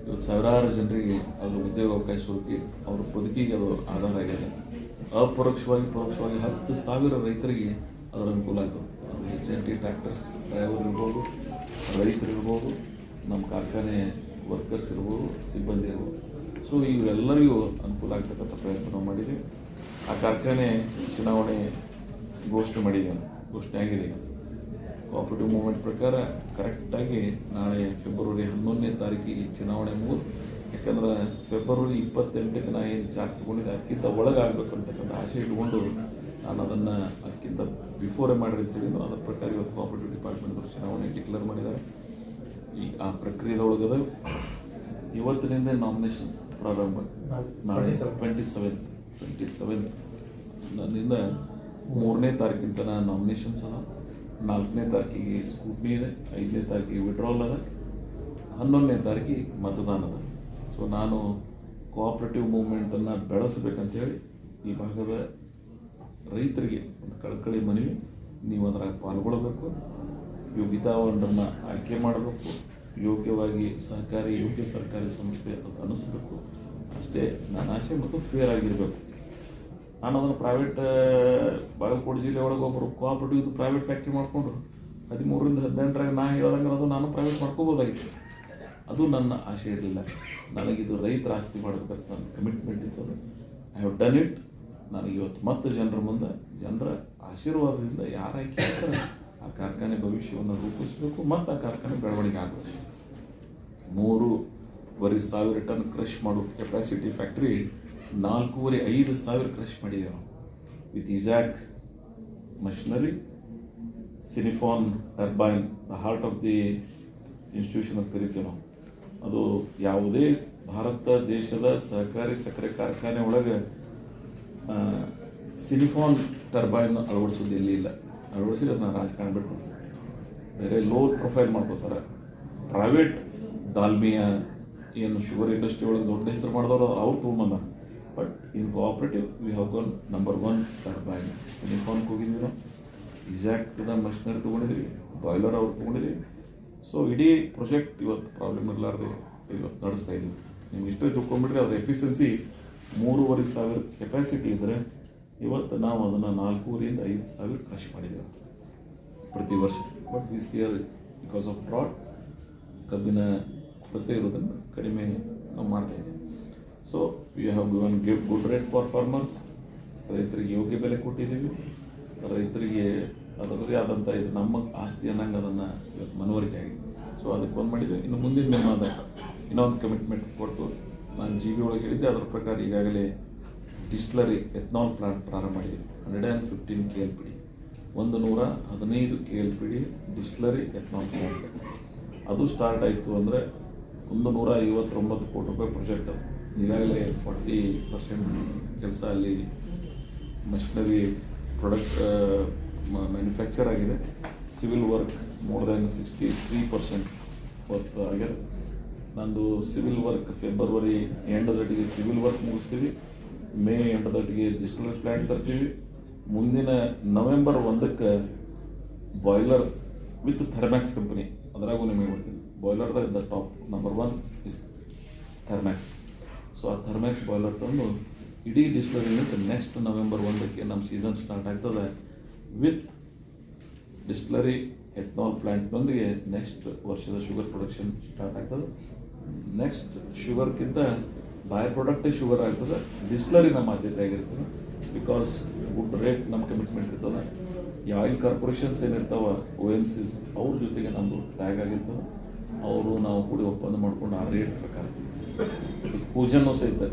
ಇವತ್ತು ಸಾವಿರಾರು ಜನರಿಗೆ ಅದು ಉದ್ಯೋಗಾವಕಾಶ ಹುಡುಕಿ ಅವ್ರ ಬದುಕಿಗೆ ಅದು ಆಧಾರ ಆಗಿದೆ. ಅಪರೋಕ್ಷವಾಗಿ ಪರೋಕ್ಷವಾಗಿ 10,000 ರೈತರಿಗೆ ಅದರ ಅನುಕೂಲ ಆಗ್ತದೆ. ಅದು HNT ಟ್ರ್ಯಾಕ್ಟರ್ಸ್ ಡ್ರೈವರ್ ಇರ್ಬೋದು, ರೈತರು ಇರ್ಬೋದು, ನಮ್ಮ ಕಾರ್ಖಾನೆ ವರ್ಕರ್ಸ್ ಇರ್ಬೋದು, ಸಿಬ್ಬಂದಿ ಇರ್ಬೋದು. ಸೊ ಇವರೆಲ್ಲರಿಗೂ ಅನುಕೂಲ ಆಗ್ತಕ್ಕಂಥ ಪ್ರಯತ್ನ ನಾವು ಮಾಡಿದ್ದೀವಿ. ಆ ಕಾರ್ಖಾನೆ ಚುನಾವಣೆ ಘೋಷಣೆ ಆಗಿದೆ. ಕೋಆಪರೇಟಿವ್ ಮೂವ್ಮೆಂಟ್ ಪ್ರಕಾರ ಕರೆಕ್ಟಾಗಿ ನಾಳೆ ಫೆಬ್ರವರಿ 11ನೇ ತಾರೀಕಿಗೆ ಚುನಾವಣೆ ಮುಗಿದು, ಯಾಕಂದ್ರೆ ಫೆಬ್ರವರಿ 28ಕ್ಕೆ ನಾನು ಏನು ಚಾರ್ಜ್ ತೊಗೊಂಡಿದ್ದೆ ಅದಕ್ಕಿಂತ ಒಳಗಾಗಬೇಕು ಅಂತಕ್ಕಂಥ ಆಸೆ ಇಟ್ಕೊಂಡು ನಾನು ಅದನ್ನು ಅದಕ್ಕಿಂತ ಬಿಫೋರೇ ಮಾಡಿರಿ ಅಂತ ಹೇಳಿ ಅದ್ರ ಪ್ರಕಾರ ಇವತ್ತು ಕೋಆಪರೇಟಿವ್ ಡಿಪಾರ್ಟ್ಮೆಂಟ್ ಚುನಾವಣೆ ಡಿಕ್ಲೇರ್ ಮಾಡಿದ್ದಾರೆ. ಈಗ ಆ ಪ್ರಕ್ರಿಯೆದೊಳಗದ ಇವತ್ತಿನಿಂದ ನಾಮಿನೇಷನ್ಸ್ ಪ್ರಾರಂಭ. ನಾಳೆ 27 ನನ್ನಿಂದ 3ನೇ ತಾರೀಕಿನ ತನಕ ನಾಮಿನೇಷನ್ಸ್ ಅದ, 4ನೇ ತಾರೀಕಿಗೆ ಸ್ಕೂಟ್ನಿ ಇದೆ, 5ನೇ ತಾರೀಕಿಗೆ ವಿಡ್ರಾಲ್ ಅದ, 11ನೇ ತಾರೀಕಿಗೆ ಮತದಾನ ಅದ. ಸೊ ನಾನು ಕೋಆಪರೇಟಿವ್ ಮೂವ್ಮೆಂಟನ್ನು ಬೆಳೆಸಬೇಕಂತೇಳಿ ಈ ಭಾಗದ ರೈತರಿಗೆ ಒಂದು ಕಳಕಳಿ ಮನವಿ, ನೀವು ಅದರಾಗ ಪಾಲ್ಗೊಳ್ಳಬೇಕು, ಯೋಗ್ಯತಾವಂಡನ್ನು ಆಯ್ಕೆ ಮಾಡಬೇಕು, ಯೋಗ್ಯವಾಗಿ ಯೋಗ್ಯ ಸರ್ಕಾರಿ ಸಂಸ್ಥೆ ಅಂತ ಅನ್ನಿಸ್ಬೇಕು. ಅಷ್ಟೇ ನನ್ನ ಆಸೆ, ಮತ್ತು ಫೇರ್ ಆಗಿರಬೇಕು. ನಾನು ಅದನ್ನು ಪ್ರೈವೇಟ್ ಬಾಗಲಕೋಟೆ ಜಿಲ್ಲೆ ಒಳಗೆ ಒಬ್ಬರು ಕೋಆಪರೇಟಿವ್ ಪ್ರೈವೇಟ್ ಫ್ಯಾಕ್ಟ್ರಿ ಮಾಡಿಕೊಂಡ್ರು 13ರಿಂದ 18ರಾಗ ನಾ ಹೇಳೋದಂಗೆ ಅದು ನಾನು ಪ್ರೈವೇಟ್ ಮಾಡ್ಕೋಬೋದಾಗಿತ್ತು. ಅದು ನನ್ನ ಆಸೆ ಇರಲಿಲ್ಲ. ನನಗಿದು ರೈತರ ಆಸ್ತಿ ಮಾಡಬೇಕು ನನ್ನ ಕಮಿಟ್ಮೆಂಟ್ ಇತ್ತು. I have done it. ನನಗೆ ಇವತ್ತು ಮತ್ತೆ ಜನರ ಮುಂದೆ ಜನರ ಆಶೀರ್ವಾದದಿಂದ ಯಾರು ಆಯ್ಕೆ ಮಾಡ್ತಾರೆ ಆ ಕಾರ್ಖಾನೆ ಭವಿಷ್ಯವನ್ನು ರೂಪಿಸಬೇಕು ಮತ್ತು ಆ ಕಾರ್ಖಾನೆ ಬೆಳವಣಿಗೆ ಆಗಬೇಕು. 3,500 ಟನ್ ಕ್ರಷ್ ಮಾಡೋ ಕೆಪಾಸಿಟಿ ಫ್ಯಾಕ್ಟ್ರಿ 4,500 ಕ್ರಷ್ ಮಾಡಿದ್ದೇವೆ ನಾವು. ವಿತ್ ಇಜಾಕ್ ಮಷಿನರಿ, ಸಿನಿಫಾನ್ turbine, the heart of the institution ಅಂತ ಕರಿತೀವಿ ನಾವು. ಅದು ಯಾವುದೇ ಭಾರತ ದೇಶದ ಸಹಕಾರಿ ಸಕ್ಕರೆ ಕಾರ್ಖಾನೆ ಒಳಗೆ ಸಿಲಿಕಾನ್ ಟರ್ಬೈನ್ ಅಳವಡಿಸೋದು ಎಲ್ಲಿ ಇಲ್ಲ. ಅಳವಡಿಸಿದ್ರೆ ಅದನ್ನ ರಾಜಕಾರಣ ಬಿಟ್ಟು ಬೇರೆ ಲೋ ಪ್ರೊಫೈಲ್ ಮಾಡ್ಕೋತಾರೆ. ಪ್ರೈವೇಟ್ ದಾಲ್ಮಿಯಾ ಏನು ಶುಗರ್ ಇಂಡಸ್ಟ್ರಿ ಒಳಗೆ ದೊಡ್ಡ ಹೆಸರು ಮಾಡಿದವರು ಅವ್ರು ತೊಗೊಂಬಂದ. But in cooperative we have gone number 1 turbine. ಸಿಲಿಕಾನ್ಗೆ ಹೋಗಿದ್ವಿ ನಾವು, ಇಜಾಕ್ದ ಮಷಿನರಿ ತೊಗೊಂಡಿದ್ವಿ, ಬಾಯ್ಲರ್ ಅವ್ರು ತೊಗೊಂಡಿದ್ವಿ. ಸೊ ಇಡೀ ಪ್ರಾಜೆಕ್ಟ್ ಇವತ್ತು ಪ್ರಾಬ್ಲಮ್ ಇರಲಾರ್ದು ಇವತ್ತು ನಡೆಸ್ತಾ ಇದ್ದೀವಿ. ನಿಮ್ಗೆ ಇಷ್ಟೇ ತಿಳ್ಕೊಂಡ್ಬಿಟ್ರೆ ಅದ್ರ ಎಫಿಷಿಯನ್ಸಿ 3,500 ಕೆಪಾಸಿಟಿ ಇದ್ದರೆ ಇವತ್ತು ನಾವು ಅದನ್ನು 4,000ರಿಂದ 5,000 ಕ್ರಷ್ ಮಾಡಿದ್ದೇವೆ ಪ್ರತಿ ವರ್ಷ. But this here because of drought, ಕಬ್ಬಿನ ಕೊರತೆ ಇರೋದ್ರಿಂದ ಕಡಿಮೆ ನಾವು ಮಾಡ್ತಾಯಿದ್ದೀವಿ. So we have given good rate for farmers. ರೈತರಿಗೆ ಯೋಗ್ಯ ಬೆಲೆ ಕೊಟ್ಟಿದ್ದೀವಿ. ರೈತರಿಗೆ ಅದರದೇ ಆದಂಥ ಇದು ನಮ್ಮ ಆಸ್ತಿ ಅನ್ನಂಗೆ ಅದನ್ನು ಇವತ್ತು ಮನವರಿಕೆ ಆಗಿದೆ. ಸೊ ಅದಕ್ಕೆ ಒಂದು ಮಾಡಿದ್ದೀವಿ. ಇನ್ನು ಮುಂದಿನ ನಿರ್ಮಾದ ಇನ್ನೊಂದು ಕಮಿಟ್ಮೆಂಟ್ ಕೊಟ್ಟು ನಾನು GB ಒಳಗೆ ಹೇಳಿದ್ದೆ. ಅದರ ಪ್ರಕಾರ ಈಗಾಗಲೇ ಡಿಸ್ಟಿಲರಿ ಎಥನಾಲ್ ಪ್ಲಾಂಟ್ ಪ್ರಾರಂಭ ಮಾಡಿದ್ದೀವಿ. 115 KLPD, 115 KLPD distillery ethanol plant. ಅದು ಸ್ಟಾರ್ಟ್ ಆಯಿತು ಅಂದರೆ 159 ಕೋಟಿ ರೂಪಾಯಿ ಪ್ರಾಜೆಕ್ಟ್. ಈಗಾಗಲೇ 40% ಕೆಲಸ ಅಲ್ಲಿ ಮಷಿನರಿ ಪ್ರಾಡಕ್ಟ್ ಮ್ಯಾನುಫ್ಯಾಕ್ಚರ್ ಆಗಿದೆ. ಸಿವಿಲ್ ವರ್ಕ್ ಮೋರ್ ದ್ಯಾನ್ 63% ಹೊತ್ತು ಆಗಿದೆ. ನಂದು ಸಿವಿಲ್ ವರ್ಕ್ ಫೆಬ್ರವರಿ ಎಂಡದೊಟ್ಟಿಗೆ ಸಿವಿಲ್ ವರ್ಕ್ ಮುಗಿಸ್ತೀವಿ. ಮೇ ಎಂಡದೊಟ್ಟಿಗೆ ಡಿಸ್ಟಿಲರಿ ಪ್ಲಾಂಟ್ ತರ್ತೀವಿ. ಮುಂದಿನ ನವೆಂಬರ್ 1ಕ್ಕೆ ಬಾಯ್ಲರ್ ವಿತ್ ಥರ್ಮ್ಯಾಕ್ಸ್ ಕಂಪನಿ, ಅದರಾಗೂ ನಿಮಗೆ ಮಾಡ್ತೀನಿ. ಬಾಯ್ಲರ್ದಾಗ the top number 1 is Thermax. So ಆ ಥರ್ಮ್ಯಾಕ್ಸ್ ಬಾಯ್ಲರ್ ತಂದು ಇಡೀ ಡಿಸ್ಟಿಲರಿ ಯೂನಿಟ್ ನೆಕ್ಸ್ಟ್ ನವೆಂಬರ್ 1ಕ್ಕೆ ನಮ್ಮ ಸೀಸನ್ ಸ್ಟಾರ್ಟ್ ಆಗ್ತದೆ. ವಿತ್ ಡಿಸ್ಟಿಲರಿ ಎಥನಾಲ್ ಪ್ಲಾಂಟ್ನೊಂದಿಗೆ ನೆಕ್ಸ್ಟ್ ವರ್ಷದ ಶುಗರ್ ಪ್ರೊಡಕ್ಷನ್ ಸ್ಟಾರ್ಟ್ ಆಗ್ತದೆ. ನೆಕ್ಸ್ಟ್ ಶುಗರ್ಗಿಂತ ಬೈ ಪ್ರಾಡಕ್ಟೇ ಶುಗರ್ ಆಗ್ತದೆ. ಡಿಸ್ಟಿಲರಿ ನಮ್ಮ ಆದ್ಯತೆ ಆಗಿರ್ತದೆ. ಬಿಕಾಸ್ ಗುಡ್ ರೇಟ್ ನಮ್ಮ ಕಮಿಟ್ಮೆಂಟ್ ಇರ್ತದೆ. ಈ ಆಯಿಲ್ ಕಾರ್ಪೊರೇಷನ್ಸ್ ಏನಿರ್ತಾವೆ OMCs ಅವ್ರ ಜೊತೆಗೆ ನಮ್ಮದು ಟ್ಯಾಗ್ ಆಗಿರ್ತದೆ. ಅವರು ನಾವು ಕೂಡಿ ಒಪ್ಪಂದ ಮಾಡ್ಕೊಂಡು ಆ ರೇಟ್ ಪ್ರಕಾರ ಇದು ಕೂಜನ್ನು ಸಹಿತ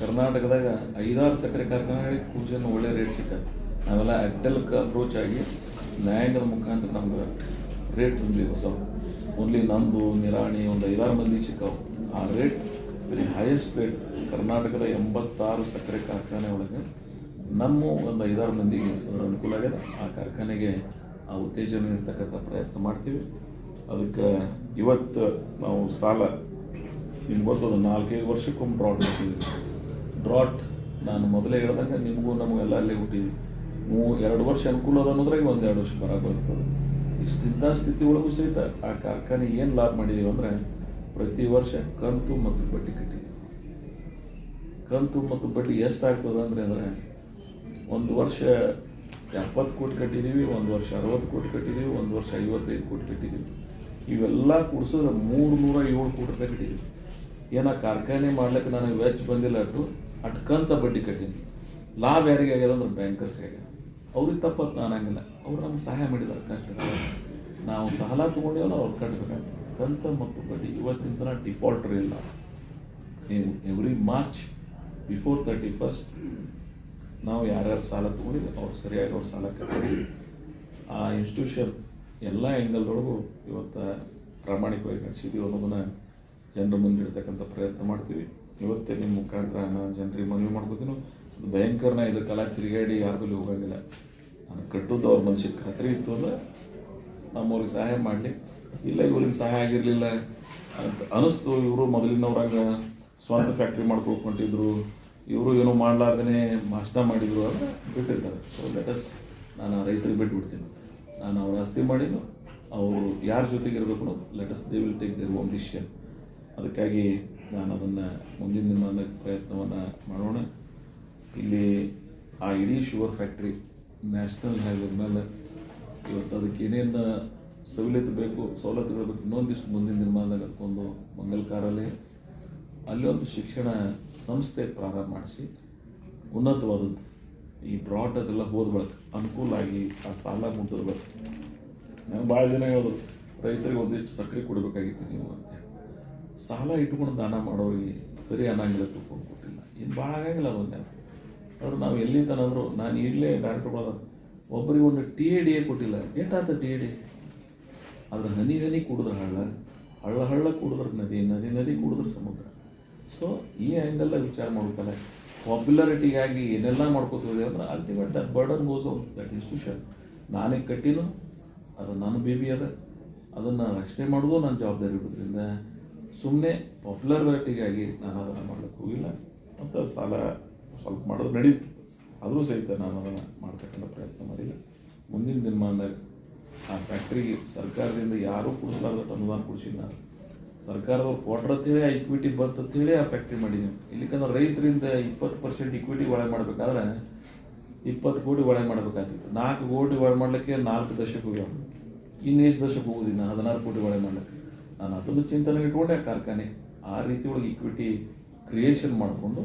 ಕರ್ನಾಟಕದಾಗ 5-6 ಸಕ್ಕರೆ ಕಾರ್ಖಾನೆಗಳಿಗೆ ಕೂಜನ್ನು ಒಳ್ಳೆ ರೇಟ್ ಸಿಕ್ಕ. ನಾವೆಲ್ಲ ಅಡ್ಡಲ್ಗೆ ಅಪ್ರೋಚ್ ಆಗಿ ನ್ಯಾಯಾಂಗದ ಮುಖಾಂತರ ನಮ್ಗೆ ರೇಟ್ ತುಂಬಿದ್ವಿ. ಹೊಸ ಓನ್ಲಿ ನಂದು ನಿರಾಣಿ ಒಂದು 5-6 ಮಂದಿ ಸಿಕ್ಕಾವು. ಆ ರೇಟ್ ವೆರಿ ಹೈಯೆಸ್ಟ್ ರೇಟ್ ಕರ್ನಾಟಕದ 86 ಸಕ್ಕರೆ ಕಾರ್ಖಾನೆ ಒಳಗೆ ನಮ್ಮ ಒಂದು 5-6 ಮಂದಿಗೆ ಅದರ ಅನುಕೂಲ ಆಗಿದೆ. ಆ ಕಾರ್ಖಾನೆಗೆ ಆ ಉತ್ತೇಜನ ನೀಡ್ತಕ್ಕಂಥ ಪ್ರಯತ್ನ ಮಾಡ್ತೀವಿ. ಅದಕ್ಕೆ ಇವತ್ತು ನಾವು ಸಾಲ ನಿಮ್ಗೆ ಬರ್ತದೆ 4-5 ವರ್ಷಕ್ಕೊಮ್ಮೆ ಡ್ರಾಟ್ ಮಾಡ್ತೀವಿ. ಡ್ರಾಟ್ ನಾನು ಮೊದಲೇ ಹೇಳ್ದಂಗೆ ನಿಮಗೂ ನಮಗೆಲ್ಲ ಅಲ್ಲೇ ಹುಟ್ಟಿದ್ವಿ. 2 ವರ್ಷ ಅನುಕೂಲ ಅದ ಅನ್ನೋದ್ರಾಗ 1-2 ವರ್ಷ ಬರ್ತದೆ. ಇಷ್ಟಿಂಥ ಸ್ಥಿತಿ ಒಳಗೂ ಸಹಿತ ಆ ಕಾರ್ಖಾನೆ ಏನು ಲಾಭ ಮಾಡಿದ್ದೀವಿ ಅಂದರೆ ಪ್ರತಿ ವರ್ಷ ಕಂತು ಮತ್ತು ಬಡ್ಡಿ ಕಟ್ಟಿದ್ದೀವಿ. ಕಂತು ಮತ್ತು ಬಡ್ಡಿ ಎಷ್ಟಾಗ್ತದೆ ಅಂದರೆ ಒಂದು ವರ್ಷ 70 ಕೋಟಿ ಕಟ್ಟಿದ್ದೀವಿ, ಒಂದು ವರ್ಷ 60 ಕೋಟಿ ಕಟ್ಟಿದ್ದೀವಿ, ಒಂದು ವರ್ಷ 55 ಕೋಟಿ ಕಟ್ಟಿದ್ದೀವಿ. ಇವೆಲ್ಲ ಕೂಡಿಸಿದ್ರೆ 307 ಕೋಟಿ ರೂಪಾಯಿ ಕಟ್ಟಿದ್ದೀವಿ. ಏನೋ ಕಾರ್ಖಾನೆ ಮಾಡ್ಲಿಕ್ಕೆ ನನಗೆ ವೆಚ್ಚ ಬಂದಿಲ್ಲ ಅಷ್ಟು ಕಂತ ಬಡ್ಡಿ ಕಟ್ಟಿದ್ದೀನಿ. ಲಾಭ ಯಾರಿಗೆ ಆಗ್ಯದ ಅಂದ್ರೆ ಬ್ಯಾಂಕರ್ಸ್ಗೆ ಆಗ್ಯದ. ಅವ್ರಿಗೆ ತಪ್ಪತ್ತು ನಾನು ಹಂಗಿಲ್ಲ. ಅವ್ರು ನಮ್ಗೆ ಸಹಾಯ ಮಾಡಿದ್ದಾರೆ ಕಷ್ಟ. ನಾವು ಸಾಲ ತೊಗೊಂಡಿವಲ್ಲ ಅವ್ರು ಕಟ್ಟಬೇಕಾಗ್ತದೆ. ಕಂತ ಮತ್ತು ಬಡ್ಡಿ ಇವತ್ತಿನ ತನಕ ಡಿಫಾಲ್ಟರ್ ಇಲ್ಲ. ನೀವು ಎವ್ರಿ ಮಾರ್ಚ್ ಬಿಫೋರ್ 31st ನಾವು ಯಾರ್ಯಾರು ಸಾಲ ತೊಗೊಂಡಿದ್ವಿ ಅವ್ರು ಸರಿಯಾಗಿ ಅವ್ರ ಸಾಲ ಕಟ್ಟಿದ್ವಿ. ಆ ಇನ್ಸ್ಟಿಟ್ಯೂಷನ್ ಎಲ್ಲ ಆ್ಯಂಗಲ್ದೊಳಗೂ ಇವತ್ತು ಪ್ರಾಮಾಣಿಕವಾಗಿ ನಡೆಸಿದ್ದೀವಿ ಅನ್ನೋದನ್ನು ಜನರ ಮುಂದೆ ಇಡ್ತಕ್ಕಂಥ ಪ್ರಯತ್ನ ಮಾಡ್ತೀವಿ. ಇವತ್ತೇ ನಿಮ್ಮ ಮುಖಾಂತರ ನಾನು ಜನರಿಗೆ ಮನವಿ ಮಾಡ್ಕೋತೀನಿ, ಅದು ಭಯಂಕರನ ಇದ್ರ ಕಾಲ ತಿರುಗಾಡಿ ಯಾರ ಬಳಿ ಹೋಗಂಗಿಲ್ಲ. ನಾನು ಕಟ್ಟುದ್ದು ಅವ್ರ ಮನಸ್ಸಿಗೆ ಖಾತ್ರಿ ಇತ್ತು ಅಂದರೆ ನಮ್ಮವ್ರಿಗೆ ಸಹಾಯ ಮಾಡಲಿ. ಇಲ್ಲ ಇವ್ರಿಗೆ ಸಹಾಯ ಆಗಿರಲಿಲ್ಲ ಅಂತ ಅನಿಸ್ತು, ಇವರು ಮೊದಲಿನವ್ರಾಗ ಸ್ವಂತ ಫ್ಯಾಕ್ಟ್ರಿ ಮಾಡ್ಕೊಳ್ಕೊಂಡಿದ್ರು, ಇವರು ಏನೋ ಮಾಡಲಾರ್ದೇ ನಾಷ್ಟ ಮಾಡಿದ್ರು ಅಂದರೆ ಬಿಟ್ಟಿರ್ತಾರೆ. ಸೊ ಲೆಟಸ್ ನಾನು ರೈತರಿಗೆ ಬಿಟ್ಬಿಡ್ತೀನಿ. ನಾನು ಅವ್ರ ಆಸ್ತಿ ಮಾಡಿದ್ದು ಅವರು ಯಾರ ಜೊತೆಗೆ ಇರಬೇಕು let's they will take their own decision. ಅದಕ್ಕಾಗಿ ನಾನು ಅದನ್ನು ಮುಂದಿನ ದಿನಮಾನದ ಪ್ರಯತ್ನವನ್ನು ಮಾಡೋಣ. ಇಲ್ಲಿ ಆ ಇಡೀ ಶುಗರ್ ಫ್ಯಾಕ್ಟ್ರಿ ನ್ಯಾಷನಲ್ ಹೈವೇ ಮೇಲೆ ಇವತ್ತು ಅದಕ್ಕೆ ಏನೇನು ಸವಲತ್ತು ಬೇಕು, ಸವಲತ್ತುಗಳು ಬೇಕು, ಇನ್ನೊಂದಿಷ್ಟು ಮುಂದಿನ ದಿನಮಾನದಾಗ ಅದಕ್ಕೊಂದು ಮಂಗಲಕಾರಲ್ಲಿ ಅಲ್ಲಿ ಒಂದು ಶಿಕ್ಷಣ ಸಂಸ್ಥೆ ಪ್ರಾರಂಭ ಮಾಡಿಸಿ ಉನ್ನತವಾದದ್ದು ಈ ಬ್ರಾಡ್ ಅದೆಲ್ಲ ಹೋದ ಬಳಕ ಅನುಕೂಲ ಆಗಿ ಆ ಸಾಲ ಮುಟ್ಟದ ಬಳಕ. ನಾನು ಭಾಳ ಜನ ಹೇಳಿದ್ರು ರೈತರಿಗೆ ಒಂದಿಷ್ಟು ಸಕ್ಕರೆ ಕೊಡಬೇಕಾಗಿತ್ತು ನೀವು ಅಂತ. ಸಾಲ ಇಟ್ಕೊಂಡು ದಾನ ಮಾಡೋರಿಗೆ ಸರಿ ಅನ್ನಂಗಿಲ್ಲ, ತಿಳ್ಕೊಂಡು ಕೊಟ್ಟಿಲ್ಲ, ಏನು ಭಾಳ ಆಗಂಗಿಲ್ಲ ಅದೊಂದು. ಅವ್ರು ನಾವು ಎಲ್ಲಿ ತನಂದ್ರು ನಾನು ಈಗಲೇ ಡಾಕ್ಟರ್ ಒಬ್ಬರಿಗೆ ಒಂದು TAD ಕೊಟ್ಟಿಲ್ಲ. ಏಟಾತ TAD? ಅದ್ರ ಹನಿ ಹನಿ ಕುಡಿದ್ರೆ ಹಳ್ಳ, ಹಳ್ಳ ಹಳ್ಳ ಕುಡಿದ್ರೆ ನದಿ, ನದಿ ನದಿ ಕುಡಿದ್ರೆ ಸಮುದ್ರ. ಸೊ ಈ ಆ್ಯಂಗಲ್ದಾಗ ವಿಚಾರ ಮಾಡ್ಬೇಕಲ್ಲ. ಪಾಪ್ಯುಲಾರಿಟಿಗಾಗಿ ಏನೆಲ್ಲ ಮಾಡ್ಕೋತೀವಿ ಅಂದ್ರೆ ultimate that burden goes on that institution. ನಾನೇ ಕಟ್ಟಿನೋ ಅದು ನನ್ನ ಬೇಬಿ ಅದ, ಅದನ್ನು ರಕ್ಷಣೆ ಮಾಡೋದು ನನ್ನ ಜವಾಬ್ದಾರಿ ಇರೋದ್ರಿಂದ ಸುಮ್ಮನೆ ಪಾಪ್ಯುಲಾರಿಟಿಗಾಗಿ ನಾನು ಅದನ್ನು ಮಾಡ್ಲಿಕ್ಕೆ ಹೋಗಿಲ್ಲ. ಮತ್ತು ಸಾಲ ಸ್ವಲ್ಪ ಮಾಡೋದು ನಡೀತು, ಆದರೂ ಸಹಿತ ನಾನು ಅದನ್ನು ಮಾಡ್ತಕ್ಕಂಥ ಪ್ರಯತ್ನ ಮಾಡಿಲ್ಲ. ಮುಂದಿನ ದಿನಮಾನದಾಗ ಆ ಫ್ಯಾಕ್ಟ್ರಿಗೆ ಸರ್ಕಾರದಿಂದ ಯಾರೂ ಕೊಡಿಸ್ಲಾರ್ದಟ್ಟು ಅನುದಾನ ಕೊಡಿಸಿಲ್ಲ. ನಾನು ಸರ್ಕಾರದವ್ರು ಕೊಟ್ರ ಅಂತೇಳಿ ಆ ಇಕ್ವಿಟಿ ಬಂತಂತೇಳಿ ಆ ಫ್ಯಾಕ್ಟ್ರಿ ಮಾಡಿದ್ದೀನಿ. ಇಲ್ಲಿಕಂದ್ರೆ ರೈತರಿಂದ 20% ಇಕ್ವಿಟಿ ಒಳೆ ಮಾಡಬೇಕಾದ್ರೆ 20 ಕೋಟಿ ಒಳೆ ಮಾಡಬೇಕಾಗ್ತಿತ್ತು. 4 ಕೋಟಿ ಒಳೆ ಮಾಡಲಿಕ್ಕೆ 4 ದಶಕ ಹೋಗ್ಯಾವ. ಇನ್ನು ಎಷ್ಟು ದಶಕ ಹೋಗೋದಿಲ್ಲ 16 ಕೋಟಿ ಒಳೆ ಮಾಡ್ಲಿಕ್ಕೆ. ನಾನು ಅದನ್ನು ಚಿಂತನೆ ಇಟ್ಕೊಂಡೆ ಕಾರ್ಖಾನೆ ಆ ರೀತಿ ಒಳಗೆ ಇಕ್ವಿಟಿ ಕ್ರಿಯೇಷನ್ ಮಾಡಿಕೊಂಡು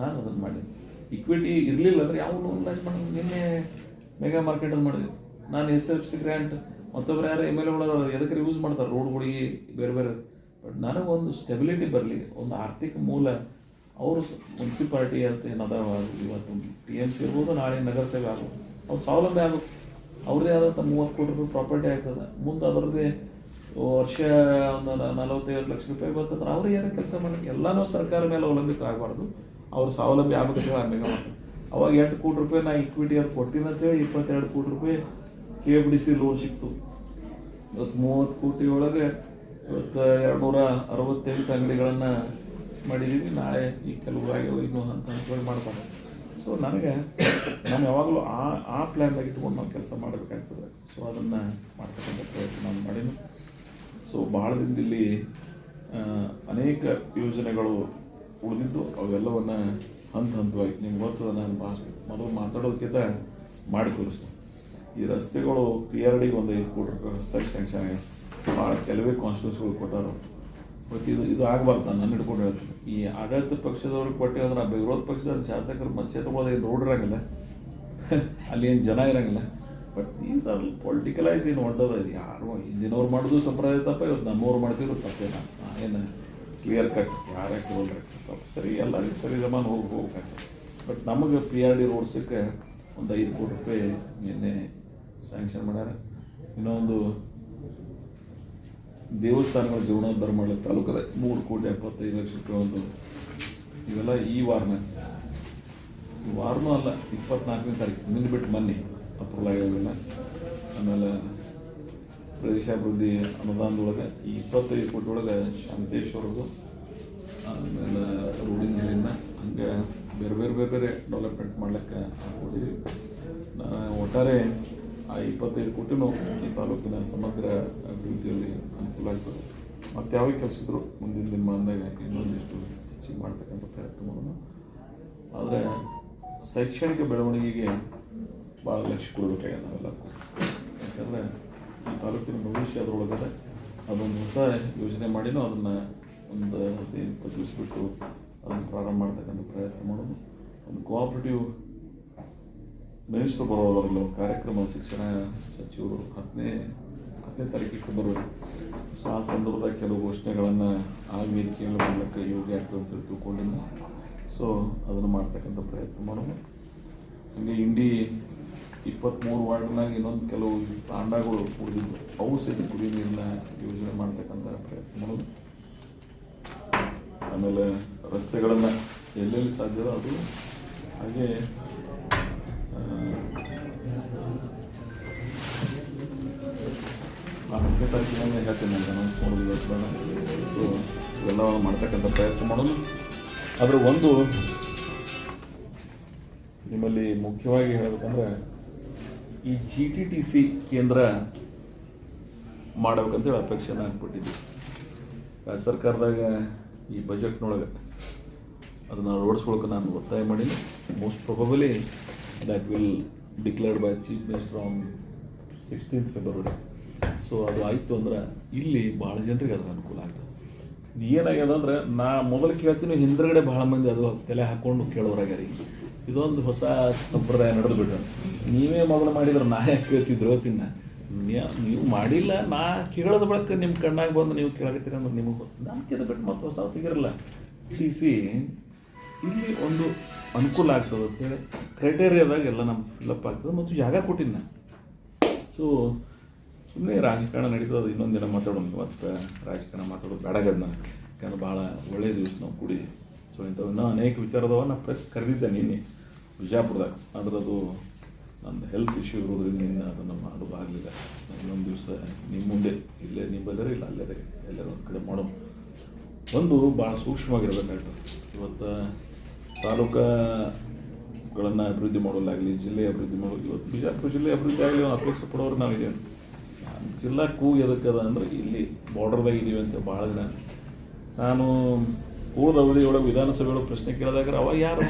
ನಾನು ಅದನ್ನು ಮಾಡೀನಿ. ಇಕ್ವಿಟಿ ಇರಲಿಲ್ಲ ಅಂದರೆ ಯಾವ ಲೋನ್ ಲಾಂಚ್ ಮಾಡೋದು. ನಿನ್ನೆ ಮೆಗಾ ಮಾರ್ಕೆಟಲ್ಲಿ ಮಾಡಿದ್ವಿ ನಾನು. SFC ಗ್ರ್ಯಾಂಟ್ ಮತ್ತೊಬ್ಬರು ಯಾರು MLA ಒಳಗೆ ಎದಕ್ಕೆ ಯೂಸ್ ಮಾಡ್ತಾರೆ ರೋಡ್ಗಳಿಗೆ ಬೇರೆ ಬೇರೆ. ಬಟ್ ನನಗೊಂದು ಸ್ಟೆಬಿಲಿಟಿ ಬರಲಿ, ಒಂದು ಆರ್ಥಿಕ ಮೂಲ. ಅವರು ಮುನ್ಸಿಪಾಲಿಟಿ ಅಂತ ಏನದಾವ ಇವತ್ತು TMC ಇರ್ಬೋದು, ನಾಳೆ ನಗರಸಭೆ ಆಗ್ಬೋದು, ಅವ್ರು ಸ್ವಾವಲಂಬಿ ಆಗಬೇಕು. ಅವ್ರದ್ದೇ ಆದಂಥ 30 ಕೋಟಿ ರೂಪಾಯಿ ಪ್ರಾಪರ್ಟಿ ಆಗ್ತದೆ. ಮುಂದೆ ಅದರದ್ದೇ ವರ್ಷ ಒಂದು 40-50 ಲಕ್ಷ ರೂಪಾಯಿ ಬರ್ತದ್ರೆ ಅವ್ರು ಏನೋ ಕೆಲಸ ಮಾಡಲಿಕ್ಕೆ ಎಲ್ಲನೂ ಸರ್ಕಾರ ಮೇಲೆ ಅವಲಂಬಿತ ಆಗಬಾರ್ದು. ಅವ್ರು ಸ್ವಾವಲಂಬಿ ಆಗಬೇಕು. ಆಮೇಲೆ ಅವಾಗ 8 ಕೋಟಿ ರೂಪಾಯಿ ನಾ ಇಕ್ವಿಟಿ ಅವ್ರು ಕೊಟ್ಟಿನ ಅಂತೇಳಿ 22 ಕೋಟಿ ರೂಪಾಯಿ KFDC ಲೋನ್ ಸಿಕ್ತು. ಇವತ್ತು 30 ಕೋಟಿ ಒಳಗೆ ಇವತ್ತು 268 ಅಂಗಡಿಗಳನ್ನು ಮಾಡಿದ್ದೀವಿ. ನಾಳೆ ಈ ಕೆಲವು ಆಗ್ಯಾವ, ಇನ್ನೂ ಹಂತವಾಗಿ ಮಾಡ್ತಾರೆ. ಸೊ ನನಗೆ ನಾನು ಯಾವಾಗಲೂ ಆ ಪ್ಲ್ಯಾನ್ದಾಗ ಇಟ್ಕೊಂಡು ನಾವು ಕೆಲಸ ಮಾಡಬೇಕಾಗ್ತದೆ. ಸೊ ಅದನ್ನು ಮಾಡ್ತಕ್ಕಂಥ ಪ್ರಯತ್ನ ನಾನು ಮಾಡೀನಿ. ಸೊ ಭಾಳ ದಿನದಲ್ಲಿ ಅನೇಕ ಯೋಜನೆಗಳು ಉಳಿದಿದ್ದು ಅವೆಲ್ಲವನ್ನು ಹಂತವಾಗಿ ನಿಮ್ಗೆ ಗೊತ್ತದ. ನಾನು ಮೊದಲು ಮಾತಾಡೋದಕ್ಕಿಂತ ಮಾಡಿ ತೋರಿಸ್ತೀನಿ. ಈ ರಸ್ತೆಗಳು PRDಗೆ ಒಂದು 5 ಕೋಟಿ ರೂಪಾಯಿ ರಸ್ತೆ ಸ್ಯಾಂಕ್ಷನ್ ಆಗಿದೆ. ಭಾಳ ಕೆಲವೇ ಕಾನ್ಸ್ಟಿಟ್ಯೂನ್ಸಿಗಳು ಕೊಟ್ಟಾರ. ಬಟ್ ಇದು ಆಗಬಾರ್ದು. ನಾನು ಹಿಡ್ಕೊಂಡು ಹೇಳ್ತೀನಿ, ಈ ಆಡಳಿತ ಪಕ್ಷದವ್ರಿಗೆ ಕೊಟ್ಟೆ ಅಂದ್ರೆ ಆ ವಿರೋಧ ಪಕ್ಷದ ಶಾಸಕರು ಮಚ್ಚೆ ತೊಗೊಳೋದು ಏನು ರೋಡ್ ಇರೋಂಗಿಲ್ಲ, ಅಲ್ಲಿ ಏನು ಜನ ಇರೋಂಗಿಲ್ಲ. ಬಟ್ ದೀಸ್ ಆರ್ ಪೊಲಿಟಿಕಲೈಸ್ ಏನು ಹೊಂಟದ. ಇದು ಯಾರು ಹಿಂದಿನವ್ರು ಮಾಡೋದು ಸಂಪ್ರದಾಯ ತಪ್ಪ, ಇವತ್ತು ನಮ್ಮವ್ರು ಮಾಡ್ತಿದ್ರು ತಪ್ಪೇನ. ಏನು ಕ್ಲಿಯರ್ ಕಟ್ ಯಾರೇ ಕೇಳೋಲ್ರಿ ತಪ್ಪು ಸರಿ, ಎಲ್ಲರಿಗೂ ಸರಿ ಜಮಾನ ಹೋಗ್ಬೇಕಾಗ್ತದೆ. ಬಟ್ ನಮಗೆ PRD ರೋಡ್ಸಕ್ಕೆ ಒಂದು 5 ಕೋಟಿ ರೂಪಾಯಿ ನಿನ್ನೆ ಸ್ಯಾಂಕ್ಷನ್ ಮಾಡ್ಯಾರ. ಇನ್ನೊಂದು ದೇವಸ್ಥಾನಗಳ ಜೀರ್ಣೋದ್ಧಾರ ಮಾಡಲಿಕ್ಕೆ ತಾಲೂಕದ 3,75 ಲಕ್ಷ ರೂಪಾಯಿ ಒಂದು. ಇವೆಲ್ಲ ಈ ವಾರನೂ ಅಲ್ಲ, 24ನೇ ತಾರೀಕು ಮುಂದೆ ಬಿಟ್ಟು ಮೊನ್ನೆ ಅಪ್ರೂವಲ್ ಆಗಿರೋದಿಲ್ಲ. ಆಮೇಲೆ ಪ್ರದೇಶಾಭಿವೃದ್ಧಿ ಅನುದಾನದೊಳಗೆ ಈ 25 ಕೋಟಿ ಒಳಗೆ ಶಾಂತೇಶ್ವರದು, ಆಮೇಲೆ ರೋಡಿನ ಹಿರಿನ ಹಂಗೆ ಬೇರೆ ಬೇರೆ ಬೇರೆ ಬೇರೆ ಡೆವಲಪ್ಮೆಂಟ್ ಮಾಡ್ಲಿಕ್ಕೆ ಹಾಕ್ಕೊಂಡಿದ್ವಿ. ಒಟ್ಟಾರೆ ಆ 25 ಕೋಟಿನೂ ಈ ತಾಲೂಕಿನ ಸಮಗ್ರ ಅಭಿವೃದ್ಧಿಯಲ್ಲಿ ಅನುಕೂಲ ಆಗ್ತದೆ. ಮತ್ತು ಯಾವಾಗ ಕೆಲಸ ಇದ್ರು ಮುಂದಿನ ದಿನಮಾನದಾಗ ಇನ್ನೊಂದಿಷ್ಟು ಹೆಚ್ಚಿಗೆ ಮಾಡ್ತಕ್ಕಂಥ ಪ್ರಯತ್ನ ಮಾಡೋಣ. ಆದರೆ ಶೈಕ್ಷಣಿಕ ಬೆಳವಣಿಗೆಗೆ ಭಾಳ ಲಕ್ಷ್ಯ ಕೊಡಬೇಕಾಗಿದೆ ನಾವೆಲ್ಲಕ್ಕೂ. ಯಾಕಂದರೆ ಈ ತಾಲೂಕಿನ ಭವಿಷ್ಯ ಅದರೊಳಗದೆ. ಅದೊಂದು ಹೊಸ ಯೋಜನೆ ಮಾಡಿನೂ ಅದನ್ನು ಒಂದು 15-20 ದಿವಸ ಬಿಟ್ಟು ಅದನ್ನು ಪ್ರಾರಂಭ ಮಾಡ್ತಕ್ಕಂಥ ಪ್ರಯತ್ನ ಮಾಡೋದು. ಒಂದು ಕೋಆಪ್ರೇಟಿವ್ ಮಿನಿಸ್ಟ್ರು ಬರೋದರಲ್ಲಿ ಒಂದು ಕಾರ್ಯಕ್ರಮ ಶಿಕ್ಷಣ ಸಚಿವರು 10ನೇ ತಾರೀಕಿಗೆ ಬರೋದು. ಸೊ ಆ ಸಂದರ್ಭದಾಗ ಕೆಲವು ಘೋಷಣೆಗಳನ್ನು ಆ ವೇದಿಕೆಯಲ್ಲಿ ಮಾಡಲಿಕ್ಕೆ ಯೋಗ್ಯ ಆಗ್ತದೆ ಅಂತ ತಿಳ್ಕೊಂಡಿದ್ದೀನಿ. ಸೊ ಅದನ್ನು ಮಾಡ್ತಕ್ಕಂಥ ಪ್ರಯತ್ನ ಮಾಡೋದು. ಹಾಗೆ ಇಂಡಿ 23 ವಾರ್ಡ್ನಾಗ ಇನ್ನೊಂದು ಕೆಲವು ತಾಂಡಗಳು ಉಳಿದಿದ್ದು ಅವು ಸಹಿತ ಕುಡಿ ನೀರಿನ ಯೋಜನೆ ಮಾಡ್ತಕ್ಕಂಥ ಪ್ರಯತ್ನ ಮಾಡೋದು. ಆಮೇಲೆ ರಸ್ತೆಗಳನ್ನು ಎಲ್ಲೆಲ್ಲಿ ಸಾಧ್ಯವೋ ಅದು, ಹಾಗೆ 10ನೇ ತಾರೀಕಿನ ಹೇಳ್ತೀನಿ ನನಗೆ ಅನೌನ್ಸ್ ಮಾಡೋದು ಇವತ್ತು. ಸೊ ಇವೆಲ್ಲ ಮಾಡ್ತಕ್ಕಂಥ ಪ್ರಯತ್ನ ಮಾಡೋದು. ಆದರೆ ಒಂದು ನಿಮ್ಮಲ್ಲಿ ಮುಖ್ಯವಾಗಿ ಹೇಳಬೇಕಂದ್ರೆ ಈ GTTC ಕೇಂದ್ರ ಮಾಡಬೇಕಂತೇಳಿ ಅಪೇಕ್ಷೆನ ಹಾಕ್ಬಿಟ್ಟಿದ್ವಿ. ರಾಜ್ಯ ಸರ್ಕಾರದಾಗ ಈ ಬಜೆಟ್ನೊಳಗೆ ಅದನ್ನು ಅಳವಡಿಸ್ಕೊಳಕ್ಕೆ ನಾನು ಒತ್ತಾಯ ಮಾಡೀನಿ. Most probably that will declared by chief minister on 16th February. So ಅದು ಆಯಿತು ಅಂದ್ರೆ ಇಲ್ಲಿ ಭಾಳ ಜನರಿಗೆ ಅದರ ಅನುಕೂಲ ಆಗ್ತದೆ. ಇದು ಏನಾಗ್ಯದ ಅಂದ್ರೆ ನಾ ಮೊದಲು ಕೇಳ್ತೀನಿ, ಹಿಂದ್ಗಡೆ ಭಾಳ ಮಂದಿ ಅದು ತಲೆ ಹಾಕ್ಕೊಂಡು ಕೇಳೋರಾಗ್ಯಾರ. ಇದೊಂದು ಹೊಸ ಸಂಪ್ರದಾಯ ನಡೆದು ಬಿಟ್ರೆ, ನೀವೇ ಮೊದಲು ಮಾಡಿದ್ರೆ ನಾ ಯಾಕೆ ಕೇಳ್ತಿದ್ರು ತಿನ್ನ ನೀವು ಮಾಡಿಲ್ಲ, ನಾ ಕೇಳೋದ ಬಳಿಕ ನಿಮ್ಮ ಕಣ್ಣಾಗ ಬಂದು ನೀವು ಕೇಳಕತ್ತೀರ ಅಂದ್ರೆ ನಿಮಗೆ ನಾನು ಕೇಳಿದ ಬಿಟ್ಟು ಮತ್ತೆ ಹೊಸ ತೆಗಿರಲ್ಲ. TC ಇಲ್ಲಿ ಒಂದು ಅನುಕೂಲ ಆಗ್ತದೆ ಅಂತೇಳಿ ಕ್ರೈಟೇರಿಯಾದಾಗ ಎಲ್ಲ ನಮ್ಗೆ ಫಿಲಪ್ ಆಗ್ತದೆ ಮತ್ತು ಜಾಗ ಕೊಟ್ಟಿನ. ಸೊ ಸುಮ್ಮನೆ ರಾಜಕಾರಣ ನಡೀತದೆ. ಇನ್ನೊಂದು ದಿನ ಮಾತಾಡೋಣ, ಮತ್ತು ರಾಜಕಾರಣ ಮಾತಾಡೋದು ಬೇಡಾಗದ ನನಗೆ, ಯಾಕಂದ್ರೆ ಭಾಳ ಒಳ್ಳೆಯ ದಿವಸ ನಾವು ಕೂಡಿ. ಸೊ ಇಂಥವು ಇನ್ನೂ ಅನೇಕ ವಿಚಾರದವ. ನಾನು ಪ್ರೆಸ್ ಕರೆದಿದ್ದೆ ನಿನ್ನೆ ಬಿಜಾಪುರದಾಗ, ಆದರೆ ಅದು ನಂದು ಹೆಲ್ತ್ ಇಶ್ಯೂ ಇರೋದ್ರಿಂದ ನಿನ್ನೆ ಅದನ್ನು ಮಾಡೋದು ಆಗಲಿಲ್ಲ. ಇನ್ನೊಂದು ದಿವಸ ನಿಮ್ಮ ಮುಂದೆ ಇಲ್ಲೇ ನಿಮ್ಮಲ್ಲೇ ಇಲ್ಲ ಅಲ್ಲೇ ಎಲ್ಲರೂ ಒಂದು ಕಡೆ ಮಾಡೋಣ. ಒಂದು ಭಾಳ ಸೂಕ್ಷ್ಮವಾಗಿರ್ಬೇಕಾಗ್ತದೆ. ಇವತ್ತು ತಾಲೂಕುಗಳನ್ನು ಅಭಿವೃದ್ಧಿ ಮಾಡೋದಾಗಲಿ, ಜಿಲ್ಲೆ ಅಭಿವೃದ್ಧಿ ಮಾಡೋದು, ಇವತ್ತು ಬಿಜಾಪುರ ಜಿಲ್ಲೆ ಅಭಿವೃದ್ಧಿ ಆಗಲಿ ಅಪೇಕ್ಷೆ ಪಡೋರು ನಾವಿದ್ದೇವೆ. ಜಿಲ್ಲಾ ಎದಕ್ಕದ ಅಂದ್ರೆ ಇಲ್ಲಿ ಬಾರ್ಡರ್ದಾಗ ಇದೀವಿ ಅಂತ ಭಾಳ ದಿನ. ನಾನು ಹೋದ ಅವಧಿಯೊಳಗೆ ವಿಧಾನಸಭೆಯೊಳಗೆ ಪ್ರಶ್ನೆ ಕೇಳಿದಾಗ ಅವಾಗ ಯಾರು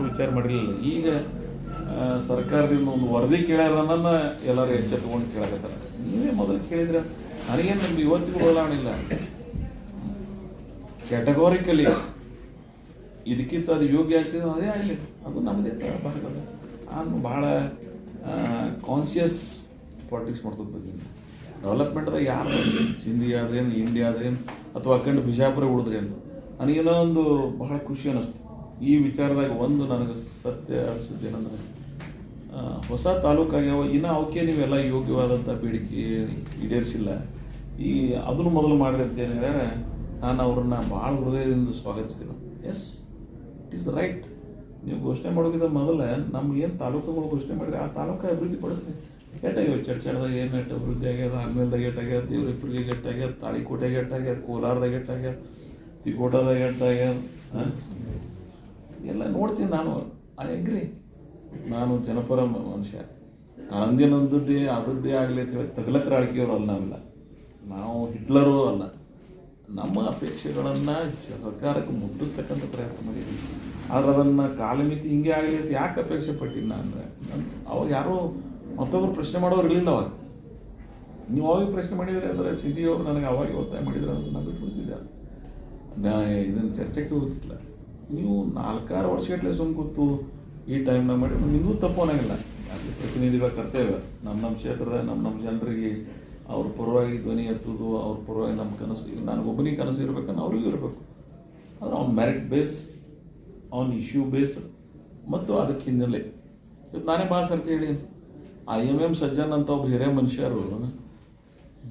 ವಿಚಾರ ಮಾಡಿರಲಿಲ್ಲ. ಈಗ ಸರ್ಕಾರದಿಂದ ಒಂದು ವರದಿ ಕೇಳ್ಯಾರನ್ನ ಎಲ್ಲರೂ ಎಚ್ಚೆತ್ಕೊಂಡು ಕೇಳಕತ್ತಾರೆ. ನೀವೇ ಮೊದಲು ಕೇಳಿದ್ರೆ ನನಗೇನು ನಮ್ಗೆ ಇವತ್ತಿಗೂ ಬದಲಾವಣೆ ಇಲ್ಲ. ಕ್ಯಾಟಗೋರಿಕಲಿ ಇದಕ್ಕಿಂತ ಅದು ಯೋಗ್ಯ ಆಗ್ತದೆ ಅದೇ ಆಗಲಿ, ಅದು ನಮ್ಮದೇ ಭಾಗ. ನಾನು ಭಾಳ ಕಾನ್ಸಿಯಸ್ ಪಾಲಿಟಿಕ್ಸ್ ಮಾಡ್ಕೊತ ಬಂದಿದ್ದೀನಿ. ಡೆವಲಪ್ಮೆಂಟ್ದಾಗ ಯಾರು ಸಿಂಧಿ ಆದ್ರೇನು, ಇಂಡಿಯಾ ಆದ್ರೇನು, ಅಥವಾ ಅಖಂಡ ಬಿಜಾಪುರ ಉಳಿದ್ರೇನು, ನನಗೇನೋ ಒಂದು ಬಹಳ ಖುಷಿ ಅನ್ನಿಸ್ತು ಈ ವಿಚಾರದಾಗ. ಒಂದು ನನಗೆ ಸತ್ಯ ಅನಿಸಿದ್ದು ಏನಂದ್ರೆ, ಹೊಸ ತಾಲೂಕಾಗ್ಯಾವ, ಇನ್ನು ಅವಕ್ಕೆ ನೀವೆಲ್ಲ ಯೋಗ್ಯವಾದಂಥ ಬೇಡಿಕೆ ಈಡೇರಿಸಿಲ್ಲ. ಅದನ್ನು ಮೊದಲು ಮಾಡಿರಿ ಅಂತ ಹೇಳಿದ್ರೆ ನಾನು ಅವ್ರನ್ನ ಭಾಳ ಹೃದಯದಿಂದ ಸ್ವಾಗತಿಸ್ತೀನಿ. Yes, it is right. ನೀವು ಘೋಷಣೆ ಮಾಡೋಕ್ಕಿಂತ ಮೊದಲೇ ನಮ್ಮ ಏನು ತಾಲೂಕುಗಳು ಘೋಷಣೆ ಮಾಡಿದ್ರೆ ಆ ತಾಲೂಕು ಅಭಿವೃದ್ಧಿ ಪಡಿಸ್ರಿ. ಏಟಾಗ್ಯಾವ ಚಡ್ಚಾಡ್ದಾಗ ಏನು ಅಭಿವೃದ್ಧಿ ಆಗ್ಯದ, ಆಮೇಲ್ದಾಗ ಏಟಾಗ್ಯದ, ದೇವ್ರಿಪ್ಪರಿಗೆ ಏಟಾಗ್ಯದ, ತಾಳಿಕೋಟೆಗೆ ಏಟಾಗ್ಯದ, ಕೋಲಾರದಾಗ ಏಟಾಗ್ಯದ, ತಿಕೋಟದಾಗ ಏಟಾಗ್ಯದ, ಎಲ್ಲ ನೋಡ್ತೀನಿ ನಾನು. I agree. ನಾನು ಜನಪರ ಮನುಷ್ಯ. ಅಂದಿನೊಂದದ್ದೇ ಅದರದ್ದೇ ಆಗಲಿ ಅಂತೇಳಿ ತಗಲಕ್ಕರ ಆಳ್ಕೆಯವರು ಅಲ್ಲ ನಾವಿಲ್ಲ. ನಾವು ಹಿಟ್ಲರೂ ಅಲ್ಲ. ನಮ್ಮ ಅಪೇಕ್ಷೆಗಳನ್ನು ಸರ್ಕಾರಕ್ಕೆ ಮುಟ್ಟಿಸ್ತಕ್ಕಂಥ ಪ್ರಯತ್ನ ಮಾಡಿದ್ದೀವಿ. ಆದ್ರೆ ಅದನ್ನು ಕಾಲಮಿತಿ ಹಿಂಗೆ ಆಗಲಿ ಅಂತ ಯಾಕೆ ಅಪೇಕ್ಷೆ ಪಟ್ಟಿನಿ ನಾನು ಅಂದರೆ, ಅವಾಗ ಯಾರೋ ಮತ್ತೊಬ್ಬರು ಪ್ರಶ್ನೆ ಮಾಡೋರು ಇರಲಿಲ್ಲ. ಅವಾಗ ನೀವು ಅವಾಗ ಪ್ರಶ್ನೆ ಮಾಡಿದರೆ ಅಂದರೆ ಸಿದ್ಧಿಯವರು ನನಗೆ ಅವಾಗ ಒತ್ತಾಯ ಮಾಡಿದರೆ ಅಂತ ನಾನು ಬಿಟ್ಬಿಡ್ತಿದ್ದೆ. ಇದನ್ನು ಚರ್ಚೆಗೆ ಹೋಗ್ತಿಲ್ಲ. ನೀವು 4-6 ವರ್ಷಗಟ್ಟಲೆ ಸುಮ್ಮ ಕೂತು ಈ ಟೈಮ್ನಾಗ ಮಾಡಿ ನಿಮಗೂ ತಪ್ಪು ಅನ್ನೋಂಗಿಲ್ಲ. ಅಲ್ಲಿ ಪ್ರತಿನಿಧಿಗಳ ಕರ್ತವ್ಯ ನಮ್ಮ ಕ್ಷೇತ್ರದ ನಮ್ಮ ಜನರಿಗೆ ಅವ್ರ ಪರವಾಗಿ ಧ್ವನಿ ಎತ್ತುವುದು, ಅವ್ರ ಪರವಾಗಿ ನಮ್ಮ ಕನಸು, ನನಗೊಬ್ಬನಿಗೆ ಕನಸು ಇರಬೇಕನ್ನ ಅವ್ರಿಗೂ ಇರಬೇಕು. ಆದರೆ ಅವ್ನು ಮೆರಿಟ್ ಬೇಸ್, ಅವ್ನ ಇಶ್ಯೂ ಬೇಸ್ ಮತ್ತು ಅದಕ್ಕೆ ಹಿನ್ನೆಲೆ. ಇವತ್ತು ನಾನೇ ಭಾಳ ಸರ್ತಿ ಹೇಳಿ, IMM ಸಜ್ಜನ್ ಅಂತ ಒಬ್ಬ ಹಿರಿಯ ಮನುಷ್ಯರು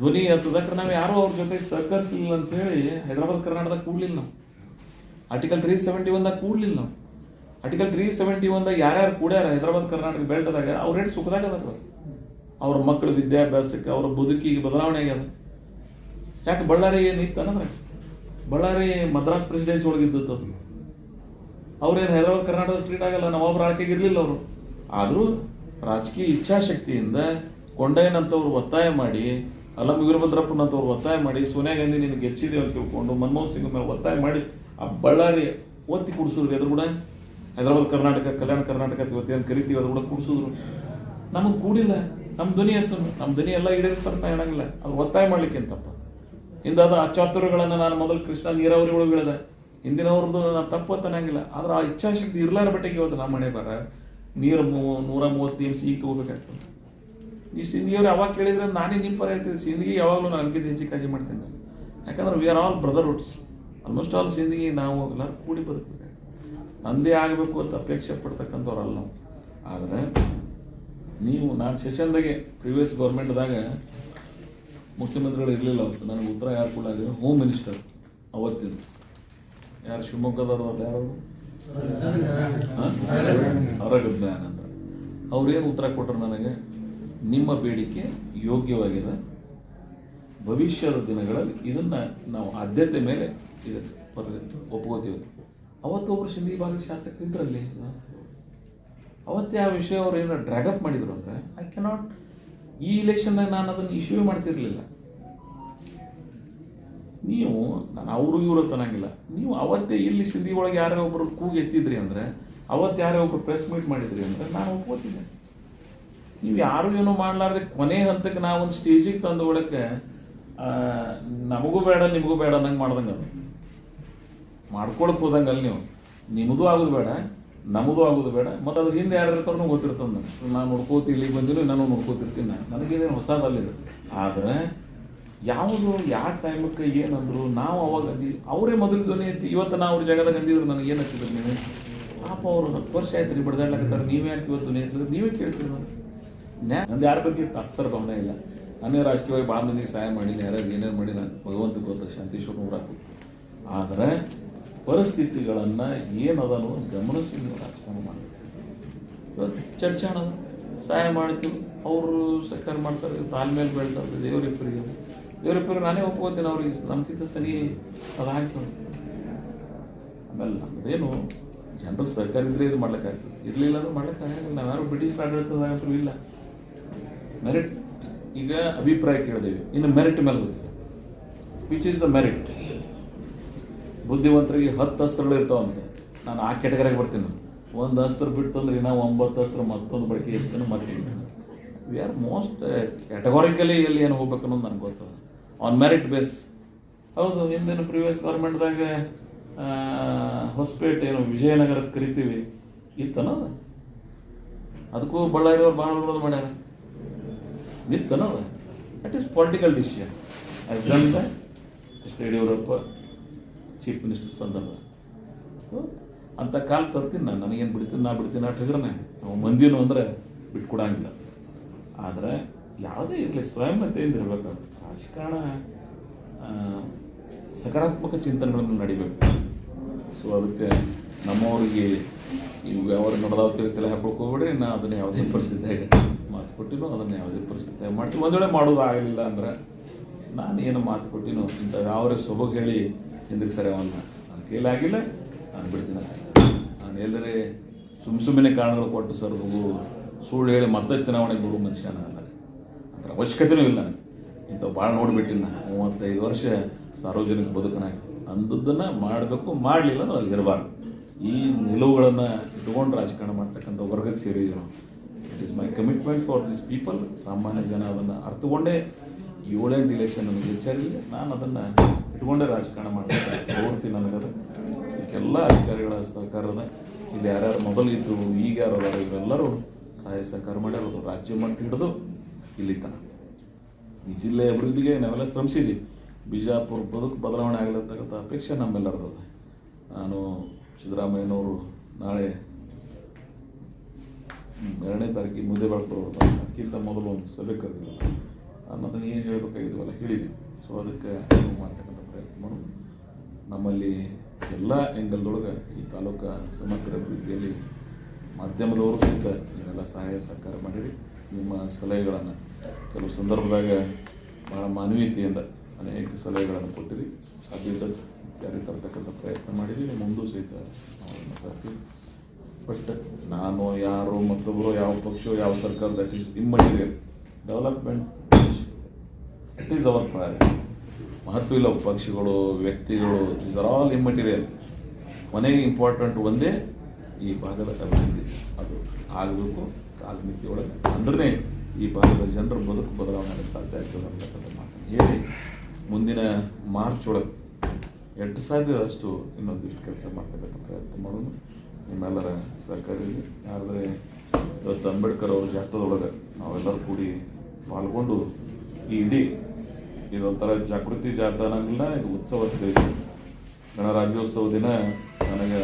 ಧ್ವನಿ ಎತ್ತದಕ್ಕೆ ನಾವು ಯಾರೂ ಅವ್ರ ಜೊತೆ ಸಹಕರಿಸಲಿಲ್ಲ ಅಂತೇಳಿ ಹೈದರಾಬಾದ್ ಕರ್ನಾಟಕದಾಗ ಕೂಡಲಿಲ್ಲ. ನಾವು ಆರ್ಟಿಕಲ್ 371ದಾಗ ಕೂಡಲಿಲ್ಲ. ನಾವು ಆರ್ಟಿಕಲ್ 371ದಾಗ ಯಾರ್ಯಾರು ಕೂಡ್ಯಾರ ಹೈದರಾಬಾದ್ ಕರ್ನಾಟಕ ಬೆಲ್ಟ್ದಾಗ ಅವ್ರ ರೇಟ್ ಸುಖದಾಗ ಅದ. ಅವ್ರ ಮಕ್ಕಳ ವಿದ್ಯಾಭ್ಯಾಸಕ್ಕೆ, ಅವ್ರ ಬದುಕಿಗೆ ಬದಲಾವಣೆ ಆಗ್ಯದ. ಯಾಕೆ ಬಳ್ಳಾರಿ ಏನಿತ್ತು ಅನ್ನಂದ್ರೆ, ಬಳ್ಳಾರಿ ಮದ್ರಾಸ್ ಪ್ರೆಸಿಡೆನ್ಸಿ ಒಳಗಿದ್ದದ್ದು. ಅವ್ರೇನು ಹೈದರಾಬಾದ್ ಕರ್ನಾಟಕ ಟ್ರೀಟ್ ಆಗಲ್ಲ, ನವಾಬ್ರ ಆಳ್ಕೆಗೆ ಇರಲಿಲ್ಲ ಅವರು. ಆದರೂ ರಾಜಕೀಯ ಇಚ್ಛಾಶಕ್ತಿಯಿಂದ ಕೊಂಡಯ್ಯನಂತವ್ರು ಒತ್ತಾಯ ಮಾಡಿ, ಅಲ್ಲಂ ವೀರಭದ್ರಪ್ಪನಂತವ್ರು ಒತ್ತಾಯ ಮಾಡಿ, ಸೋನಿಯಾ ಗಾಂಧಿ ನಿನಗೆ ಗೆಚ್ಚಿದೆ ಅಂತ ತಿಳ್ಕೊಂಡು ಮನಮೋಹನ್ ಸಿಂಗ್ ಮೇಲೆ ಒತ್ತಾಯ ಮಾಡಿ ಆ ಬಳ್ಳಾರಿ ಒತ್ತಿ ಕುಡಿಸಿದ್ರು. ಎದ್ರು ಕೂಡ ಹೈದರಾಬಾದ್ ಕರ್ನಾಟಕ, ಕಲ್ಯಾಣ ಕರ್ನಾಟಕ ಇವತ್ತೇನು ಕರಿತೀವಿ ಅದ್ರ ಕೂಡ ಕುಡಿಸಿದ್ರು. ನಮಗೆ ಕೂಡಿಲ್ಲ. ನಮ್ಮ ಧ್ವನಿ ಎತ್ತು, ನಮ್ಮ ಧ್ವನಿ ಎಲ್ಲ ಈಡೇರಿಸ್ತಾರೆ ನಾ ಹೇಳಂಗಿಲ್ಲ. ಅದು ಒತ್ತಾಯ ಮಾಡ್ಲಿಕ್ಕೆ ಅಂತಪ್ಪ. ಇಂದಾದ ಅಚಾತುರ್ಯಗಳನ್ನು ನಾನು ಮೊದಲು ಕೃಷ್ಣ ನೀರಾವರಿ ಒಳಗೆ ಹೇಳಿದೆ. ಹಿಂದಿನವ್ರದ್ದು ನಾನು ತಪ್ಪು ಅಂತ ಅನ್ನಂಗಿಲ್ಲ. ಆದ್ರೆ ಆ ಇಚ್ಛಾಶಕ್ತಿ ಇರ್ಲಾರ ಬಟ್ಟೆಗೆ ಇವತ್ತು ನಮ್ಮ ಮನೆ ಬರ ನೀರು 130 TMC ಈಗ ತಗೋಬೇಕಾಗ್ತದೆ. ಈ ಸಿಂಧಿಯವ್ರು ಯಾವಾಗ ಕೇಳಿದ್ರೆ ನಾನೇ ನಿಮ್ಮ ಪರ ಹೇಳ್ತೀನಿ. ಸಿಂಧಿಗೆ ಯಾವಾಗಲೂ ನಾನು ನನಗಿಂತ ಹೆಚ್ಚಿಗೆ ಕಾಳಜಿ ಮಾಡ್ತೀನಿ ನಾನು. ಯಾಕಂದ್ರೆ we are all brotherhoods. Almost all ಸಿಂಧಿಗೆ ನಾವು ಎಲ್ಲರೂ ಕೂಡಿ ಬದುಕಬೇಕಾಗ್ತದೆ. ನಂದೇ ಆಗಬೇಕು ಅಂತ ಅಪೇಕ್ಷೆ ಪಡ್ತಕ್ಕಂಥವ್ರಲ್ಲ ನಾವು. ಆದರೆ ನೀವು ನಾನು ಸೆಷನ್ದಾಗೆ ಪ್ರಿವಿಯಸ್ ಗೌರ್ಮೆಂಟ್ದಾಗ ಮುಖ್ಯಮಂತ್ರಿಗಳು ಇರಲಿಲ್ಲ ಅವತ್ತು. ನನಗೆ ಉತ್ತರ ಯಾರು ಕೊಡಲಾಗ ಹೋಮ್ ಮಿನಿಸ್ಟರ್ ಅವತ್ತಿದ್ದು ಯಾರು ಶಿವಮೊಗ್ಗದವ್ರಲ್ಲ ಯಾರು ಅವರಾಗ ಜ್ಞಾನ ಅಂತ ಅವ್ರೇನು ಉತ್ತರ ಕೊಟ್ಟರು ನನಗೆ, ನಿಮ್ಮ ಬೇಡಿಕೆ ಯೋಗ್ಯವಾಗಿದೆ, ಭವಿಷ್ಯದ ದಿನಗಳಲ್ಲಿ ಇದನ್ನು ನಾವು ಆದ್ಯತೆ ಮೇಲೆ ಇದಕ್ಕೆ ಒಪ್ಕೋತೀವಿ. ಅವತ್ತು ಒಬ್ಬರು ಸಿಂಧಿ ಭಾಗದ ಶಾಸಕರು ಇದ್ರಲ್ಲಿ ಅವತ್ತೇ ಆ ವಿಷಯ ಅವ್ರು ಏನೋ ಡ್ರ್ಯಾಗಪ್ ಮಾಡಿದ್ರು ಅಂದರೆ ಐ ಕೆನಾಟ್ ಈ ಇಲೆಕ್ಷನ್ನಾಗ ನಾನು ಅದನ್ನು ಇಶ್ಯೂ ಮಾಡ್ತಿರ್ಲಿಲ್ಲ. ನೀವು ನಾನು ಅವರು ಇವರು ತನಂಗಿಲ್ಲ, ನೀವು ಅವತ್ತೇ ಇಲ್ಲಿ ಸಿಂಧಿ ಒಳಗೆ ಯಾರೋ ಒಬ್ಬರು ಕೂಗಿ ಎತ್ತಿದ್ರಿ ಅಂದರೆ, ಅವತ್ತು ಯಾರೋ ಒಬ್ರು ಪ್ರೆಸ್ ಮೀಟ್ ಮಾಡಿದ್ರಿ ಅಂದರೆ ನಾನು ಒಪ್ಕೋತೀನಿ. ನೀವು ಯಾರು ಏನೋ ಮಾಡಲಾರ್ದೆ ಕೊನೆ ಹಂತಕ್ಕೆ ನಾವೊಂದು ಸ್ಟೇಜಿಗೆ ತಂದು ಒಳಕ್ಕೆ ನಮಗೂ ಬೇಡ ನಿಮಗೂ ಬೇಡ ಅನ್ನಂಗೆ ಮಾಡ್ದಂಗೆ ಅದು ಮಾಡ್ಕೊಳಕ್ಕೆ ಹೋದಂಗಲ್ಲ. ನೀವು ನಿಮ್ಮದು ಆಗೋದು ಬೇಡ ನಮ್ಮದು ಆಗೋದು ಬೇಡ, ಮತ್ತು ಅದ್ರ ಹಿಂದೆ ಯಾರು ಇರ್ತಾರೋ ಗೊತ್ತಿರ್ತದೆ. ನಾನು ನೋಡ್ಕೋತಿ ಇಲ್ಲಿಗೆ ಬಂದಿಲ್ಲ, ನಾನು ನೋಡ್ಕೋತಿರ್ತೀನಿ, ನನಗೇನೇನು ಹೊಸದಲ್ಲಿದೆ. ಆದರೆ ಯಾವುದು ಯಾವ ಟೈಮಕ್ಕೆ ಏನಂದ್ರು ನಾವು ಅವಾಗ ಅವರೇ ಮೊದಲು ಧ್ವನಿ ಎತ್ತಿ ಇವತ್ತು ನಾವು ಅವ್ರ ಜಾಗದಾಗ ಅಂದಿದ್ರು ನನಗೆ ಏನು ಹಚ್ಚಿದ್ರು ನೀವು ಪಾಪ ಅವರು 10 ವರ್ಷ ಆಯ್ತು ರೀ ಬಡ್ದಾಡ್ಲಾಕತ್ತಾರೆ, ನೀವೇ ಯಾಕೆ ಇವತ್ತು ಧ್ವನಿ ಎತ್ತಿದ್ರೆ ನೀವೇ ಕೇಳ್ತೀರಿ. ನಂದು ಯಾರ ಬಗ್ಗೆ ತಾತ್ಸರ ಭಾವನೆ ಇಲ್ಲ. ನಾನೇ ರಾಜಕೀಯವಾಗಿ ಭಾಳ ಮಂದಿಗೆ ಸಹಾಯ ಮಾಡೀನಿ, ಯಾರ್ಯಾರು ಏನೇನು ಮಾಡಿ ನಾನು ಭಗವಂತ ಗೊತ್ತ ಶಾಂತೀಶ್ವರ ಊರಾಕು. ಆದರೆ ಪರಿಸ್ಥಿತಿಗಳನ್ನು ಏನದ ಅನ್ನೋದು ಗಮನಿಸಿ ನೀವು ರಾಜಕಾರಣ ಮಾಡಬೇಕು. ಇವತ್ತು ಚರ್ಚೆ ಮಾಡೋದು ಸಹಾಯ ಮಾಡ್ತೀವಿ, ಅವರು ಸರ್ಕಾರ ಮಾಡ್ತಾರೆ, ತಾಳ್ಮೇಲೆ ಬೆಳ್ತಾರೆ, ದೇವರಿಬ್ಬರಿಗೆ ನಾನೇ ಒಪ್ಕೋತೀನಿ. ಅವ್ರಿಗೆ ನಮ್ಗಿಂತ ಸರಿ ಅದಾಯ್ತು. ಆಮೇಲೆ ನಮ್ಮದೇನು ಜನರು ಸರ್ಕಾರ ಇದ್ರೆ ಇದು ಮಾಡ್ಲಿಕ್ಕಾಗ್ತದೆ, ಇರಲಿಲ್ಲ ಅಂದ್ರೆ ಮಾಡ್ಲಿಕ್ಕಾಗಲ್ಲ. ನಾವ್ಯಾರು ಬ್ರಿಟಿಷ್ ಆಡಳಿತದಾಗಂತೂ ಇಲ್ಲ. ಮೆರಿಟ್ ಈಗ ಅಭಿಪ್ರಾಯ ಕೇಳಿದೇವಿ, ಇನ್ನು ಮೆರಿಟ್ ಮೇಲೆ ಹೋಗ್ತೀವಿ. Which is the merit? ಬುದ್ಧಿವಂತರಿಗೆ 10 ಅಸ್ತ್ರಗಳು ಇರ್ತಾವಂತೆ, ನಾನು ಆ ಕೆಟಗರಿಗೆ ಬರ್ತೀನಿ. 1 ಅಸ್ತ್ರ ಬಿಟ್ಟು ಅಂದ್ರೆ ಇನ್ನೂ 9 ಅಸ್ತ್ರ ಮತ್ತೊಂದು ಬಳಕೆ ಇರ್ತಾನೆ. ಮತ್ತೆ ವಿ ಆರ್ ಮೋಸ್ಟ್ ಕ್ಯಾಟಗಾರಿಕಲಿ ಎಲ್ಲಿ ಏನು ಹೋಗ್ಬೇಕು ಅನ್ನೋದು ನನಗೆ ಗೊತ್ತದ. On merit base. ಹೌದು, ಹಿಂದಿನ ಪ್ರಿವಿಯಸ್ ಗೌರ್ಮೆಂಟ್ದಾಗ ಹೊಸಪೇಟೆ ಏನು ವಿಜಯನಗರದ ಕರಿತೀವಿ ಇತ್ತನದ, ಅದಕ್ಕೂ ಬಳ್ಳಾರಿಯವ್ರು ಭಾಳ ವಿರೋಧ ಮಾಡ್ಯಾರ ಇತ್ತನದ. That is political decision. ಅದರಿಂದ ಯಡಿಯೂರಪ್ಪ ಚೀಫ್ ಮಿನಿಸ್ಟರ್ ಸಂದರ್ಭ ಅಂತ ಕಾಲ ತರ್ತೀನಿ ನಾನು. ನನಗೇನು ಬಿಡ್ತೀನಿ, ನಾ ಬಿಡ್ತೀನಿ ಆ ಟಗರನ್ನೇ. ನಾವು ಮಂದಿನೂ ಅಂದರೆ ಬಿಟ್ಕೊಡಂಗಿಲ್ಲ. ಆದರೆ ಯಾವುದೇ ಇರಲಿ ಸ್ವಯಂತೆಯಿಂದ ಇರಬೇಕಾಗುತ್ತೆ. ರಾಜಕಾರಣ ಸಕಾರಾತ್ಮಕ ಚಿಂತನೆಗಳನ್ನು ನಡಿಬೇಕು. ಸೊ ಅದಕ್ಕೆ ನಮ್ಮವ್ರಿಗೆ ಈ ವ್ಯವಹಾರ ನಡೆದಾವ ತಲೆ ಹಾಕೊಳಕ್ಕೆ ಹೋಗ್ಬೇಡ್ರಿ. ನಾನು ಅದನ್ನು ಯಾವುದೇ ಪರಿಸ್ಥಿತಿಯಾಗ ಮಾತು ಕೊಟ್ಟಿನೋ ಅದನ್ನು ಯಾವುದೇ ಪರಿಸ್ಥಿತಿಯಾಗ ಮಾಡ್ತೀನಿ. ಒಂದು ವೇಳೆ ಮಾಡೋದು ಆಗಲಿಲ್ಲ ಅಂದ್ರೆ ನಾನು ಏನು ಮಾತು ಕೊಟ್ಟಿನೋ ಇಂಥ ಯಾವ್ರೆ ಸೊಬಗು ಹೇಳಿ ಹಿಂದಕ್ಕೆ ಸರಿಯವಲ್ಲ, ನನ್ನ ಕೈಲಾಗಿಲ್ಲ, ನಾನು ಬಿಡ್ತೀನಿ. ನಾನು ಎಲ್ಲರೇ ಸುಮ್ಮನೆ ಕಾರಣಗಳು ಕೊಟ್ಟು ಸರ್ ಸುಳ್ಳು ಹೇಳಿ ಮತ್ತೆ ಚುನಾವಣೆಗೆ ಬರುವ ಮನುಷ್ಯನ ಅಲ್ಲ. ಅದರ ಅವಶ್ಯಕತೆಯೂ ಇಲ್ಲ ನನಗೆ. ಇಂಥವು ಭಾಳ ನೋಡಿಬಿಟ್ಟಿನ 35 ವರ್ಷ ಸಾರ್ವಜನಿಕ ಬದುಕನಾಗಿ ಅಂದದ್ದನ್ನು ಮಾಡಬೇಕು, ಮಾಡಲಿಲ್ಲ ಅಂದ್ರೆ ಅಲ್ಲಿ ಇರಬಾರ್ದು. ಈ ನಿಲುವುಗಳನ್ನು ಇಟ್ಕೊಂಡು ರಾಜಕಾರಣ ಮಾಡ್ತಕ್ಕಂಥ ವರ್ಗಕ್ಕೆ ಸೇರಿದ್ದೀವಿ ನಾವು. It is my commitment for this people. ಸಾಮಾನ್ಯ ಜನ ಅದನ್ನು ಅರ್ಥಕೊಂಡೇ 7 ಇಲೆಕ್ಷನ್ ನನಗೆ ಹೆಚ್ಚಾಗಿಲ್ಲ, ನಾನು ಅದನ್ನು ಇಟ್ಕೊಂಡೇ ರಾಜಕಾರಣ ಮಾಡ್ತೀನಿ. ಪ್ರವೃತ್ತಿ ನನಗದ. ಇದಕ್ಕೆಲ್ಲ ಅಧಿಕಾರಿಗಳ ಸಹಕಾರದ ಇಲ್ಲಿ ಯಾರ್ಯಾರು ಮೊದಲು ಇದ್ದರು ಈಗ ಯಾರು ಅದಾರ ಇವರೆಲ್ಲರೂ ಸಹಾಯ ಸಹಕಾರ ಮಾಡ್ಯಾರ. ರಾಜ್ಯ ಮಟ್ಟ ಹಿಡಿದು ಇಲ್ಲಿ ತನಕ ಈ ಜಿಲ್ಲೆ ಅಭಿವೃದ್ಧಿಗೆ ನಾವೆಲ್ಲ ಶ್ರಮಿಸಿದ್ದೀವಿ. ಬಿಜಾಪುರ ಬದುಕು ಬದಲಾವಣೆ ಆಗಲಿರ್ತಕ್ಕಂಥ ಅಪೇಕ್ಷೆ ನಮ್ಮೆಲ್ಲರದು. ನಾನು ಸಿದ್ದರಾಮಯ್ಯನವರು ನಾಳೆ 2ನೇ ತಾರೀಕಿಗೆ ಮುದ್ದೇಬಾಳ್ ಬರೋದು, ಅದಕ್ಕಿಂತ ಮೊದಲು ಒಂದು ಸಭೆ ಕರೆದಿಲ್ಲ. ನಾನು ಅದನ್ನು ಏನು ಹೇಳಬೇಕಾಗಿದ್ವಲ್ಲ ಹೇಳಿದ್ದೀನಿ. ಸೊ ಅದಕ್ಕೆ ಮಾಡ್ತಕ್ಕಂಥ ಪ್ರಯತ್ನ ಮಾಡೋದು. ನಮ್ಮಲ್ಲಿ ಎಲ್ಲ ಆ್ಯಂಗಲ್ದೊಳಗೆ ಈ ತಾಲೂಕು ಸಮಗ್ರ ಅಭಿವೃದ್ಧಿಯಲ್ಲಿ ಮಾಧ್ಯಮದವರು ಸಹಿತ ನೀವೆಲ್ಲ ಸಹಾಯ ಸಹಕಾರ ಮಾಡಿರಿ. ನಿಮ್ಮ ಸಲಹೆಗಳನ್ನು ಕೆಲವು ಸಂದರ್ಭದಾಗ ಭಾಳ ಮಾನವೀಯತೆಯಿಂದ ಅನೇಕ ಸಲಹೆಗಳನ್ನು ಕೊಟ್ಟಿರಿ. ಸಾಧ್ಯತೆ ಜಾರಿ ತರ್ತಕ್ಕಂಥ ಪ್ರಯತ್ನ ಮಾಡಿರಿ. ಮುಂದೂ ಸಹಿತ ನಾವು ತರ್ತೀವಿ. ಬಟ್ ನಾನು ಯಾರು ಮತ್ತೊಬ್ಬರು ಯಾವ ಪಕ್ಷ ಯಾವ ಸರ್ಕಾರ that is immaterial. Development it is our priority. ಮಹತ್ವ ಇಲ್ಲ ಪಕ್ಷಗಳು ವ್ಯಕ್ತಿಗಳು, ದೀಸ್ ಆರ್ ಆಲ್ ಇಮ್ಮೆಟೀರಿಯಲ್. ಕೊನೆಗೆ ಇಂಪಾರ್ಟೆಂಟ್ ಒಂದೇ ಈ ಭಾಗದ ಅಭಿವೃದ್ಧಿ. ಅದು ಆಗಬೇಕು ಕಾಲಮಿತಿಯೊಳಗೆ, ಅಂದ್ರೆ ಈ ಭಾಗದ ಜನರ ಬದುಕು ಬದಲಾವಣೆ ಸಾಧ್ಯ ಆಗ್ತದೆ ಅಂತಕ್ಕಂಥ ಮಾತನ್ನು ಹೇಳಿ ಮುಂದಿನ ಮಾರ್ಚ್ ಒಳಗೆ ಎಷ್ಟು ಸಾಧ್ಯ ಅಷ್ಟು ಇನ್ನೊಂದಿಷ್ಟು ಕೆಲಸ ಮಾಡ್ತಕ್ಕಂಥ ಪ್ರಯತ್ನ ಮಾಡೋದು. ನಿಮ್ಮೆಲ್ಲರ ಸಹಕಾರಿಯಲ್ಲಿ ಯಾರಾದರೆ ಇವತ್ತು ಅಂಬೇಡ್ಕರ್ ಅವ್ರ ಜಾಥಾದೊಳಗೆ ನಾವೆಲ್ಲರೂ ಕೂಡಿ ಪಾಲ್ಗೊಂಡು ಈ ಇಡೀ ಇದೊಂಥರ ಜಾಗೃತಿ ಜಾಥಾ ಅನ್ನಂಗಿಲ್ಲ, ಇದು ಉತ್ಸವದ ಗಣರಾಜ್ಯೋತ್ಸವ ದಿನ ನನಗೆ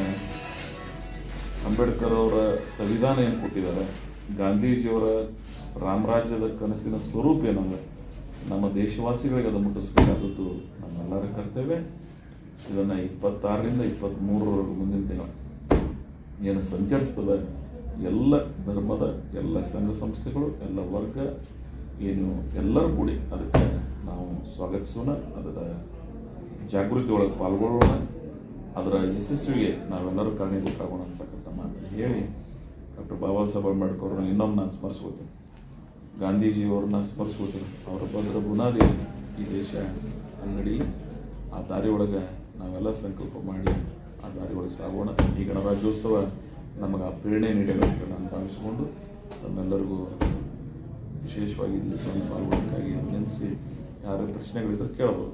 ಅಂಬೇಡ್ಕರ್ ಅವರ ಸಂವಿಧಾನ ಏನು ಕೊಟ್ಟಿದ್ದಾರೆ ಗಾಂಧೀಜಿಯವರ ರಾಮರಾಜ್ಯದ ಕನಸಿನ ಸ್ವರೂಪ ಏನಂದ ನಮ್ಮ ದೇಶವಾಸಿಗಳಿಗೆ ಅದು ಮುಟ್ಟಿಸ್ಬೇಕಾದದ್ದು ನಮ್ಮೆಲ್ಲರ ಕರ್ತವ್ಯ. ಇದನ್ನು 26ರಿಂದ 23ರವರೆಗೂ ಮುಂದಿನ ದಿನ ಏನು ಸಂಚರಿಸ್ತದೆ ಎಲ್ಲ ಧರ್ಮದ ಎಲ್ಲ ಸಂಘ ಸಂಸ್ಥೆಗಳು ಎಲ್ಲ ವರ್ಗ ಏನು ಎಲ್ಲರೂ ಕೂಡಿ ಅದಕ್ಕೆ ನಾವು ಸ್ವಾಗತಿಸೋಣ, ಅದರ ಜಾಗೃತಿ ಒಳಗೆ ಪಾಲ್ಗೊಳ್ಳೋಣ, ಅದರ ಯಶಸ್ವಿಗೆ ನಾವೆಲ್ಲರೂ ಕಾರಣೀಭೂತರಾಗೋಣ ಅಂತಕ್ಕಂಥ ಮಾತನ್ನು ಹೇಳಿ ಡಾಕ್ಟರ್ ಬಾಬಾ ಸಾಹೇಬ್ ಅಂಬೇಡ್ಕರ್ ಅವ್ರನ್ನ ಇನ್ನೊಮ್ಮೆ ನಾನು ಸ್ಮರಿಸ್ಕೋತೀನಿ, ಗಾಂಧೀಜಿಯವ್ರನ್ನ ಸ್ಮರಿಸ್ಕೋತೀನಿ. ಅವರ ಭದ್ರ ಬುನಾದಿ ಈ ದೇಶ ನಡೀಲಿ, ಆ ದಾರಿ ಒಳಗೆ ನಾವೆಲ್ಲ ಸಂಕಲ್ಪ ಮಾಡಿ ಆ ದಾರಿ ಒಳಗೆ ಸಾಗೋಣ. ಈ ಗಣರಾಜ್ಯೋತ್ಸವ ನಮಗೆ ಆ ಪ್ರೇರಣೆ ನೀಡಲಿ ಅಂತ ನಾನು ಭಾವಿಸಿಕೊಂಡು ತಮ್ಮೆಲ್ಲರಿಗೂ ವಿಶೇಷವಾಗಿ ಇಲ್ಲಿ ಪಾಲ್ಗೊಳ್ಳೋಕ್ಕಾಗಿ ನೆನೆಸಿ ಯಾರು ಪ್ರಶ್ನೆಗಳಿದ್ದರೆ ಕೇಳ್ಬೋದು.